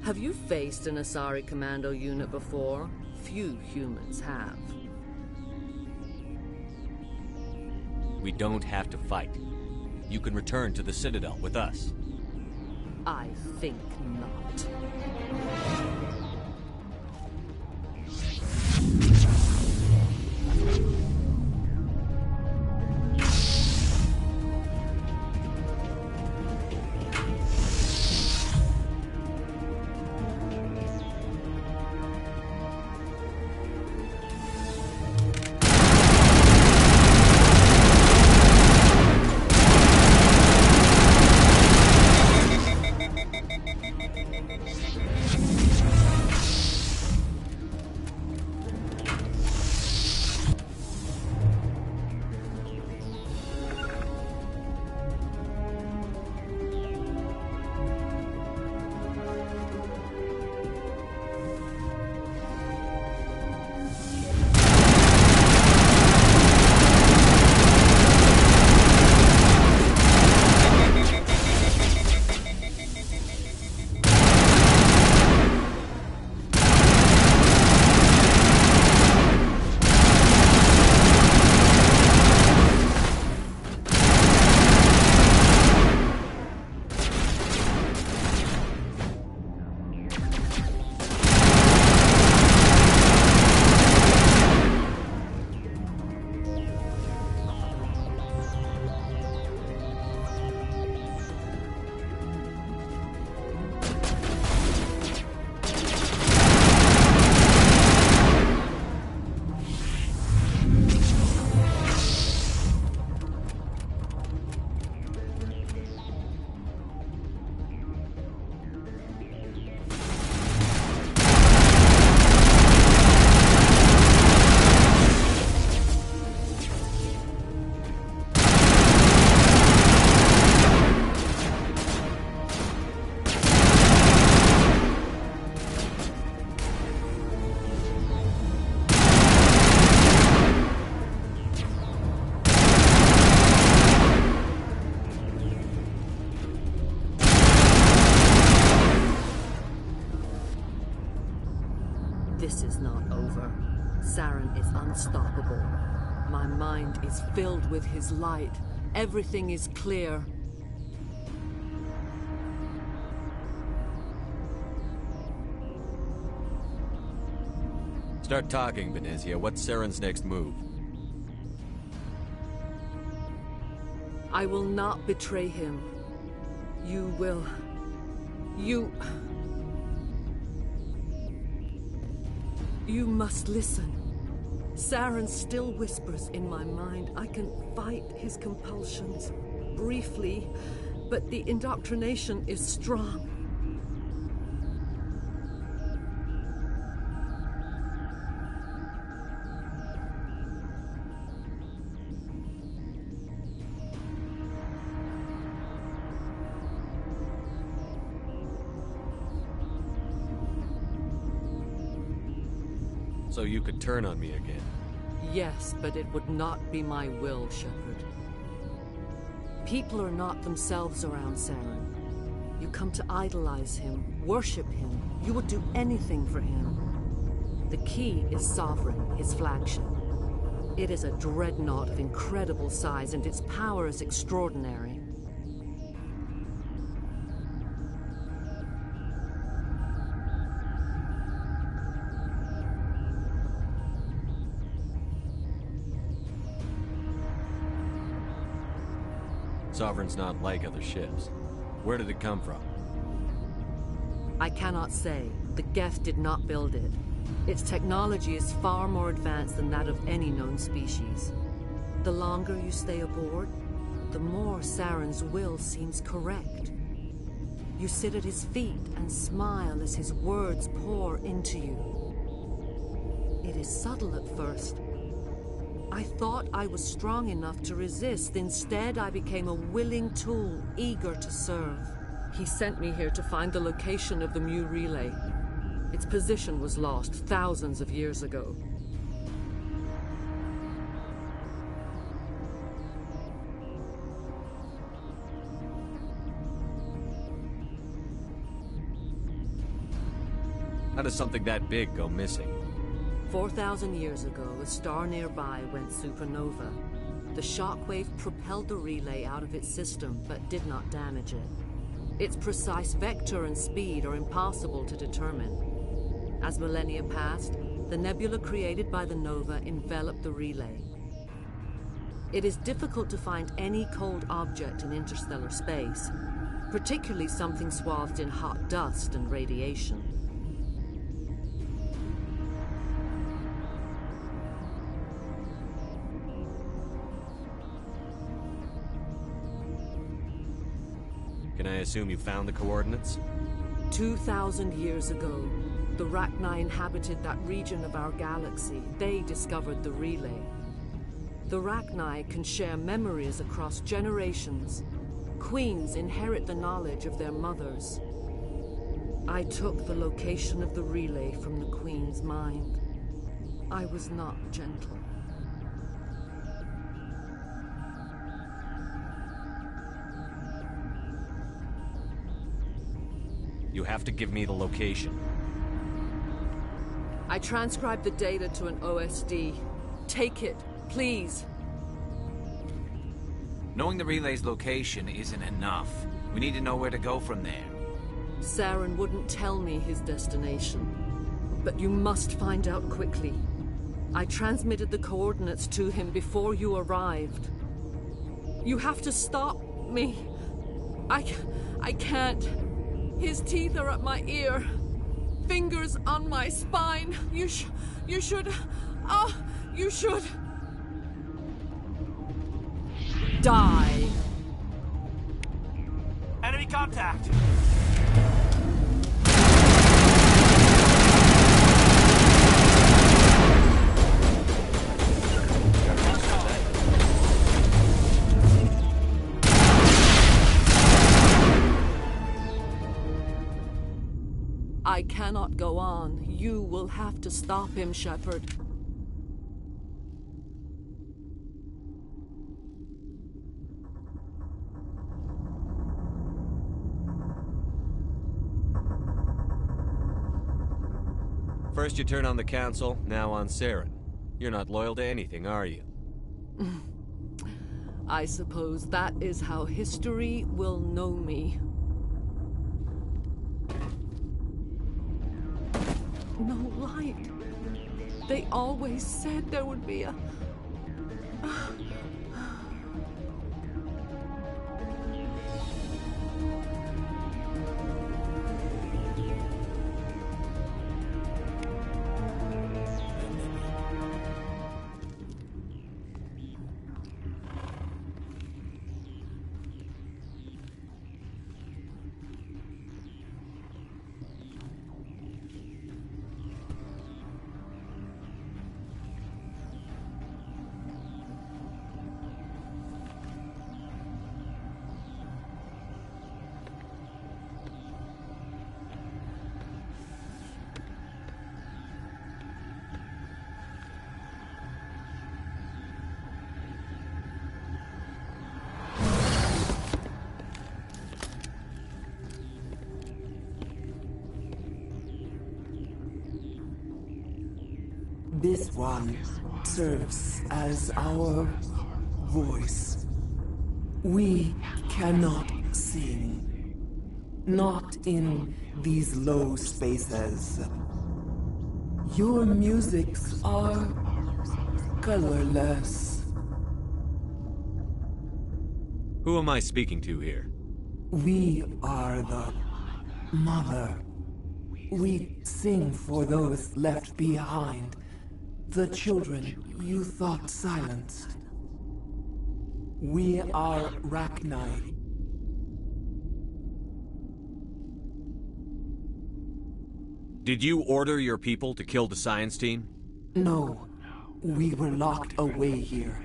S5: Have you faced an Asari commando unit before? Few humans have.
S18: We don't have to fight. You can return to the Citadel with us.
S5: I think not. This is not over. Saren is unstoppable. My mind is filled with his light. Everything is clear.
S16: Start talking, Venezia. What's Saren's next move?
S5: I will not betray him. You will. You must listen. Saren still whispers in my mind. I can fight his compulsions briefly, but the indoctrination is strong.
S16: So you could turn on me again?
S5: Yes, but it would not be my will, Shepard. People are not themselves around Saren. You come to idolize him, worship him. You would do anything for him. The key is Sovereign, his flagship. It is a dreadnought of incredible size, and its power is extraordinary.
S16: Sovereign's not like other ships. Where did it come from?
S5: I cannot say. The Geth did not build it. Its technology is far more advanced than that of any known species. The longer you stay aboard, the more Saren's will seems correct. You sit at his feet and smile as his words pour into you. It is subtle at first. I thought I was strong enough to resist. Instead, I became a willing tool, eager to serve. He sent me here to find the location of the Mu relay. Its position was lost thousands of years ago.
S16: How does something that big go missing?
S5: 4,000 years ago, a star nearby went supernova. The shockwave propelled the relay out of its system, but did not damage it. Its precise vector and speed are impossible to determine. As millennia passed, the nebula created by the nova enveloped the relay. It is difficult to find any cold object in interstellar space, particularly something swathed in hot dust and radiation.
S16: Can I assume you found the coordinates?
S5: 2,000 years ago, the Rachni inhabited that region of our galaxy. They discovered the relay. The Rachni can share memories across generations. Queens inherit the knowledge of their mothers. I took the location of the relay from the Queen's mind. I was not gentle.
S16: You have to give me the location.
S5: I transcribed the data to an OSD. Take it, please.
S23: Knowing the relay's location isn't enough. We need to know where to go from there.
S5: Saren wouldn't tell me his destination. But you must find out quickly. I transmitted the coordinates to him before you arrived. You have to stop me. I can't. His teeth are at my ear. Fingers on my spine. You should... you should... die.
S2: Enemy contact!
S5: I cannot go on. You will have to stop him, Shepard.
S16: First you turn on the Council, now on Saren. You're not loyal to anything, are you?
S5: I suppose that is how history will know me. No light.
S13: They always said there would be a...
S19: This one serves as our voice. We cannot sing. Not in these low spaces. Your musics are colorless.
S16: Who am I speaking to here?
S19: We are the Mother. We sing for those left behind. The children you thought silenced. We are Rachni.
S16: Did you order your people to kill the science team?
S19: No. We were locked away here.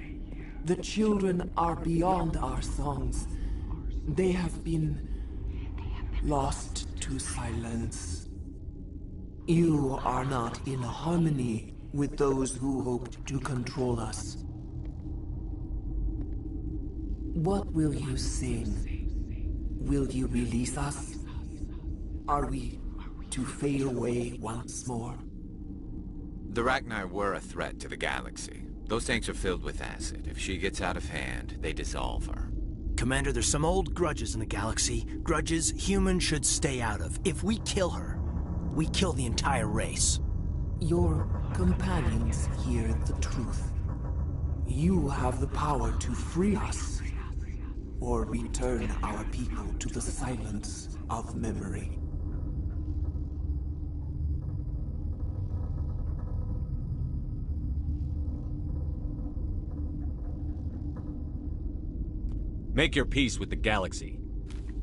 S19: The children are beyond our songs. They have been lost to silence. You are not in harmony with those who hoped to control us. What will you sing? Will you release us? Are we to fade away once more?
S23: The Rachni were a threat to the galaxy. Those tanks are filled with acid. If she gets out of hand, they dissolve her.
S20: Commander, there's some old grudges in the galaxy. Grudges humans should stay out of. If we kill her, we kill the entire race.
S19: Your companions hear the truth. You have the power to free us, or return our people to the silence of memory.
S16: Make your peace with the galaxy.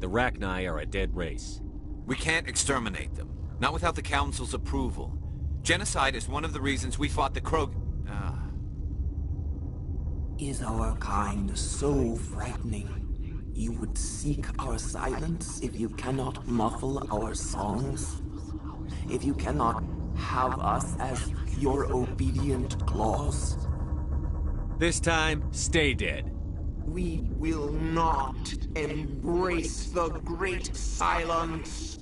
S16: The Rachni are a dead race.
S23: We can't exterminate them. Not without the Council's approval. Genocide is one of the reasons we fought the
S19: Is our kind so frightening? You would seek our silence if you cannot muffle our songs? If you cannot have us as your obedient claws?
S16: This time, stay dead.
S19: We will not embrace the great silence.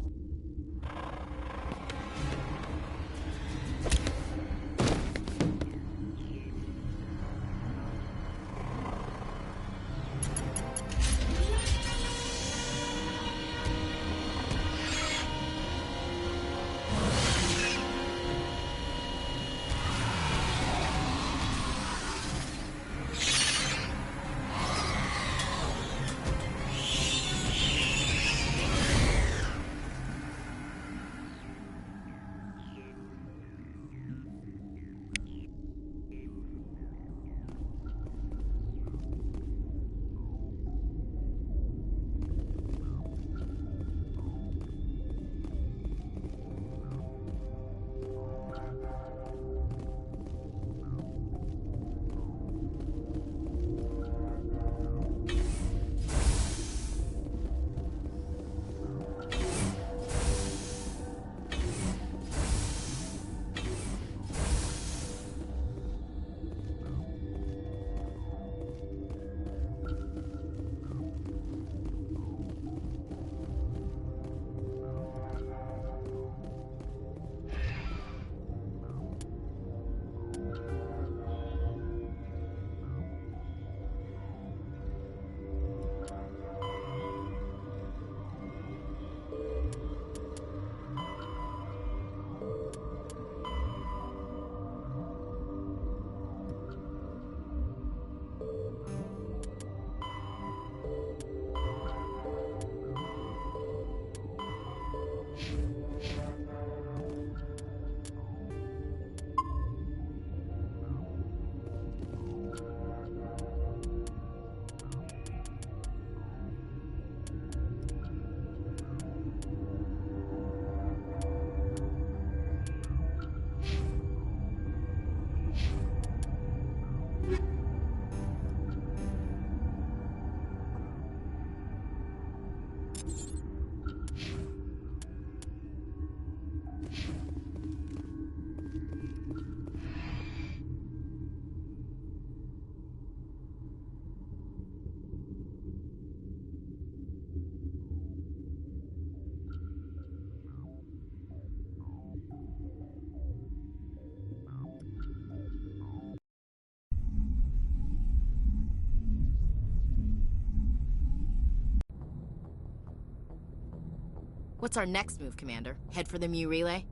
S6: What's our next move, Commander? Head for the Mu relay?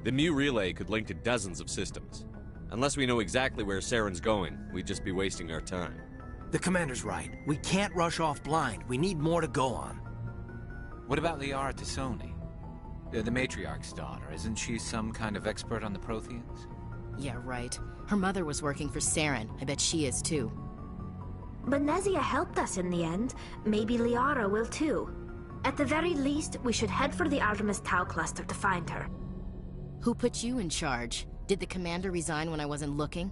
S16: The Mu relay could link to dozens of systems. Unless we know exactly where Saren's going, we'd just be wasting our time.
S20: The Commander's right. We can't rush off blind. We need more to go on.
S23: What about Liara Tassoni? The Matriarch's daughter. Isn't she some kind of expert on the Protheans?
S6: Yeah, right. Her mother was working for Saren. I bet she is too.
S21: But Nezia helped us in the end. Maybe Liara will too. At the very least, we should head for the Artemis Tau cluster to find her.
S6: Who put you in charge? Did the Commander resign when I wasn't looking?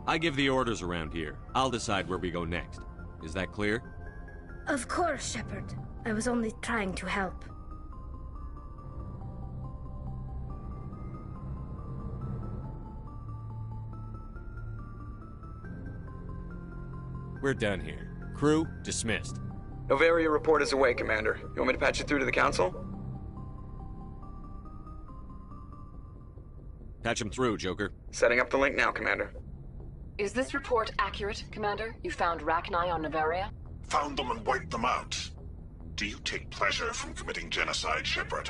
S16: I give the orders around here. I'll decide where we go next. Is that clear?
S21: Of course, Shepard. I was only trying to help.
S16: We're done here. Crew, dismissed.
S22: Novaria report is away, Commander. You want me to patch it through to the Council?
S16: Patch him through, Joker.
S22: Setting up the link now, Commander.
S24: Is this report accurate, Commander? You found Rachni on Novaria?
S17: Found them and wiped them out. Do you take pleasure from committing genocide, Shepard?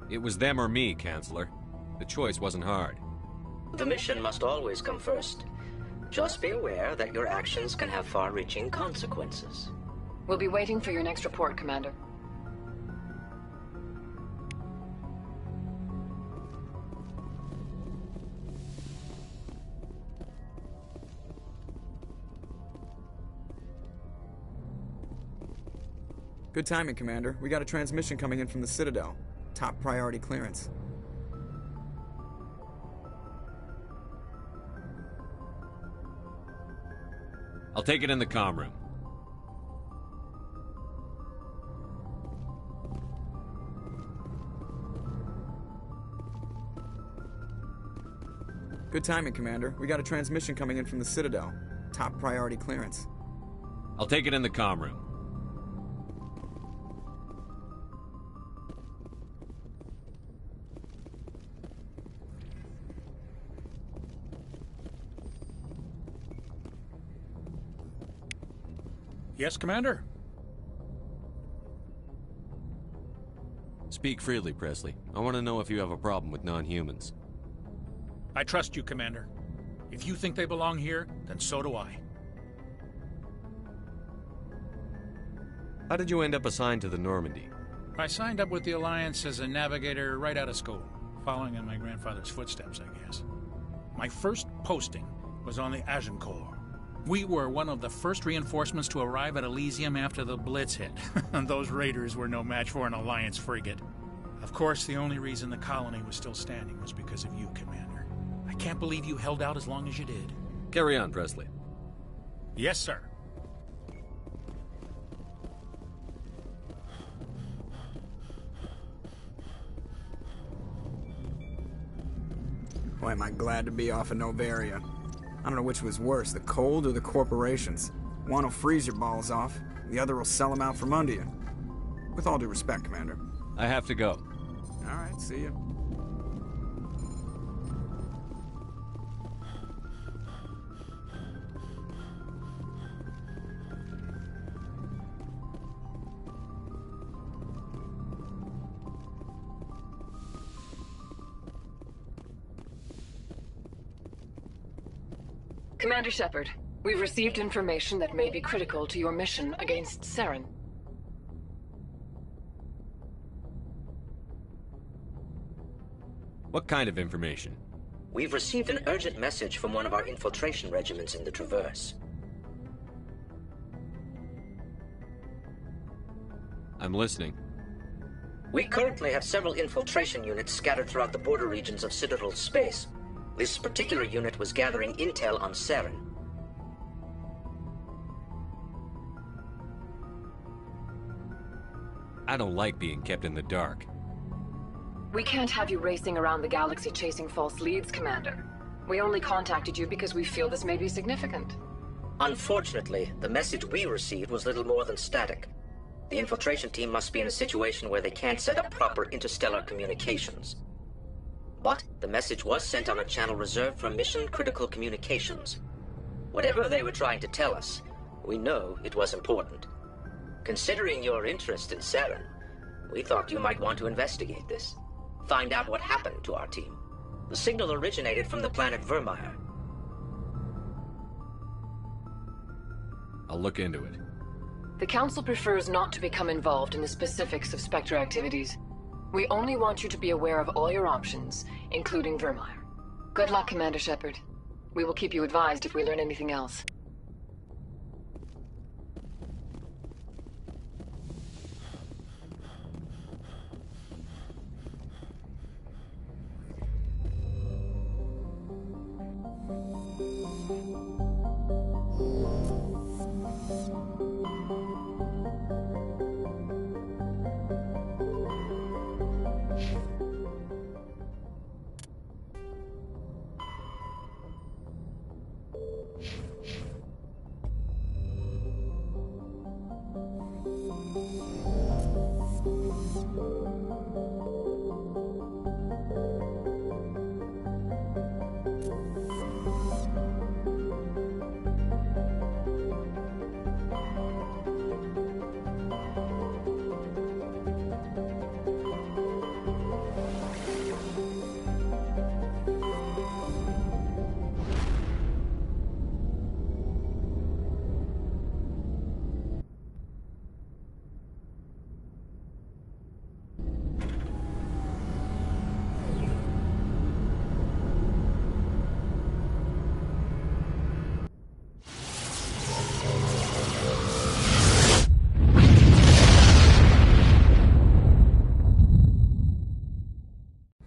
S16: It was them or me, Counselor. The choice wasn't hard.
S25: The mission must always come first. Just be aware that your actions can have far-reaching consequences.
S24: We'll be waiting for your next report, Commander.
S22: Good timing, Commander. We got a transmission coming in from the Citadel. Top priority clearance.
S16: I'll take it in the comm room.
S22: Good timing, Commander. We got a transmission coming in from the Citadel. Top priority clearance.
S16: I'll take it in the comm room.
S26: Yes, Commander?
S16: Speak freely, Presley. I want to know if you have a problem with non-humans.
S26: I trust you, Commander. If you think they belong here, then so do I.
S16: How did you end up assigned to the Normandy?
S26: I signed up with the Alliance as a navigator right out of school, following in my grandfather's footsteps, I guess. My first posting was on the Agincourt. We were one of the first reinforcements to arrive at Elysium after the Blitz hit. And those raiders were no match for an Alliance frigate. Of course, the only reason the colony was still standing was because of you, Commander. I can't believe you held out as long as you did.
S16: Carry on, Presley.
S26: Yes, sir.
S22: Boy, am I glad to be off of Novaria. I don't know which was worse, the cold or the corporations. One will freeze your balls off, the other will sell them out from under you. With all due respect, Commander.
S16: I have to go.
S22: All right, see you.
S24: Commander Shepard, we've received information that may be critical to your mission against Saren.
S16: What kind of information?
S25: We've received an urgent message from one of our infiltration regiments in the Traverse.
S16: I'm listening.
S25: We currently have several infiltration units scattered throughout the border regions of Citadel space. This particular unit was gathering intel on Saren.
S16: I don't like being kept in the dark.
S24: We can't have you racing around the galaxy chasing false leads, Commander. We only contacted you because we feel this may be significant.
S25: Unfortunately, the message we received was little more than static. The infiltration team must be in a situation where they can't set up proper interstellar communications. But the message was sent on a channel reserved for mission-critical communications. Whatever they were trying to tell us, we know it was important. Considering your interest in Saren, we thought you might want to investigate this. Find out what happened to our team. The signal originated from the planet Vermeer.
S16: I'll look into it.
S24: The Council prefers not to become involved in the specifics of Spectre activities. We only want you to be aware of all your options, including Vermeer. Good luck, Commander Shepard. We will keep you advised if we learn anything else.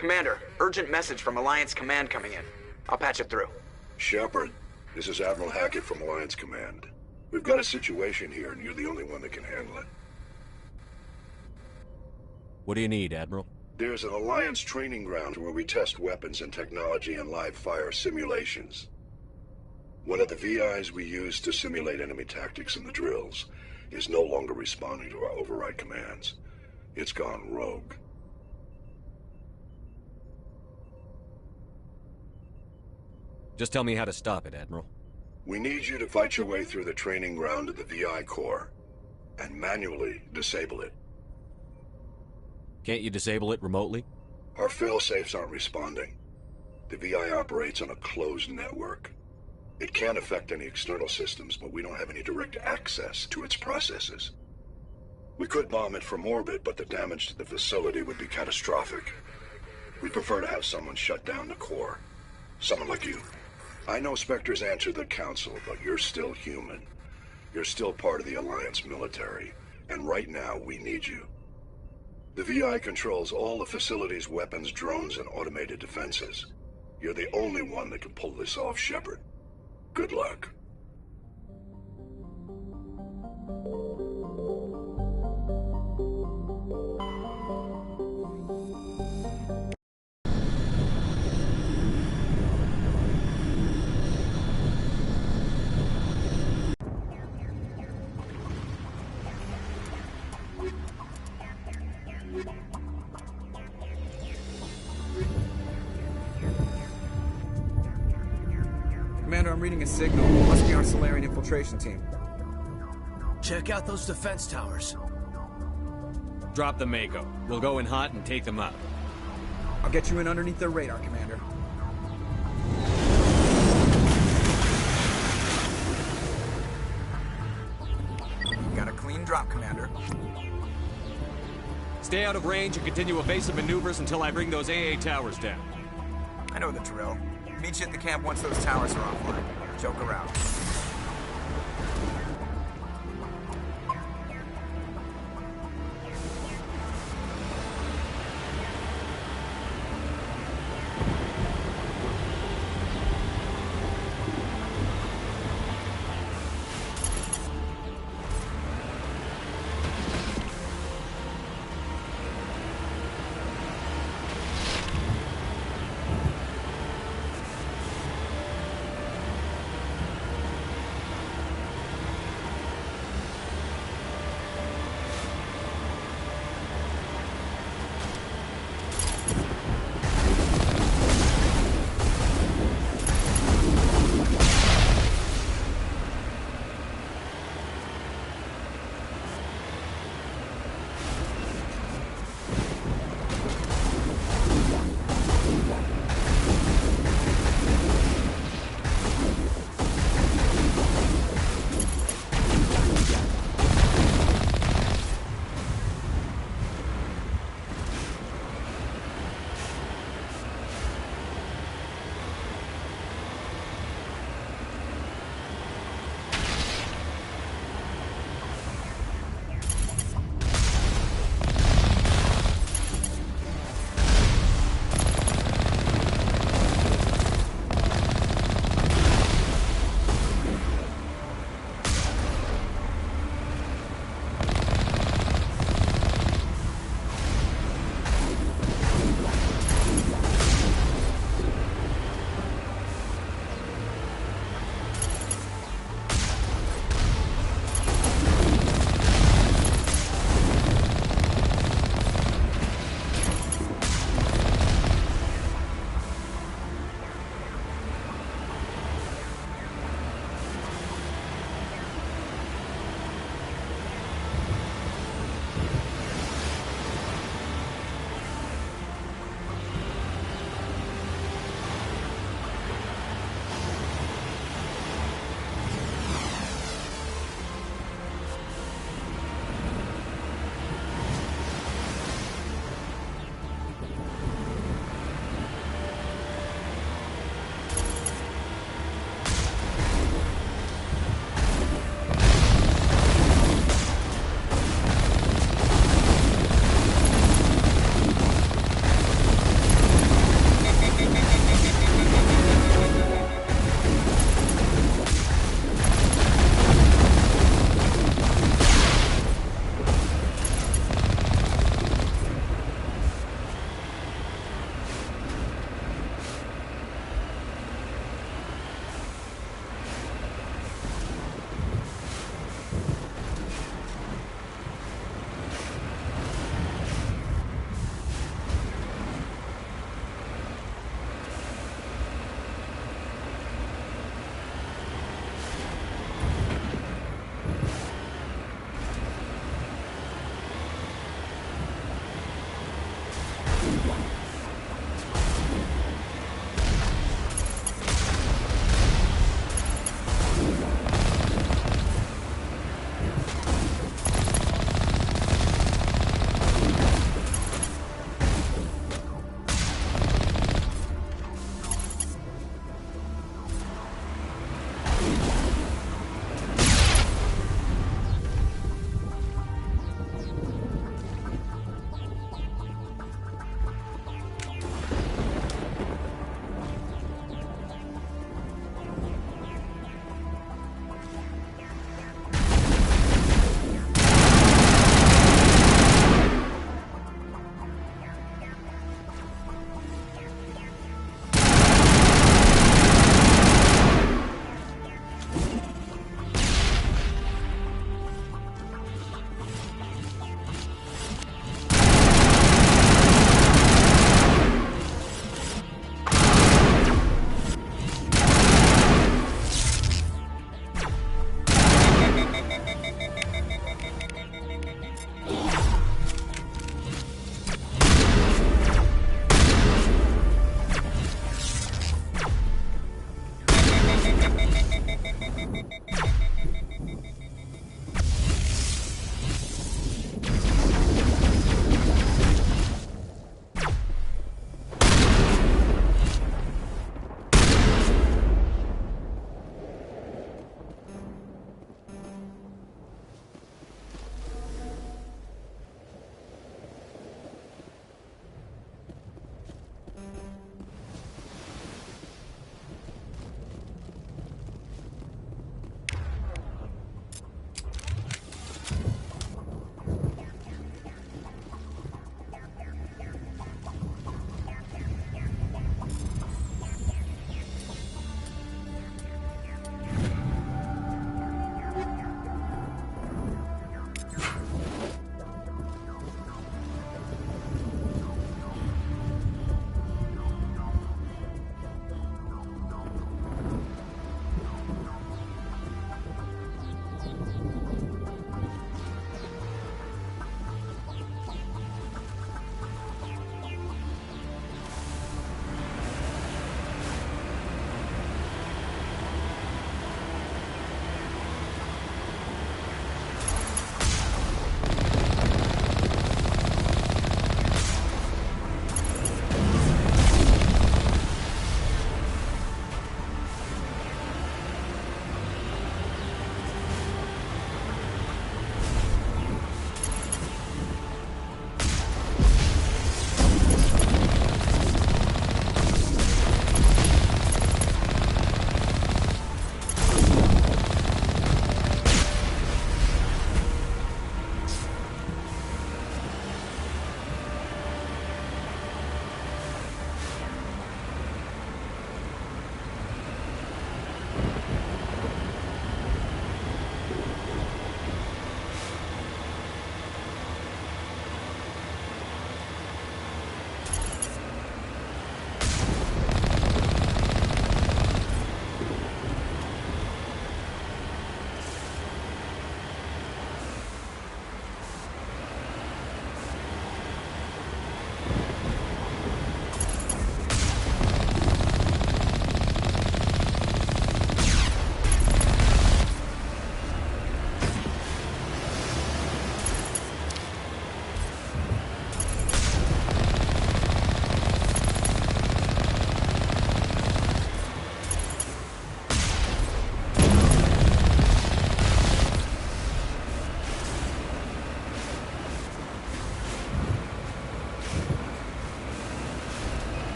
S22: Commander, urgent message from Alliance Command coming in. I'll patch it through.
S17: Shepard, this is Admiral Hackett from Alliance Command. We've got a situation here, and you're the only one that can handle it.
S16: What do you need, Admiral?
S17: There's an Alliance training ground where we test weapons and technology in live fire simulations. One of the VIs we use to simulate enemy tactics in the drills is no longer responding to our override commands. It's gone rogue.
S16: Just tell me how to stop it, Admiral.
S17: We need you to fight your way through the training ground to the VI core and manually disable it.
S16: Can't you disable it remotely?
S17: Our failsafes aren't responding. The VI operates on a closed network. It can't affect any external systems, but we don't have any direct access to its processes. We could bomb it from orbit, but the damage to the facility would be catastrophic. We prefer to have someone shut down the core. Someone like you. I know Spectres answer the Council, but you're still human. You're still part of the Alliance military, and right now we need you. The VI controls all the facility's weapons, drones, and automated defenses. You're the only one that can pull this off, Shepard. Good luck.
S22: Commander, I'm reading a signal. Must be our Solarian infiltration team.
S20: Check out those defense towers.
S16: Drop the Mako. We'll go in hot and take them out.
S22: I'll get you in underneath their radar, Commander. Clean drop, Commander.
S16: Stay out of range and continue evasive maneuvers until I bring those AA towers down.
S22: I know the drill. Meet you at the camp once those towers are offline. Joke around.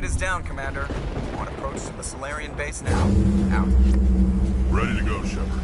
S22: is down, Commander. On approach to the Solarian base now. Out.
S1: Ready to go, Shepard.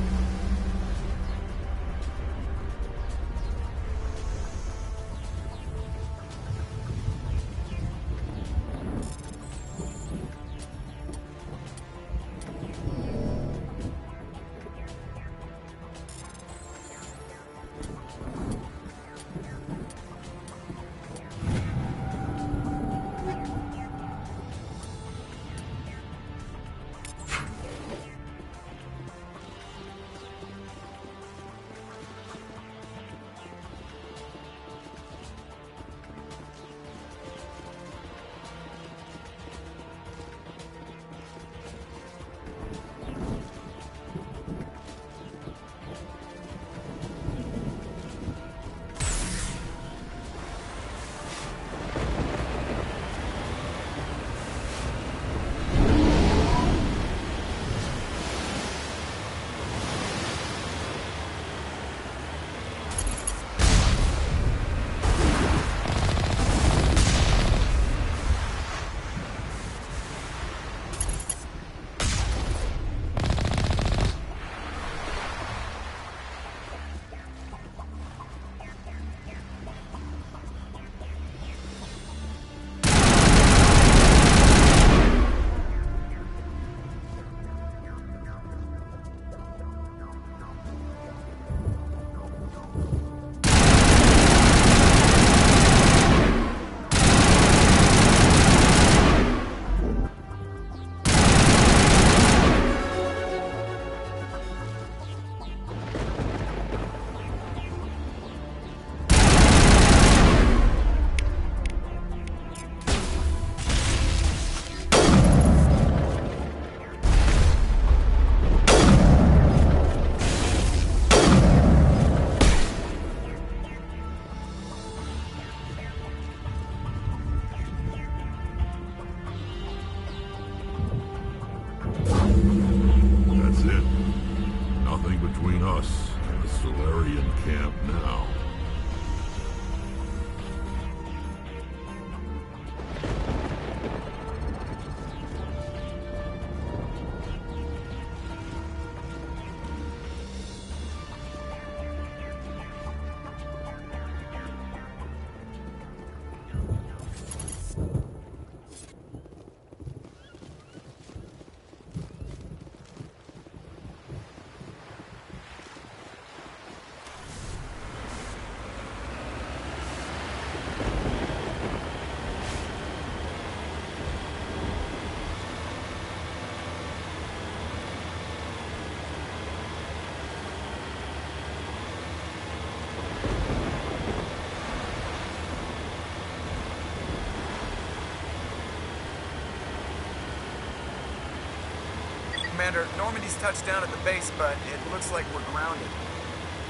S22: Commander, Normandy's touched down at the base, but it looks like we're grounded.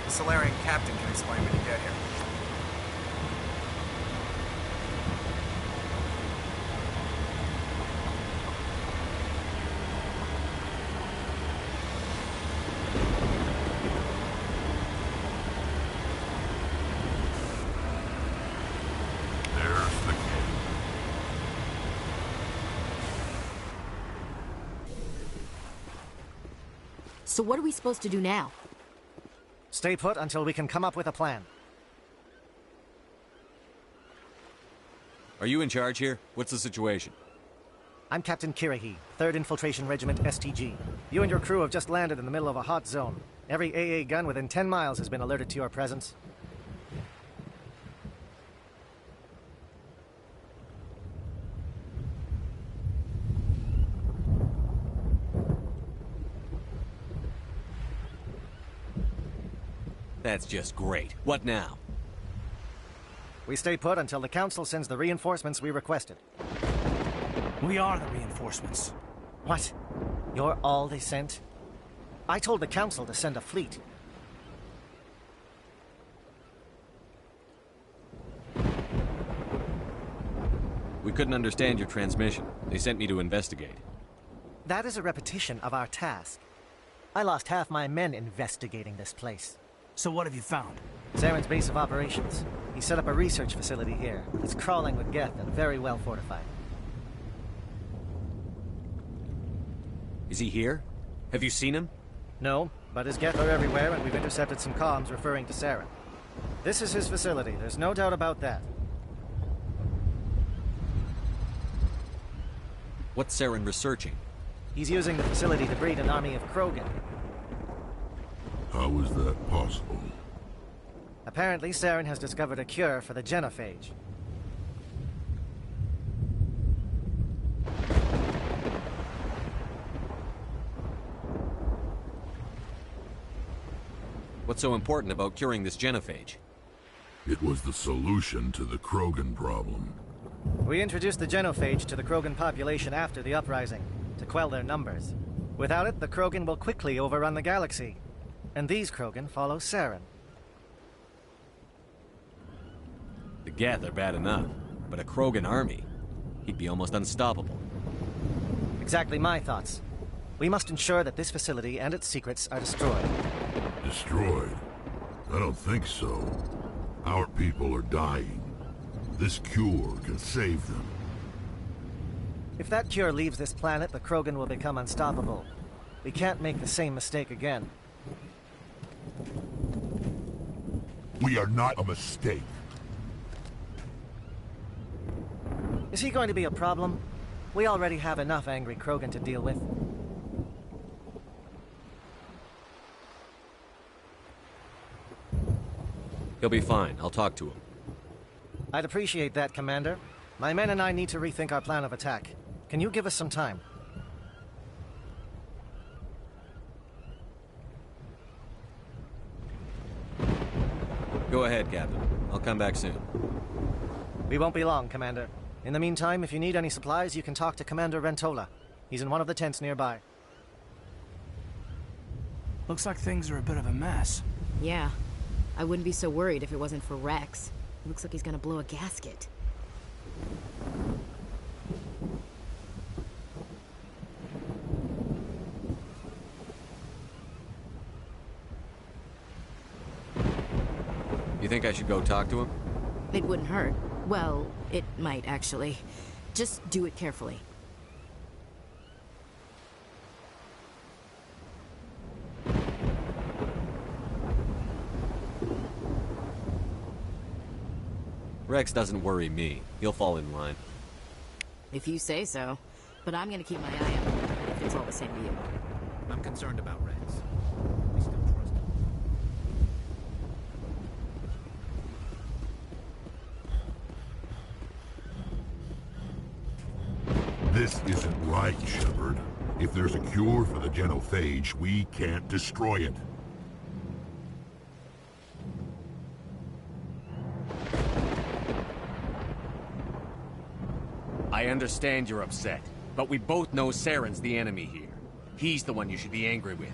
S22: The Solarian captain can explain when you get here.
S6: So what are we supposed to do now?
S9: Stay put until we can come up with a plan.
S16: Are you in charge here? What's the situation?
S9: I'm Captain Kirahi, 3rd Infiltration Regiment STG. You and your crew have just landed in the middle of a hot zone. Every AA gun within 10 miles has been alerted to your presence.
S16: That's just great. What now?
S9: We stay put until the Council sends the reinforcements we requested.
S20: We are the reinforcements.
S9: What? You're all they sent? I told the Council to send a fleet.
S16: We couldn't understand your transmission. They sent me to investigate.
S9: That is a repetition of our task. I lost half my men investigating this place.
S20: So what have you found?
S9: Saren's base of operations. He set up a research facility here. It's crawling with Geth and very well fortified.
S16: Is he here? Have you seen him?
S9: No, but his Geth are everywhere, and we've intercepted some comms referring to Saren. This is his facility, there's no doubt about that.
S16: What's Saren researching?
S9: He's using the facility to breed an army of Krogan.
S1: How is that possible?
S9: Apparently, Saren has discovered a cure for the genophage.
S16: What's so important about curing this genophage?
S1: It was the solution to the Krogan problem.
S9: We introduced the genophage to the Krogan population after the uprising, to quell their numbers. Without it, the Krogan will quickly overrun the galaxy. And these Krogan follow Saren.
S16: The Geth are bad enough, but a Krogan army? He'd be almost unstoppable.
S9: Exactly my thoughts. We must ensure that this facility and its secrets are destroyed.
S1: Destroyed? I don't think so. Our people are dying. This cure can save them.
S9: If that cure leaves this planet, the Krogan will become unstoppable. We can't make the same mistake again.
S1: We are not a mistake.
S9: Is he going to be a problem? We already have enough angry Krogan to deal with.
S16: He'll be fine. I'll talk to him.
S9: I'd appreciate that, Commander. My men and I need to rethink our plan of attack. Can you give us some time?
S16: Go ahead, Captain. I'll come back soon.
S9: We won't be long, Commander. In the meantime, if you need any supplies, you can talk to Commander Rentola. He's in one of the tents nearby.
S20: Looks like things are a bit of a mess.
S6: Yeah. I wouldn't be so worried if it wasn't for Rex. It looks like he's gonna blow a gasket.
S16: You think I should go talk to him?
S6: It wouldn't hurt. Well, it might, actually. Just do it carefully.
S16: Rex doesn't worry me. He'll fall in line.
S6: If you say so. But I'm gonna keep my eye on him, if it's all the same to you.
S23: I'm concerned about Rex.
S1: This isn't right, Shepard. If there's a cure for the genophage, we can't destroy it.
S16: I understand you're upset, but we both know Saren's the enemy here. He's the one you should be angry with.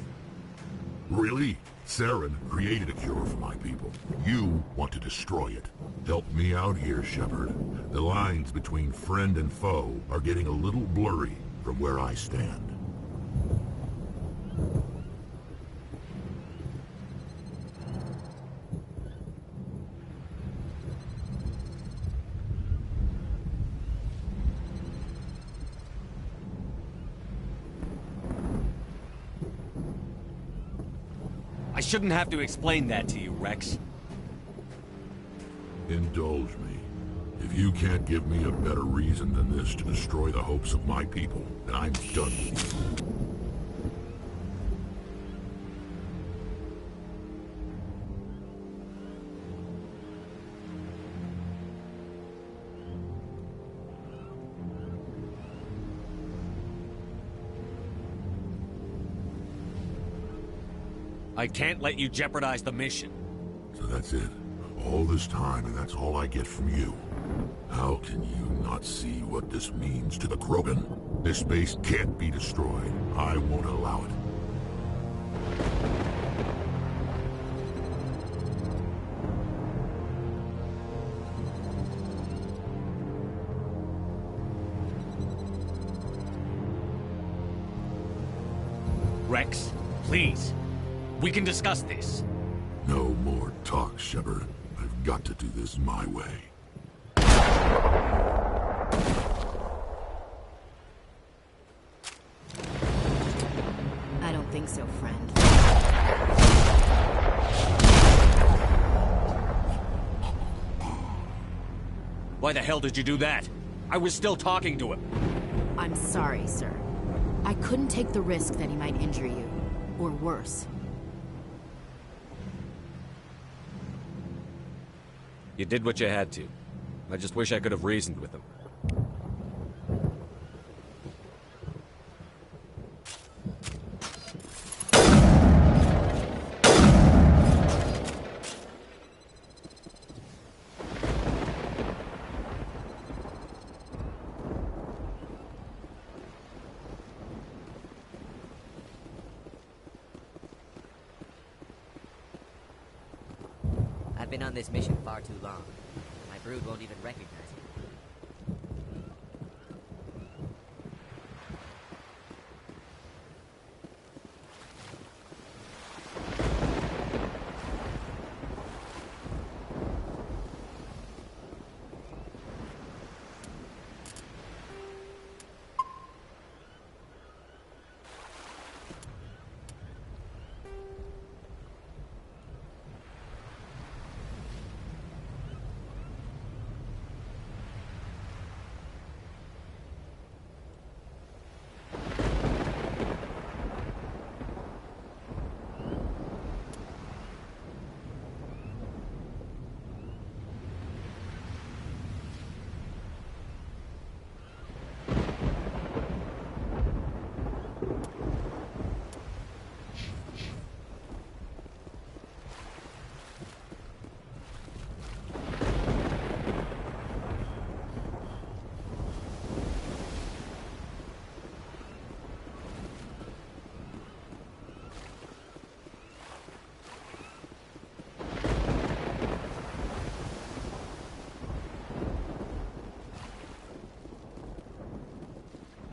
S1: Really? Saren created a cure for my people. You want to destroy it. Help me out here, Shepard. The lines between friend and foe are getting a little blurry from where I stand.
S16: I shouldn't have to explain that to you, Rex.
S1: Indulge me. If you can't give me a better reason than this to destroy the hopes of my people, then I'm done with you.
S16: I can't let you jeopardize the mission.
S1: So that's it. All this time, and that's all I get from you. How can you not see what this means to the Krogan? This base can't be destroyed. I won't allow it.
S16: Rex, please. We can discuss this.
S1: No more talk, Shepard. I've got to do this my way.
S16: Why the hell did you do that? I was still talking to him.
S6: I'm sorry, sir. I couldn't take the risk that he might injure you. Or worse.
S16: You did what you had to. I just wish I could have reasoned with him.
S4: I've been on this mission far too long. My brood won't even recognize me.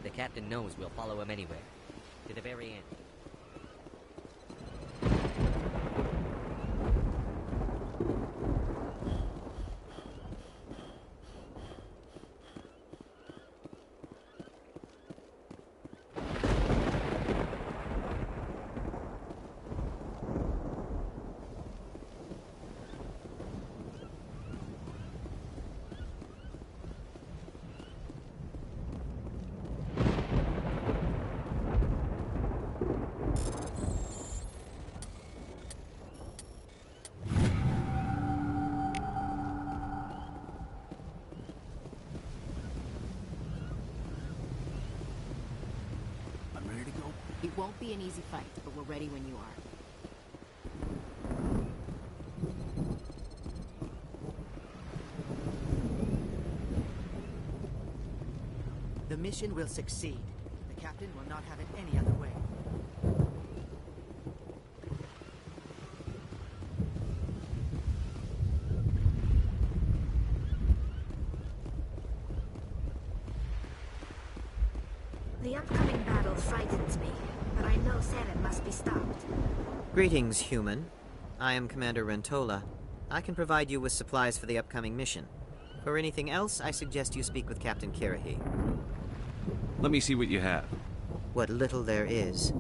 S4: The captain knows we'll follow him anywhere. To the very end.
S6: It won't be an easy fight, but we're ready when you are.
S10: The mission will succeed. The captain will not have it any other way.
S21: The upcoming battle frightens me, but I know Saren must be stopped.
S11: Greetings, human. I am Commander Rentola. I can provide you with supplies for the upcoming mission. For anything else, I suggest you speak with Captain Kirahi.
S16: Let me see what you have.
S11: What little there is.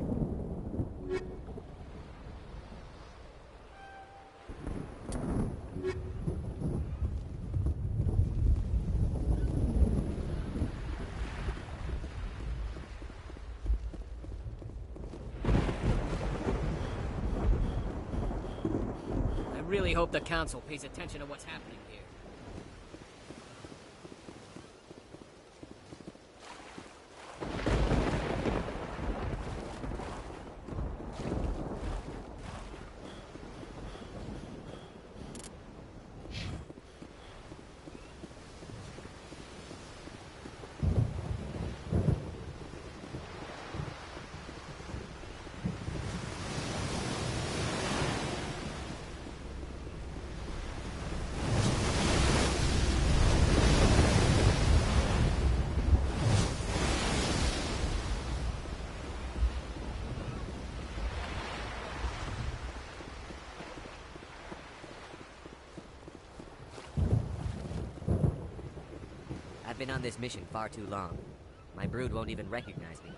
S4: I really hope the Council pays attention to what's happening here. I've been on this mission far too long. My brood won't even recognize me.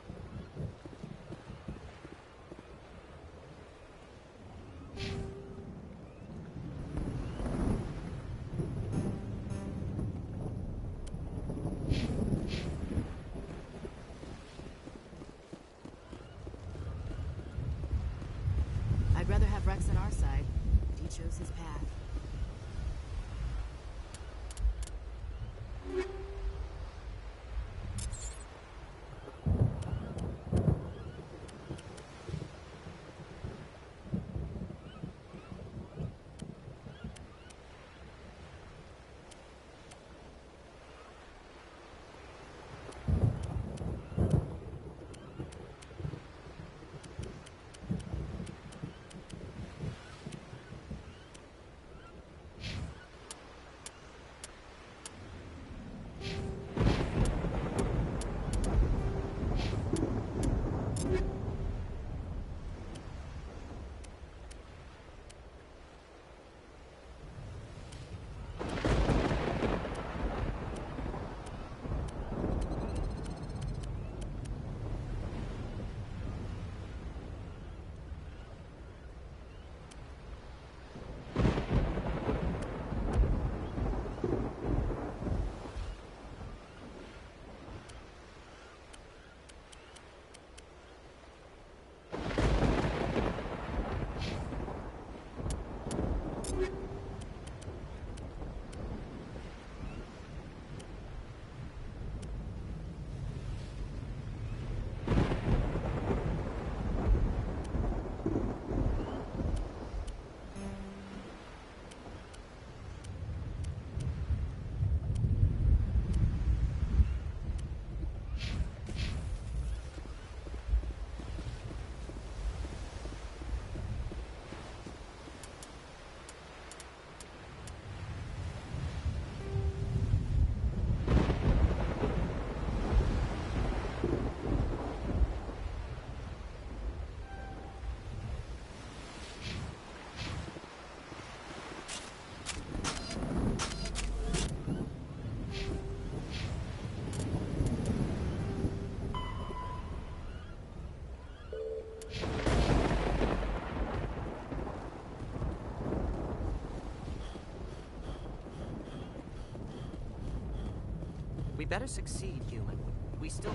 S11: We better succeed, human. We still...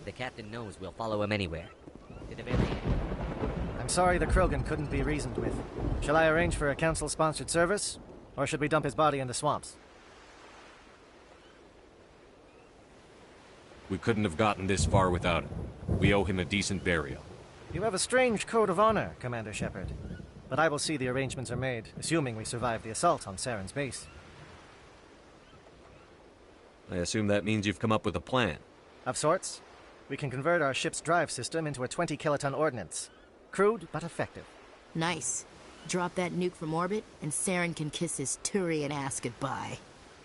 S4: The captain knows we'll follow him anywhere. To the very end.
S9: I'm sorry the Krogan couldn't be reasoned with. Shall I arrange for a council-sponsored service? Or should we dump his body in the swamps?
S16: We couldn't have gotten this far without him. We owe him a decent burial.
S9: You have a strange code of honor, Commander Shepard. But I will see the arrangements are made, assuming we survive the assault on Saren's base.
S16: I assume that means you've come up with a plan.
S9: Of sorts. We can convert our ship's drive system into a 20-kiloton ordnance. Crude, but effective.
S6: Nice. Drop that nuke from orbit, and Saren can kiss his Turian ass goodbye.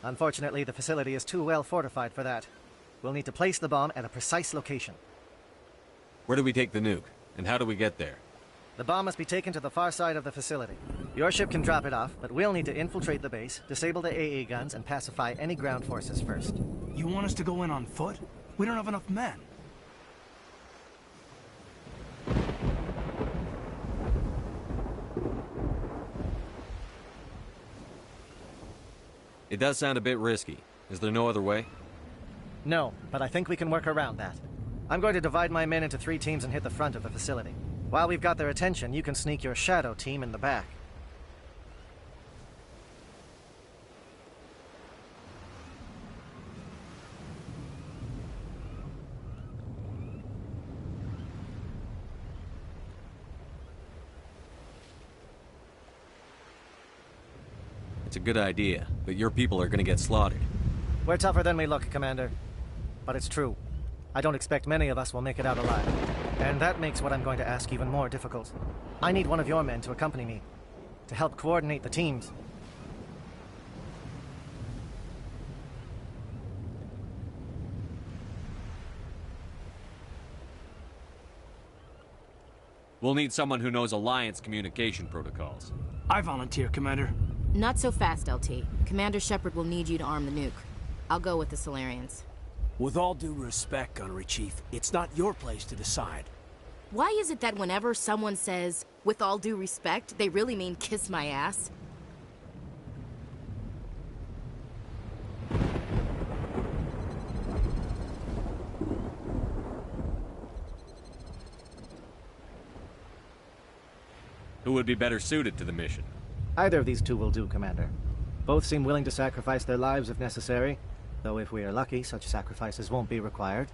S9: Unfortunately, the facility is too well fortified for that. We'll need to place the bomb at a precise location.
S16: Where do we take the nuke? And how do we get there?
S9: The bomb must be taken to the far side of the facility. Your ship can drop it off, but we'll need to infiltrate the base, disable the AA guns, and pacify any ground forces first.
S20: You want us to go in on foot? We don't have enough men.
S16: It does sound a bit risky. Is there no other way?
S9: No, but I think we can work around that. I'm going to divide my men into 3 teams and hit the front of the facility. While we've got their attention, you can sneak your shadow team in the back.
S16: It's a good idea, but your people are gonna get slaughtered.
S9: We're tougher than we look, Commander. But it's true. I don't expect many of us will make it out alive. And that makes what I'm going to ask even more difficult. I need one of your men to accompany me, to help coordinate the teams.
S16: We'll need someone who knows Alliance communication protocols.
S20: I volunteer, Commander.
S6: Not so fast, LT. Commander Shepard will need you to arm the nuke. I'll go with the Solarians.
S20: With all due respect, Gunnery Chief, it's not your place to decide.
S6: Why is it that whenever someone says, with all due respect, they really mean kiss my ass?
S16: Who would be better suited to the mission?
S9: Either of these 2 will do, Commander. Both seem willing to sacrifice their lives if necessary, though if we are lucky, such sacrifices won't be required.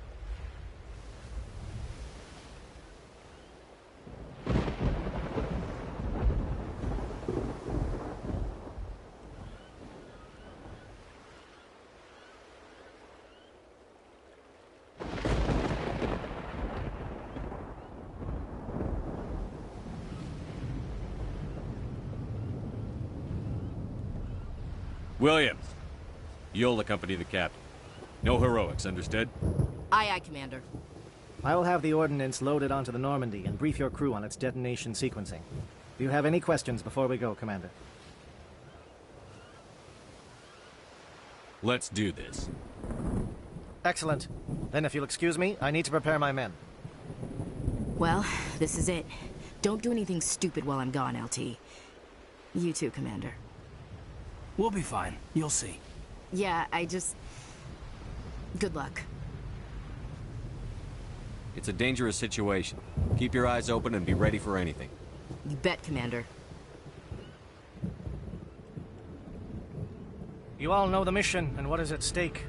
S16: Williams, you'll accompany the captain. No heroics, understood?
S6: Aye, aye, Commander.
S9: I will have the ordnance loaded onto the Normandy and brief your crew on its detonation sequencing. Do you have any questions before we go, Commander?
S16: Let's do this.
S9: Excellent. Then if you'll excuse me, I need to prepare my men.
S6: Well, this is it. Don't do anything stupid while I'm gone, LT. You too, Commander.
S20: We'll be fine. You'll see.
S6: Yeah, good luck.
S16: It's a dangerous situation. Keep your eyes open and be ready for anything.
S6: You bet, Commander.
S9: You all know the mission and what is at stake.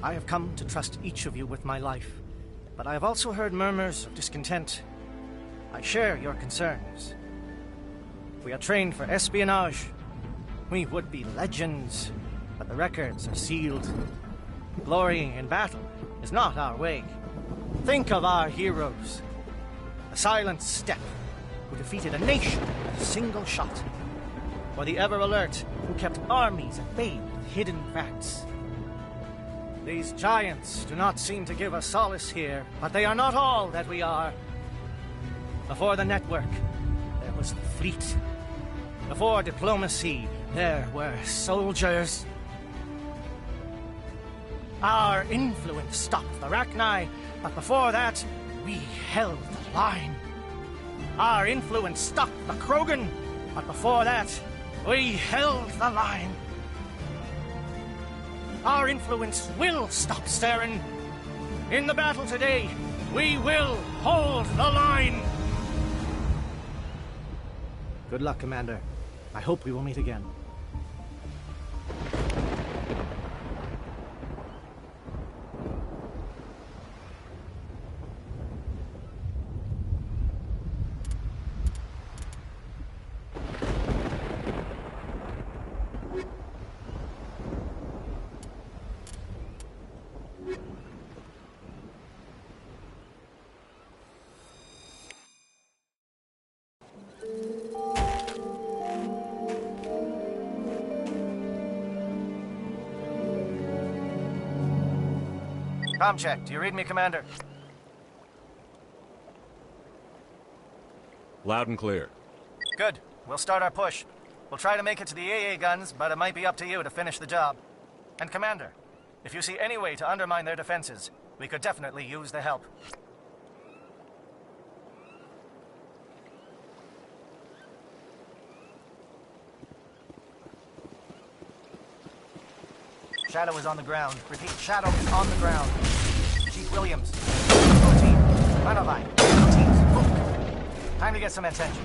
S9: I have come to trust each of you with my life, but I have also heard murmurs of discontent. I share your concerns. We are trained for espionage. We would be legends, but the records are sealed. Glorying in battle is not our way. Think of our heroes. The silent step who defeated a nation with a single shot. Or the ever-alert who kept armies at bay with hidden facts. These giants do not seem to give us solace here, but they are not all that we are. Before the network, there was the fleet. Before diplomacy, there were soldiers. Our influence stopped the Rachni, but before that, we held the line. Our influence stopped the Krogan, but before that, we held the line. Our influence will stop Saren. In the battle today, we will hold the line. Good luck, Commander. I hope we will meet again. Comm check. Do you read me, Commander?
S16: Loud and clear.
S9: Good. We'll start our push. We'll try to make it to the AA guns, but it might be up to you to finish the job. And Commander, if you see any way to undermine their defenses, we could definitely use the help. Shadow is on the ground. Repeat, Shadow is on the ground. Chief Williams, team, Manovine, teams, move. Time to get some attention.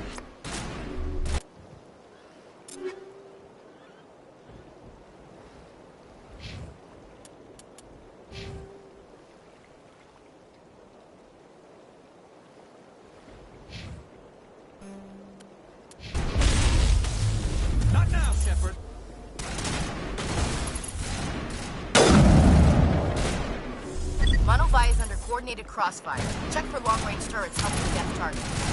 S20: Not now, Shepard.
S6: Monovai is under coordinated crossfire. Check for long-range turrets helping depth targets.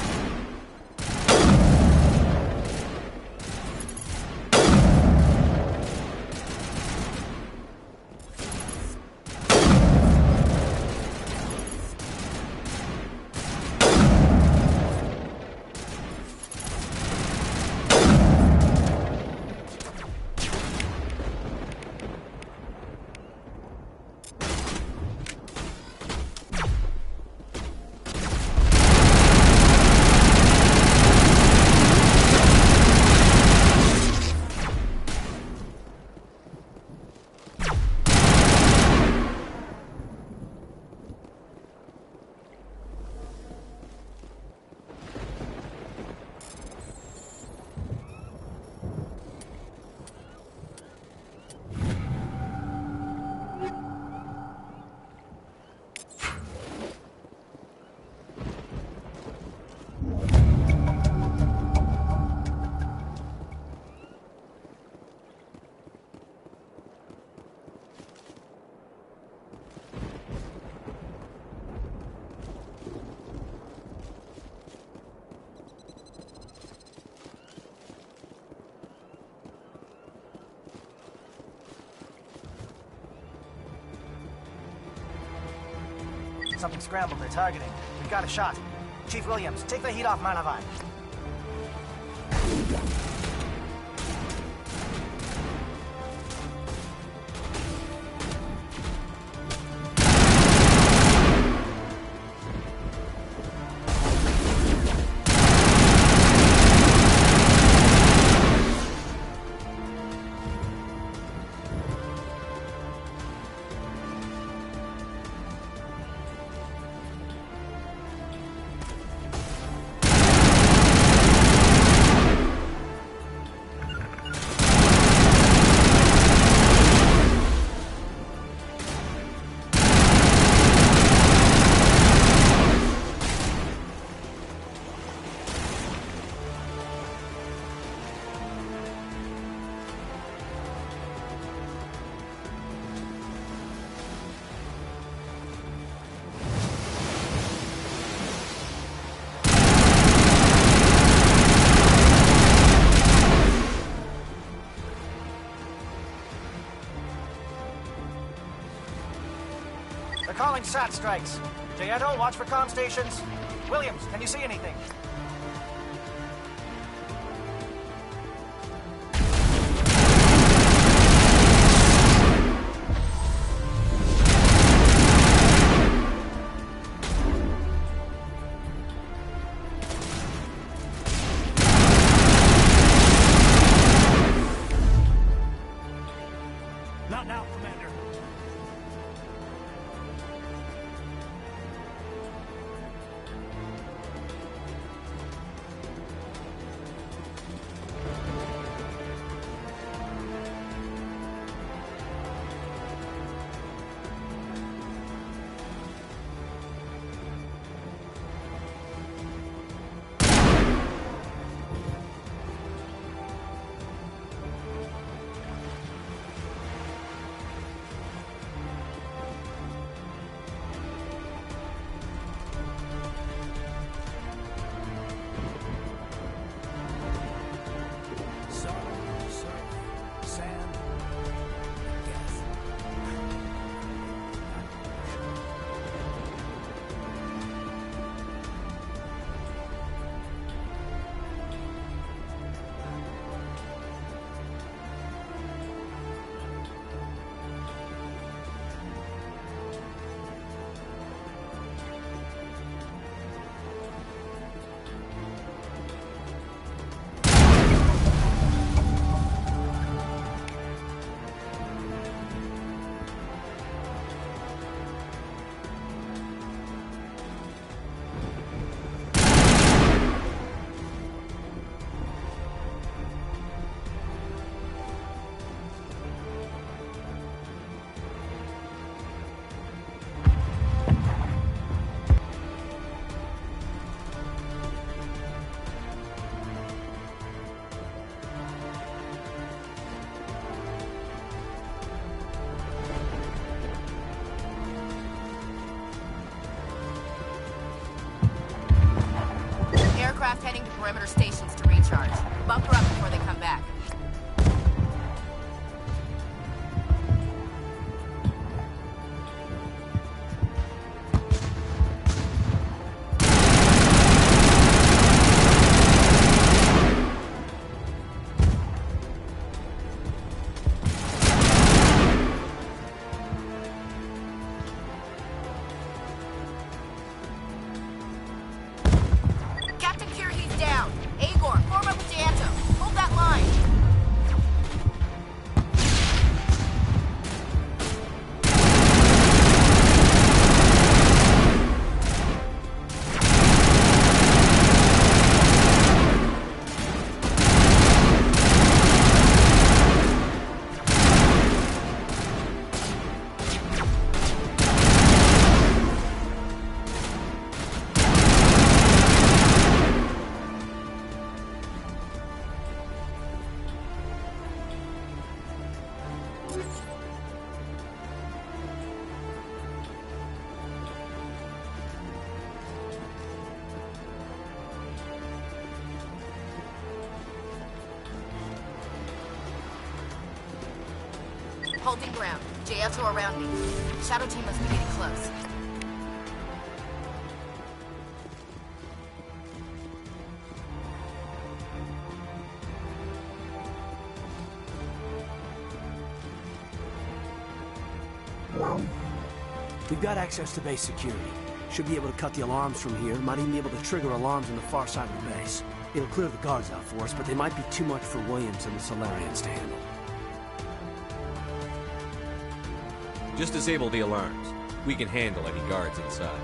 S9: Something scrambled. They're targeting. We've got a shot. Chief Williams, take the heat off Manovine. Incoming SAT strikes. Jayeto, watch for comm stations. Williams, can you see anything?
S20: Not now, Commander.
S6: Aircraft heading to perimeter stations to recharge. Bunker up before they come back. Holding ground. JL2 around me. Shadow team must be getting close.
S20: We've got access to base security. Should be able to cut the alarms from here. Might even be able to trigger alarms on the far side of the base. It'll clear the guards out for us, but they might be too much for Williams and the Solarians to handle.
S16: Just disable the alarms. We can handle any guards inside.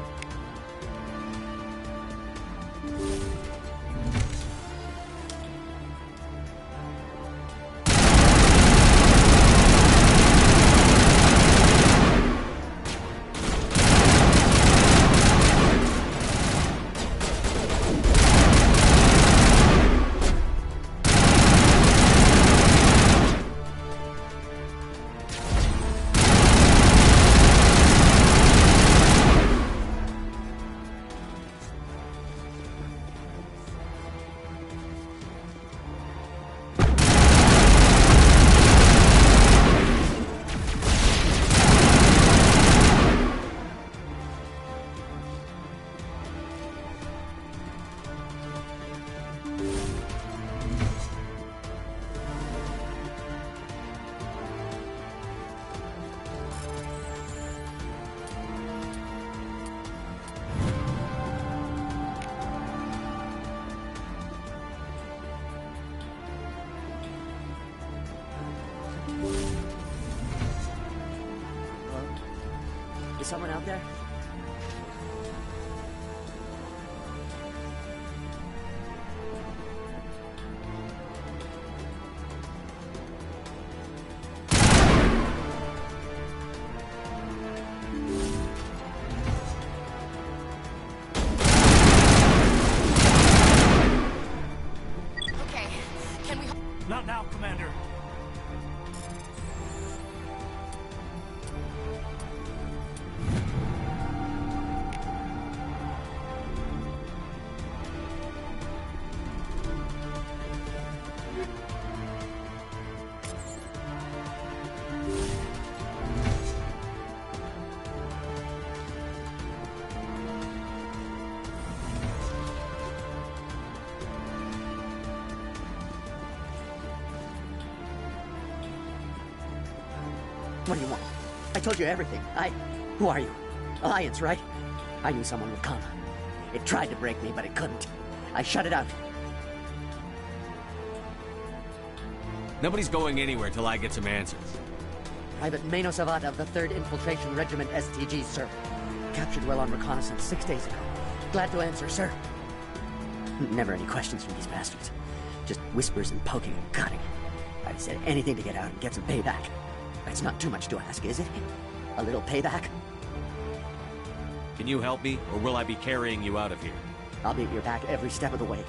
S3: Is someone out there?
S20: Not now, Commander.
S3: What do you want? I told you everything. Who are you? Alliance, right? I knew someone would come. It tried to break me, but it couldn't. I shut it out.
S16: Nobody's going anywhere till I get some answers.
S3: Private Mano Savat of the 3rd Infiltration Regiment STG, sir. Captured well on reconnaissance 6 days ago. Glad to answer, sir. Never any questions from these bastards. Just whispers and poking and cutting. I'd said anything to get out and get some payback. That's not too much to ask, is it? A little payback?
S16: Can you help me, or will I be carrying you out of here?
S3: I'll be at your back every step of the way.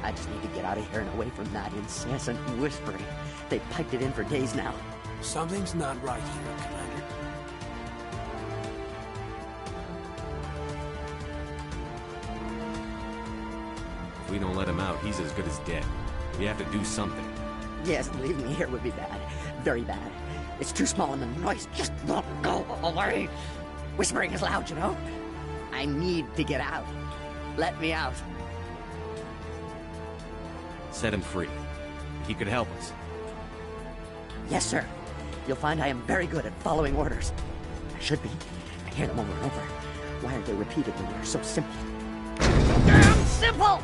S3: I just need to get out of here and away from that incessant whispering. They've piped it in for days now.
S20: Something's not right here, Commander.
S16: If we don't let him out, he's as good as dead. We have to do something.
S3: Yes, leaving me here would be bad. Very bad. It's too small and the noise just won't go away. Whispering is loud, you know? I need to get out. Let me out.
S16: Set him free. He could help us.
S3: Yes, sir. You'll find I am very good at following orders. I should be. I hear them over and over. Why aren't they repeated when they're so simple? So damn simple!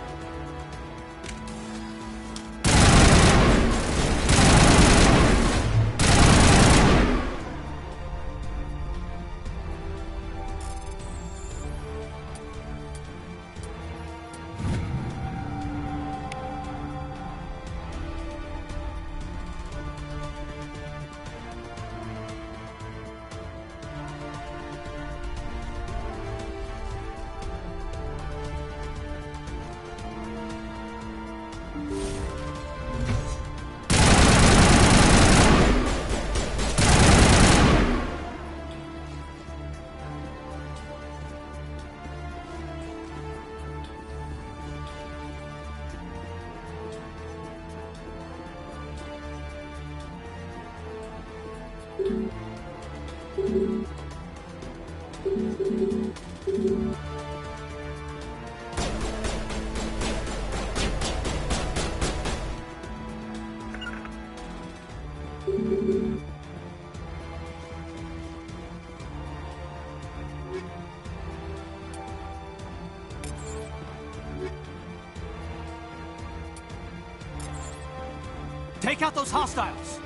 S20: Take out those hostiles!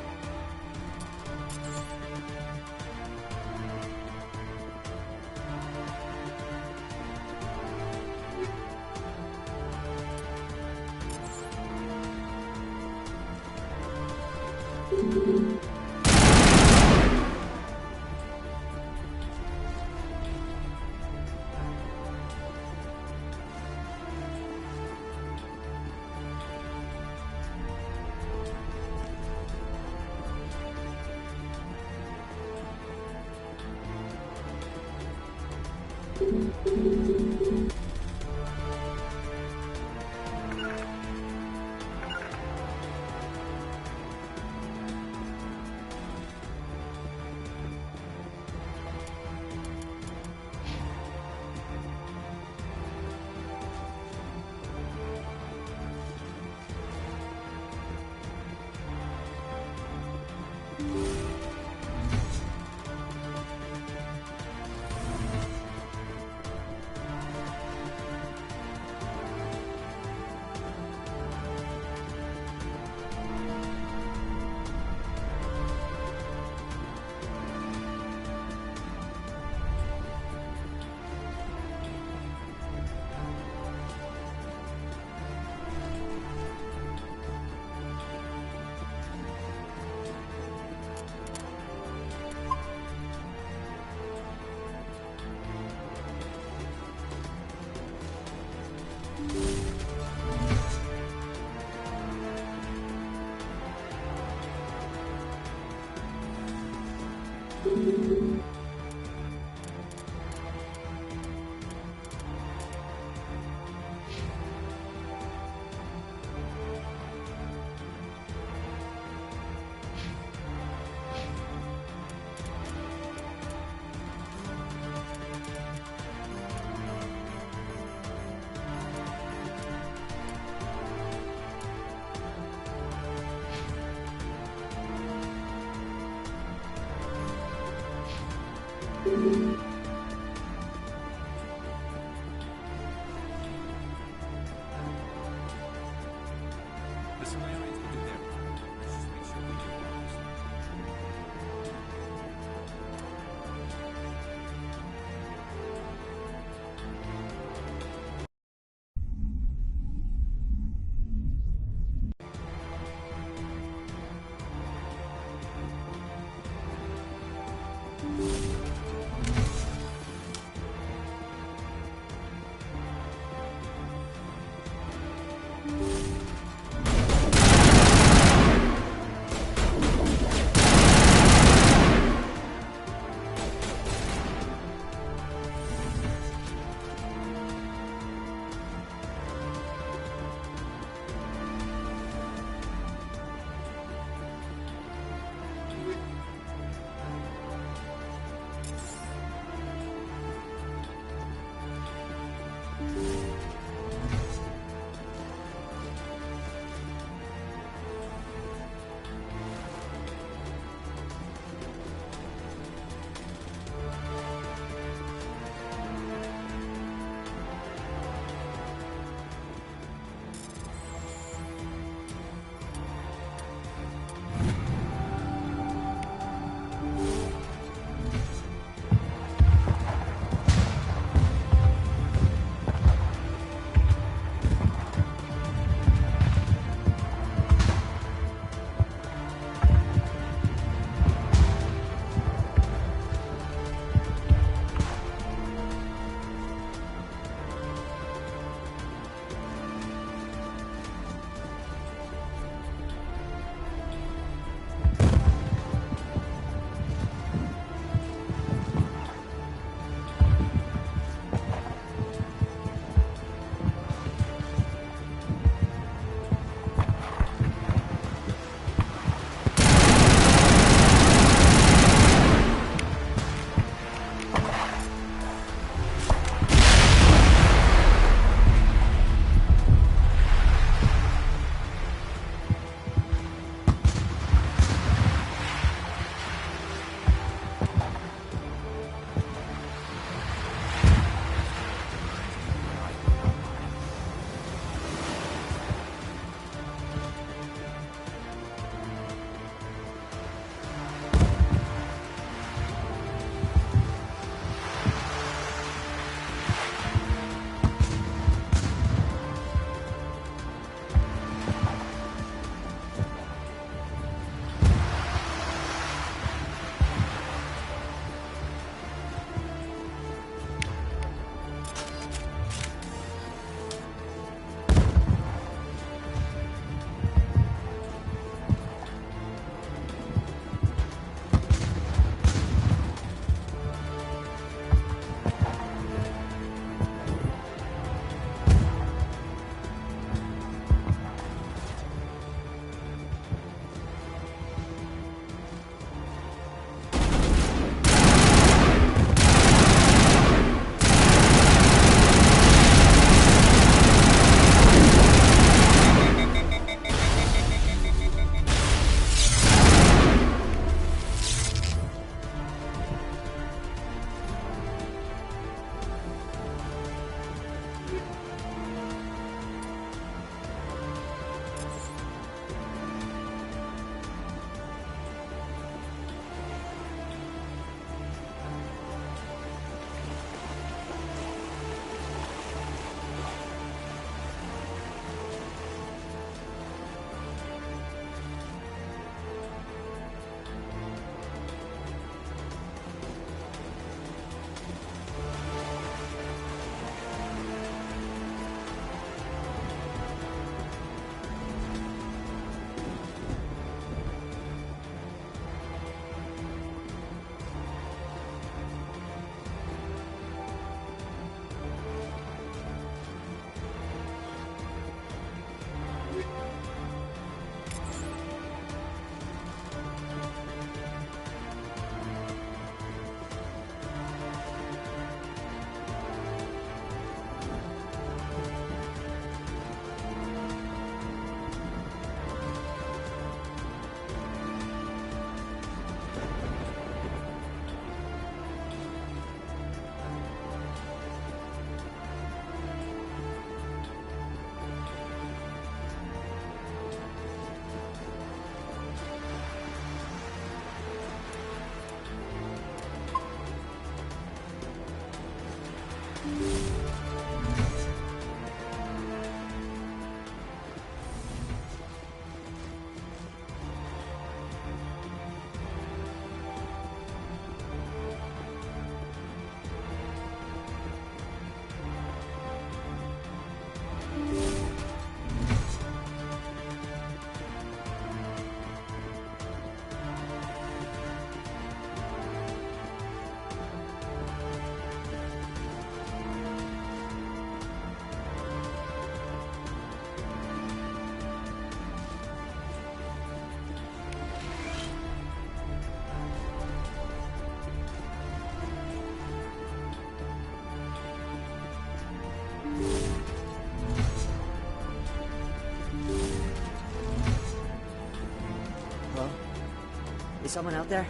S3: Is someone out there?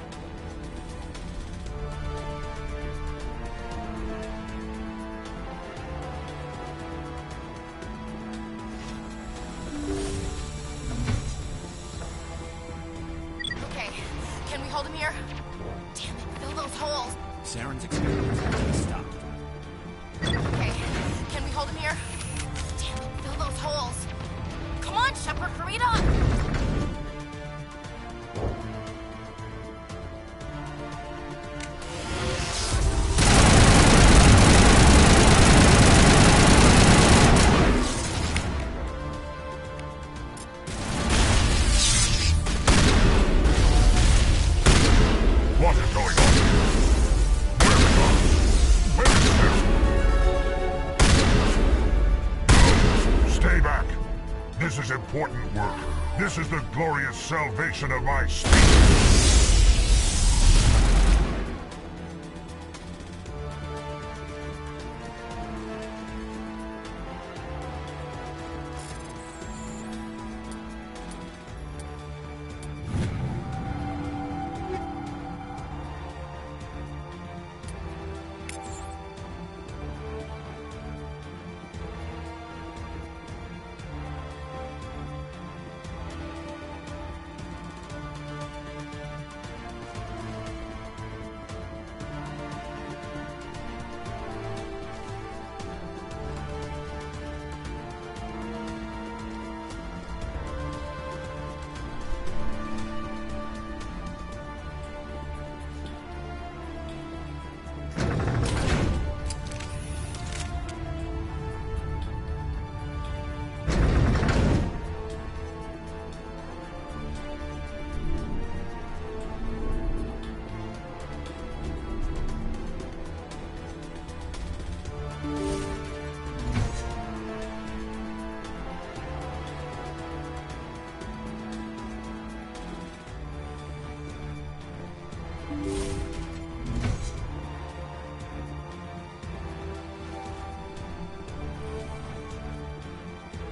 S6: Okay, can we hold him here? Damn it, fill those holes.
S23: Saren's experience has to be stopped.
S6: Okay, can we hold him here? Damn it, fill those holes. Come on, Shepard, hurry it up!
S1: What is going on? Where is this? Stay back. This is important work. This is the glorious salvation of my species.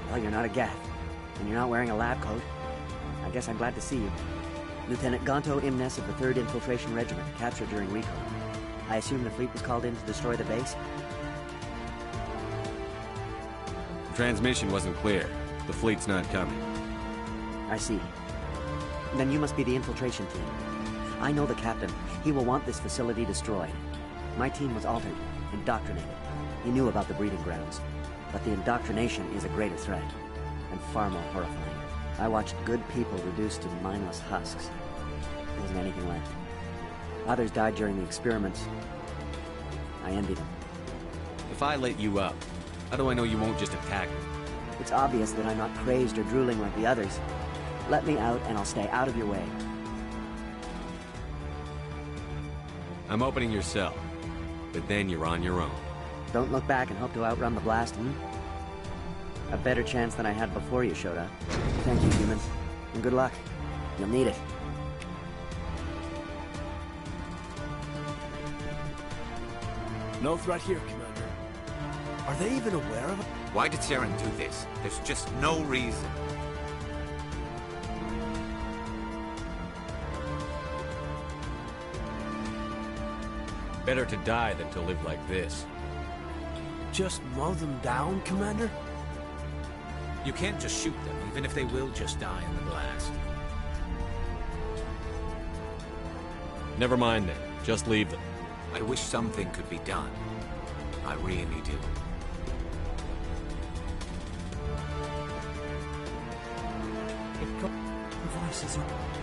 S3: Well, you're not a Gath, and you're not wearing a lab coat. I guess I'm glad to see you. Lieutenant Gonto Imnes of the 3rd Infiltration Regiment, captured during recon. I assume the fleet was called in to destroy the base?
S16: The transmission wasn't clear. The fleet's not coming.
S3: I see. Then you must be the infiltration team. I know the captain. He will want this facility destroyed. My team was altered, indoctrinated. He knew about the breeding grounds. But the indoctrination is a greater threat, and far more horrifying. I watched good people reduced to mindless husks. There wasn't anything left. Others died during the experiments. I envy them.
S16: If I let you up, how do I know you won't just attack me?
S3: It's obvious that I'm not crazed or drooling like the others. Let me out, and I'll stay out of your way.
S16: I'm opening your cell, but then you're on your own.
S3: Don't look back and hope to outrun the blast, A better chance than I had before you showed up. Thank you, humans. And good luck. You'll need it.
S20: No threat here, Commander. Are they even aware of it?
S23: Why did Saren do this? There's just no reason.
S16: Better to die than to live like this.
S20: Just mow them down, Commander?
S23: You can't just shoot them, even if they will just die in the blast.
S16: Never mind then. Just leave them.
S23: I wish something could be done. I really do.
S20: Devices are...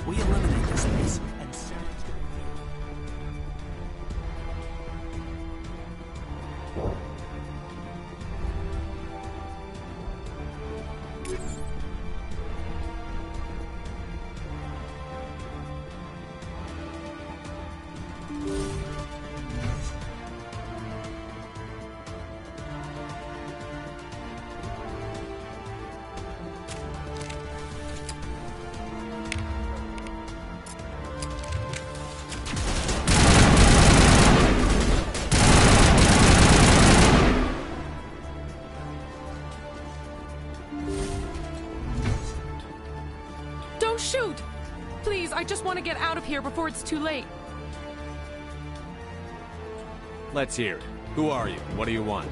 S20: We eliminate this place, and Sarah's gonna
S13: Shoot! Please, I just want to get out of here before it's too late.
S16: Let's hear it. Who are you? What do you want?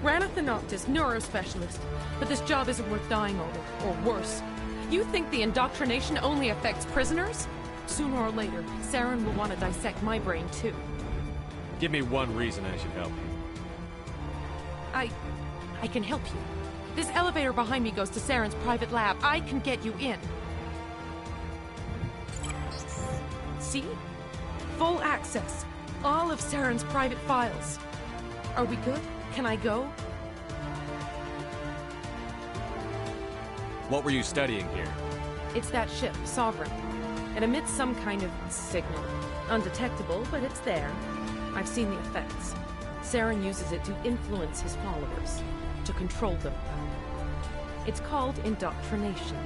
S13: Rana Thanoptis, neurospecialist. But this job isn't worth dying over, or worse. You think the indoctrination only affects prisoners? Sooner or later, Saren will want to dissect my brain too.
S16: Give me one reason I should help you.
S13: I can help you. This elevator behind me goes to Saren's private lab. I can get you in. See? Full access. All of Saren's private files. Are we good? Can I go?
S16: What were you studying here?
S13: It's that ship, Sovereign. It emits some kind of signal. Undetectable, but it's there. I've seen the effects. Saren uses it to influence his followers, to control them. It's called indoctrination.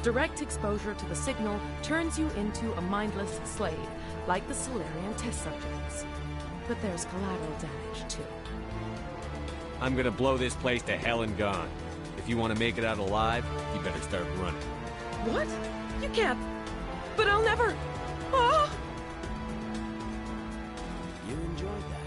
S13: Direct exposure to the signal turns you into a mindless slave, like the Solarian test subjects. But there's collateral damage, too.
S16: I'm gonna blow this place to hell and gone. If you want to make it out alive, you better start running.
S13: What? You can't. But I'll never... Ah!
S20: You enjoyed that.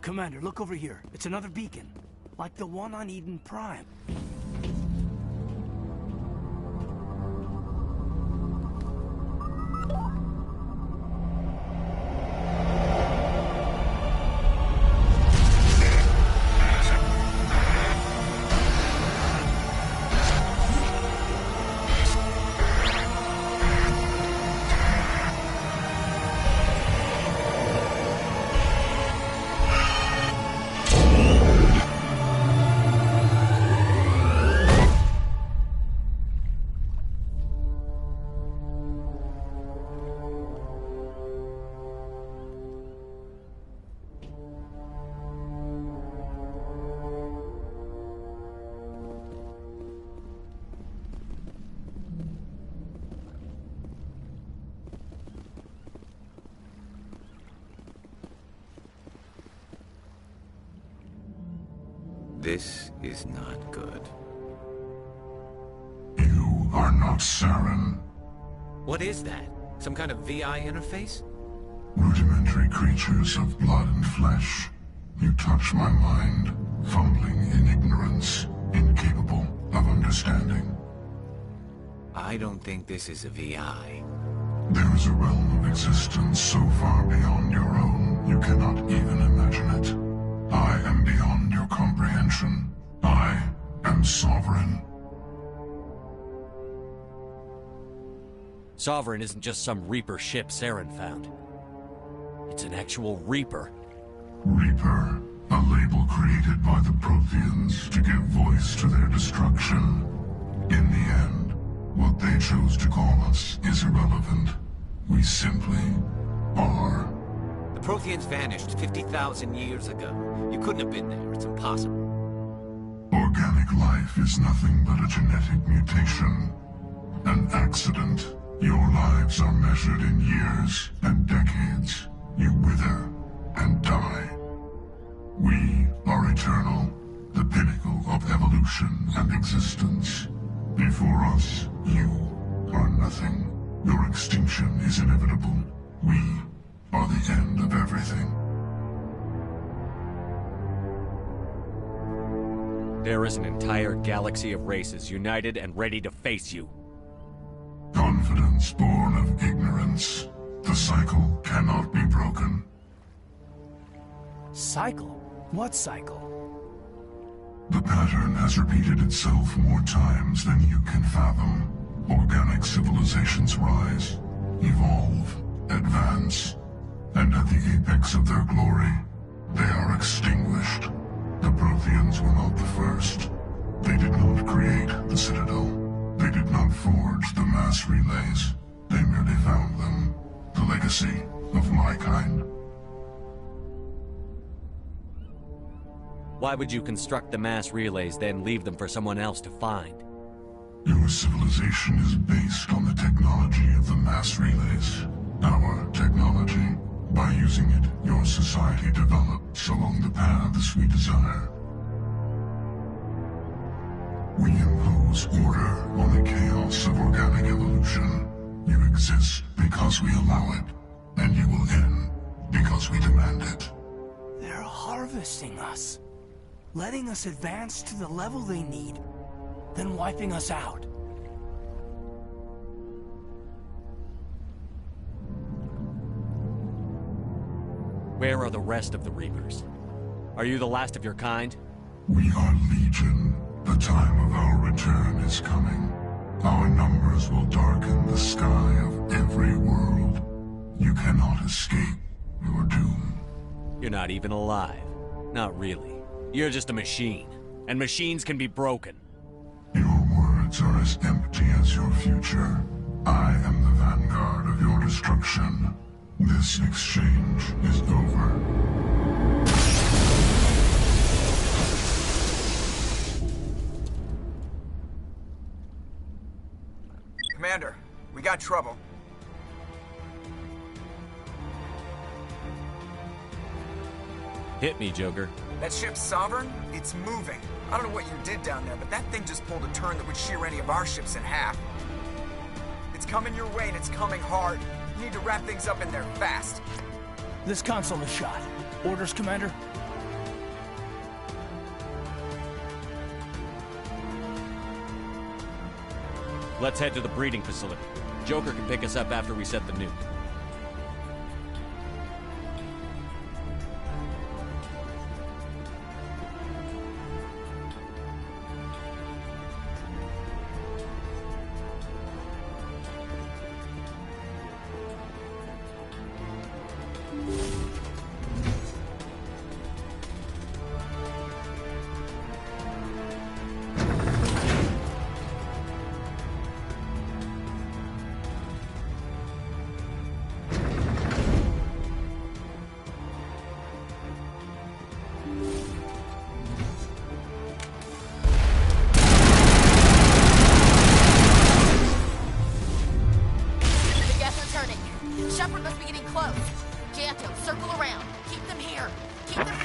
S20: Commander, look over here. It's another beacon. Like the one on Eden Prime.
S23: This is not good.
S1: You are not Saren.
S23: What is that? Some kind of VI interface?
S1: Rudimentary creatures of blood and flesh. You touch my mind, fumbling in ignorance, incapable of understanding.
S23: I don't think this is a VI.
S1: There is a realm of existence so far beyond your own, you cannot even imagine it. I am beyond your comprehension. I am sovereign.
S2: Sovereign isn't just some Reaper ship Saren found. It's an actual Reaper.
S1: Reaper, a label created by the Protheans to give voice to their destruction. In the end, what they chose to call us is irrelevant. We simply are.
S23: The Protheans vanished 50,000 years ago. You couldn't have been there. It's impossible.
S1: Organic life is nothing but a genetic mutation. An accident. Your lives are measured in years and decades. You wither and die. We are eternal, the pinnacle of evolution and existence. Before us, you are nothing. Your extinction is inevitable. We are the end of everything.
S2: There is an entire galaxy of races united and ready to face you.
S1: Confidence born of ignorance. The cycle cannot be broken.
S20: Cycle? What cycle?
S1: The pattern has repeated itself more times than you can fathom. Organic civilizations rise, evolve, advance, and at the apex of their glory, they are extinguished. The Protheans were not the first. They did not create the Citadel. They did not forge the mass relays. They merely found them. The legacy of my kind.
S2: Why would you construct the mass relays, then leave them for someone else to find?
S1: Your civilization is based on the technology of the mass relays. Our technology. By using it, your society develops along the paths we desire. We impose order on the chaos of organic evolution. You exist because we allow it, and you will end because we demand it.
S20: They're harvesting us. Letting us advance to the level they need, then wiping us out.
S2: Where are the rest of the Reapers? Are you the last of your kind?
S1: We are Legion. The time of our return is coming. Our numbers will darken the sky of every world. You cannot escape your doom.
S2: You're not even alive. Not really. You're just a machine. And machines can be broken.
S1: Your words are as empty as your future. I am the vanguard of your destruction. This exchange is over.
S22: Commander, we got trouble.
S2: Hit me, Joker.
S22: That ship's Sovereign? It's moving. I don't know what you did down there, but that thing just pulled a turn that would shear any of our ships in half. It's coming your way, and it's coming hard. You need to wrap things up in there fast.
S20: This console is shot. Orders, Commander?
S16: Let's head to the breeding facility. Joker can pick us up after we set the nuke.
S6: Shepard must be getting close. Janto, circle around. Keep them here. Keep them...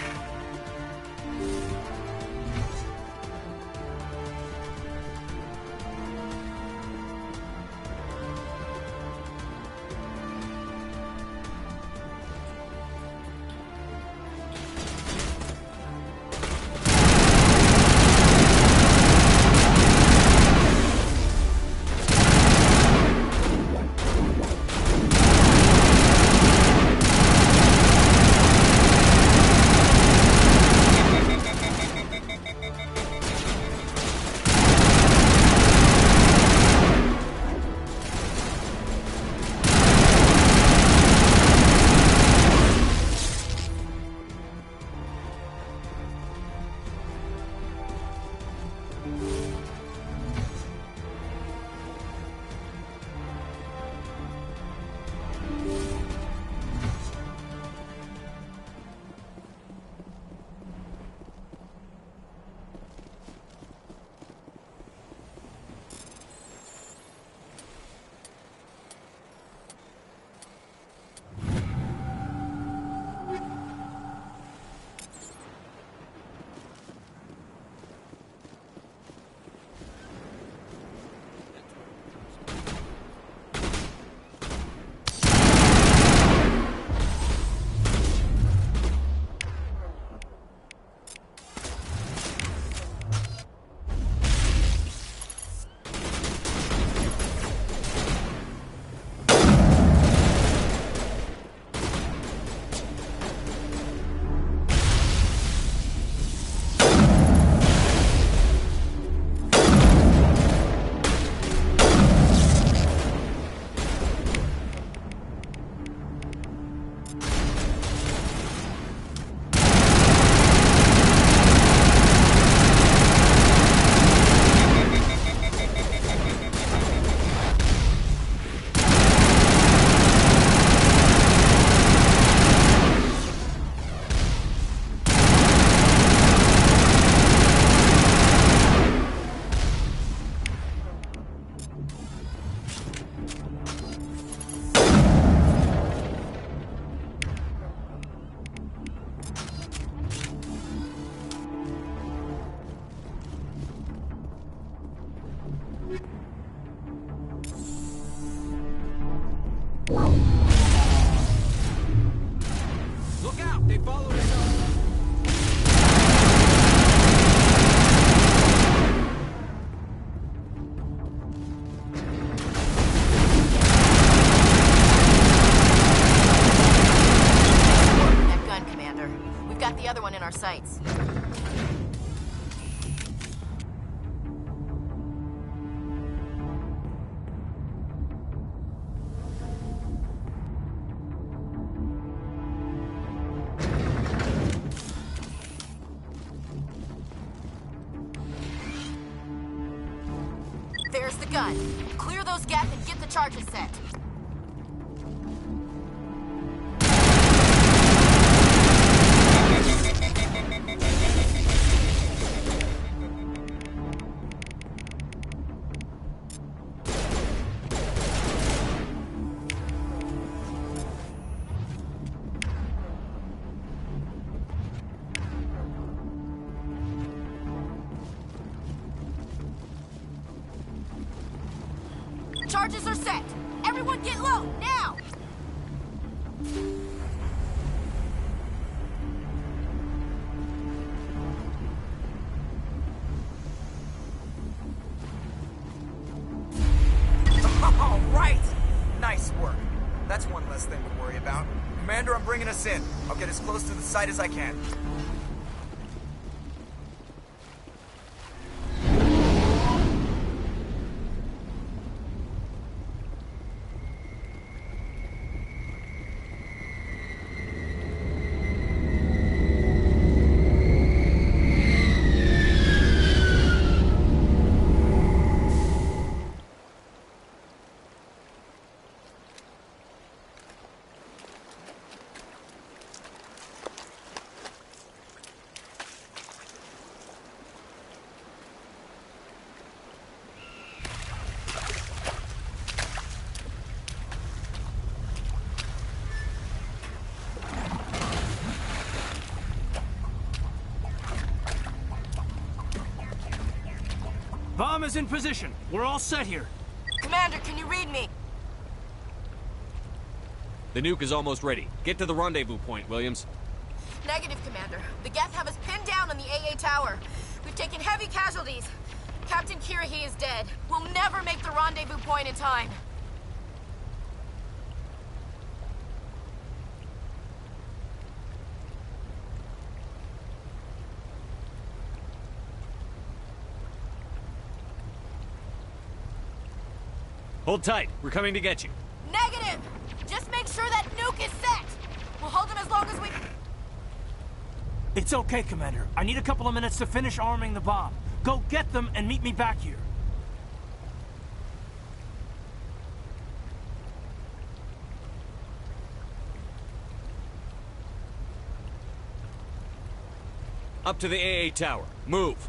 S16: Look out! They followed us up!
S6: That gun, Commander. We've got the other one in our sights. There's the gun. Clear those gaps and get the charges set. Charges are set. Everyone get low, now!
S7: bringing us in. I'll get as close to the site as I can.
S20: Bomb is in position. We're all set here.
S6: Commander, can you read me?
S16: The nuke is almost ready. Get to the rendezvous point, Williams.
S6: Negative, Commander. The Geth have us pinned down on the AA tower. We've taken heavy casualties. Captain Kirahi is dead. We'll never make the rendezvous point in time.
S16: Hold tight. We're coming to get you.
S6: Negative! Just make sure that nuke is set! We'll hold them as long as we...
S20: It's okay, Commander. I need a couple of minutes to finish arming the bomb. Go get them and meet me back here.
S16: Up to the AA tower. Move.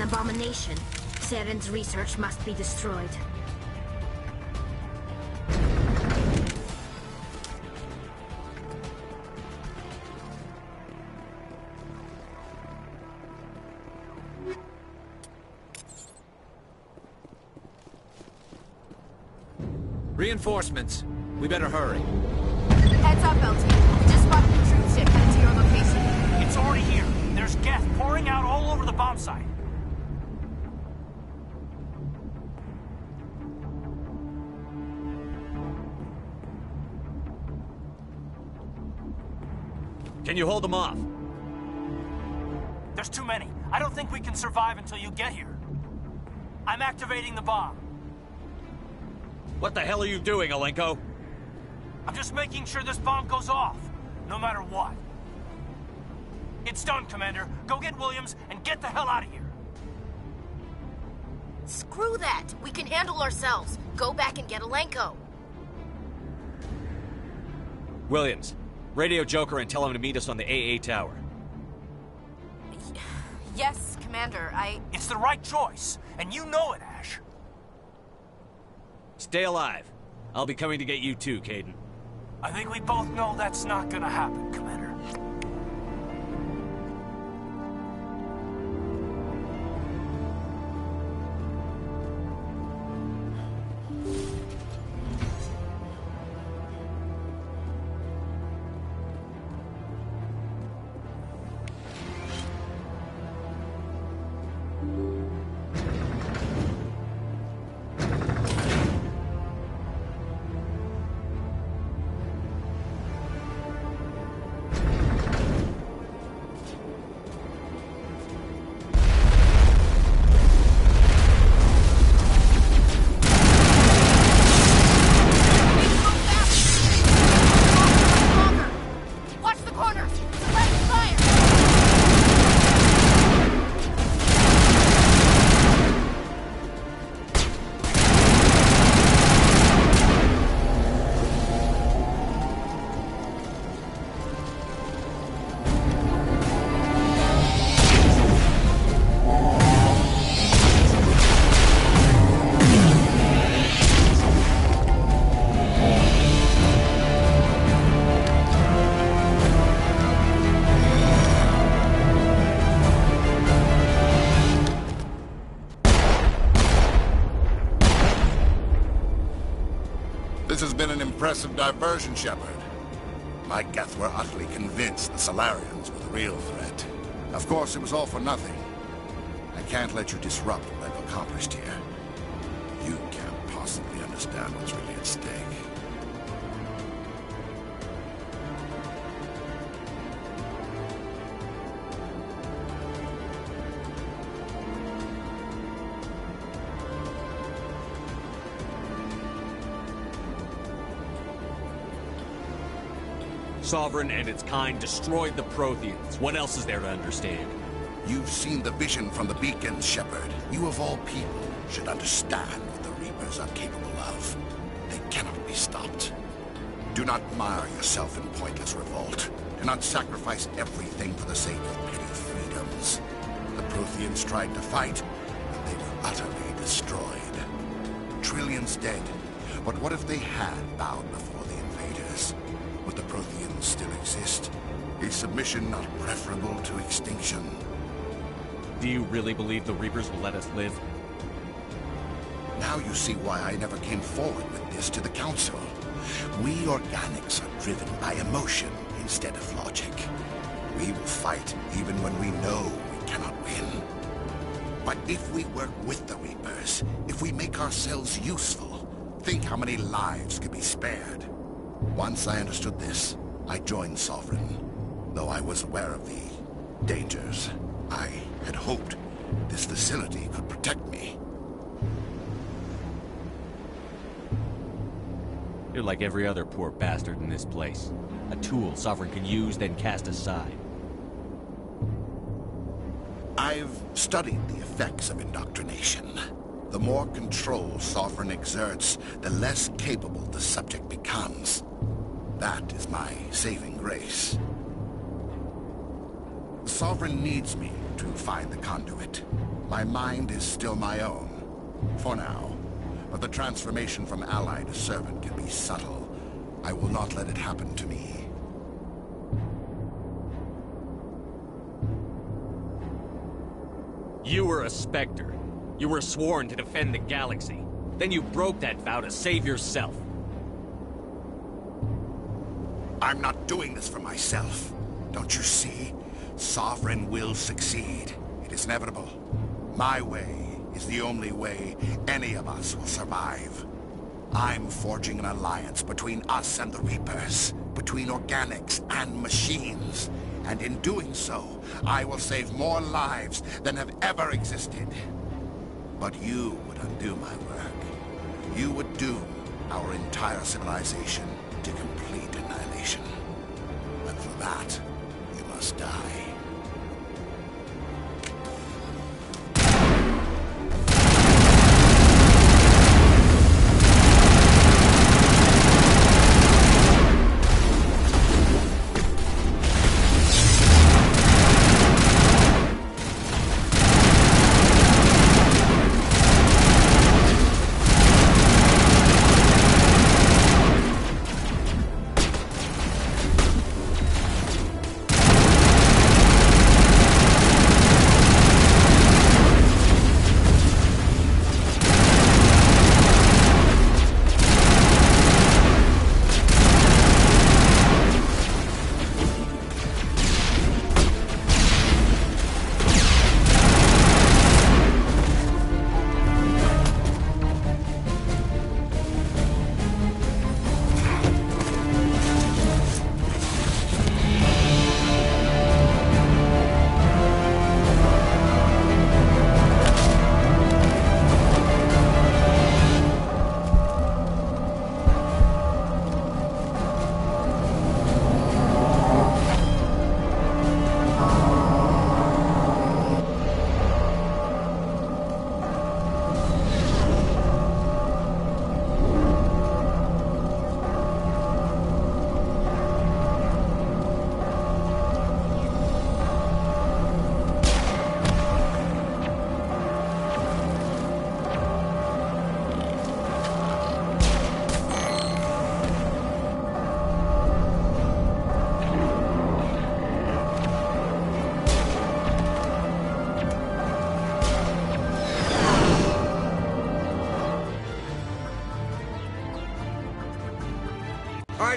S21: Abomination. Saren's research must be destroyed.
S23: Reinforcements. We better hurry.
S6: Heads up, LT. We just spotted the troop ship headed to your location.
S20: It's already here. There's Geth pouring out all over the bomb site.
S16: Can you hold them off?
S20: There's too many. I don't think we can survive until you get here. I'm activating the bomb.
S16: What the hell are you doing, Alenko?
S20: I'm just making sure this bomb goes off, no matter what. It's done, Commander. Go get Williams and get the hell out of here.
S6: Screw that. We can handle ourselves. Go back and get Alenko.
S16: Williams, radio Joker and tell him to meet us on the AA tower.
S6: Yes, Commander,
S20: It's the right choice, and you know it, Ash.
S16: Stay alive. I'll be coming to get you too, Caden.
S20: I think we both know that's not gonna happen, Commander.
S5: Impressive diversion, Shepard. My Geth were utterly convinced the Solarians were the real threat. Of course, it was all for nothing. I can't let you disrupt what I've accomplished here. You can't possibly understand what's really at stake.
S16: Sovereign and its kind destroyed the Protheans. What else is there to understand?
S5: You've seen the vision from the beacons, Shepard. You of all people should understand what the Reapers are capable of. They cannot be stopped. Do not mire yourself in pointless revolt. Do not sacrifice everything for the sake of petty freedoms. The Protheans tried to fight, and they were utterly destroyed. Trillions dead. But what if they had bowed before the invaders? Would the Protheans still exist? Is submission not preferable to extinction?
S16: Do you really believe the Reapers will let us live?
S5: Now you see why I never came forward with this to the Council. We organics are driven by emotion instead of logic. We will fight even when we know we cannot win. But if we work with the Reapers, if we make ourselves useful, think how many lives could be spared. Once I understood this, I joined Sovereign. Though I was aware of the dangers, I had hoped this facility could protect me.
S16: You're like every other poor bastard in this place. A tool Sovereign can use, then cast aside.
S5: I've studied the effects of indoctrination. The more control Sovereign exerts, the less capable the subject becomes. That is my saving grace. Sovereign needs me to find the conduit. My mind is still my own, for now. But the transformation from ally to servant can be subtle. I will not let it happen to me.
S16: You were a Spectre. You were sworn to defend the galaxy. Then you broke that vow to save yourself.
S5: I'm not doing this for myself. Don't you see? Sovereign will succeed. It is inevitable. My way is the only way any of us will survive. I'm forging an alliance between us and the Reapers, between organics and machines. And in doing so, I will save more lives than have ever existed. But you would undo my work. You would doom our entire civilization to complete annihilation. And for that, you must die.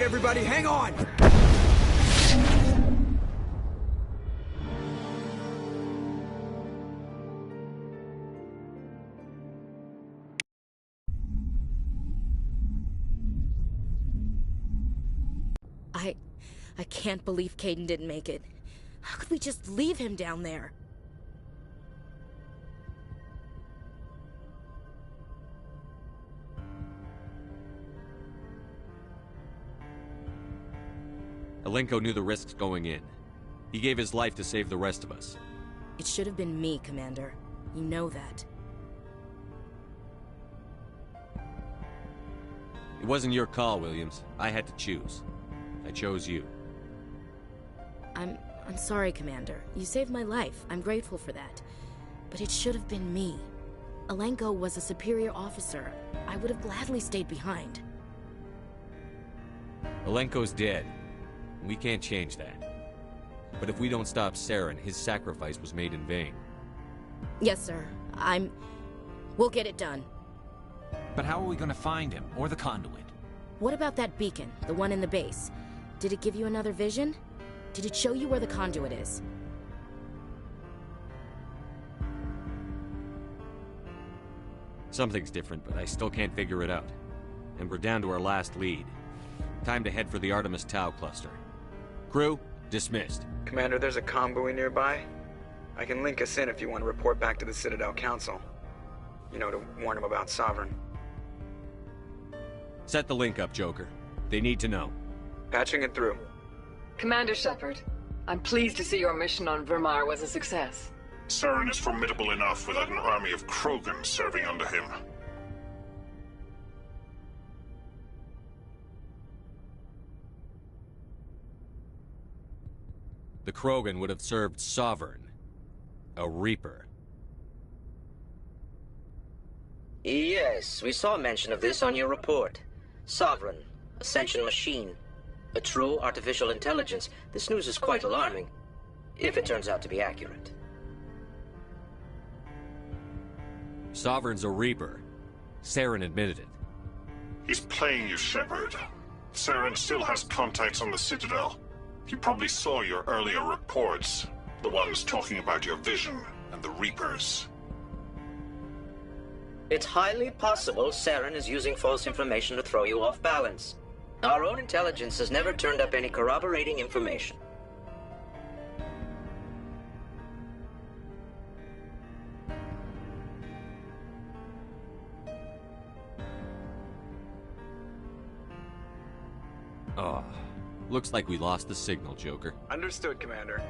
S22: everybody, hang on!
S6: I can't believe Caden didn't make it. How could we just leave him down there?
S16: Alenko knew the risks going in. He gave his life to save the rest of us.
S6: It should have been me, Commander. You know that.
S16: It wasn't your call, Williams. I had to choose. I chose you.
S6: I'm sorry, Commander. You saved my life. I'm grateful for that. But it should have been me. Alenko was a superior officer. I would have gladly stayed behind.
S16: Alenko's dead. We can't change that. But if we don't stop Saren, his sacrifice was made in vain.
S6: Yes, sir. We'll get it done.
S8: But how are we gonna find him, or the conduit?
S6: What about that beacon, the one in the base? Did it give you another vision? Did it show you where the conduit is?
S16: Something's different, but I still can't figure it out. And we're down to our last lead. Time to head for the Artemis Tau cluster. Crew, dismissed.
S22: Commander, there's a comm buoy nearby. I can link us in if you want to report back to the Citadel Council. You know, to warn them about Sovereign.
S16: Set the link up, Joker. They need to know.
S22: Patching it through.
S24: Commander Shepard, I'm pleased to see your mission on Vermeer was a success.
S12: Saren is formidable enough without an army of Krogan serving under him.
S16: The Krogan would have served Sovereign. A Reaper.
S25: Yes, we saw mention of this on your report. Sovereign, Ascension machine. A true artificial intelligence. This news is quite alarming, if it turns out to be accurate.
S16: Sovereign's a Reaper. Saren admitted it.
S12: He's playing you, Shepard. Saren still has contacts on the Citadel. He probably saw your earlier reports. The ones talking about your vision and the Reapers.
S25: It's highly possible Saren is using false information to throw you off balance. Our own intelligence has never turned up any corroborating information.
S16: Oh, looks like we lost the signal, Joker.
S22: Understood, Commander.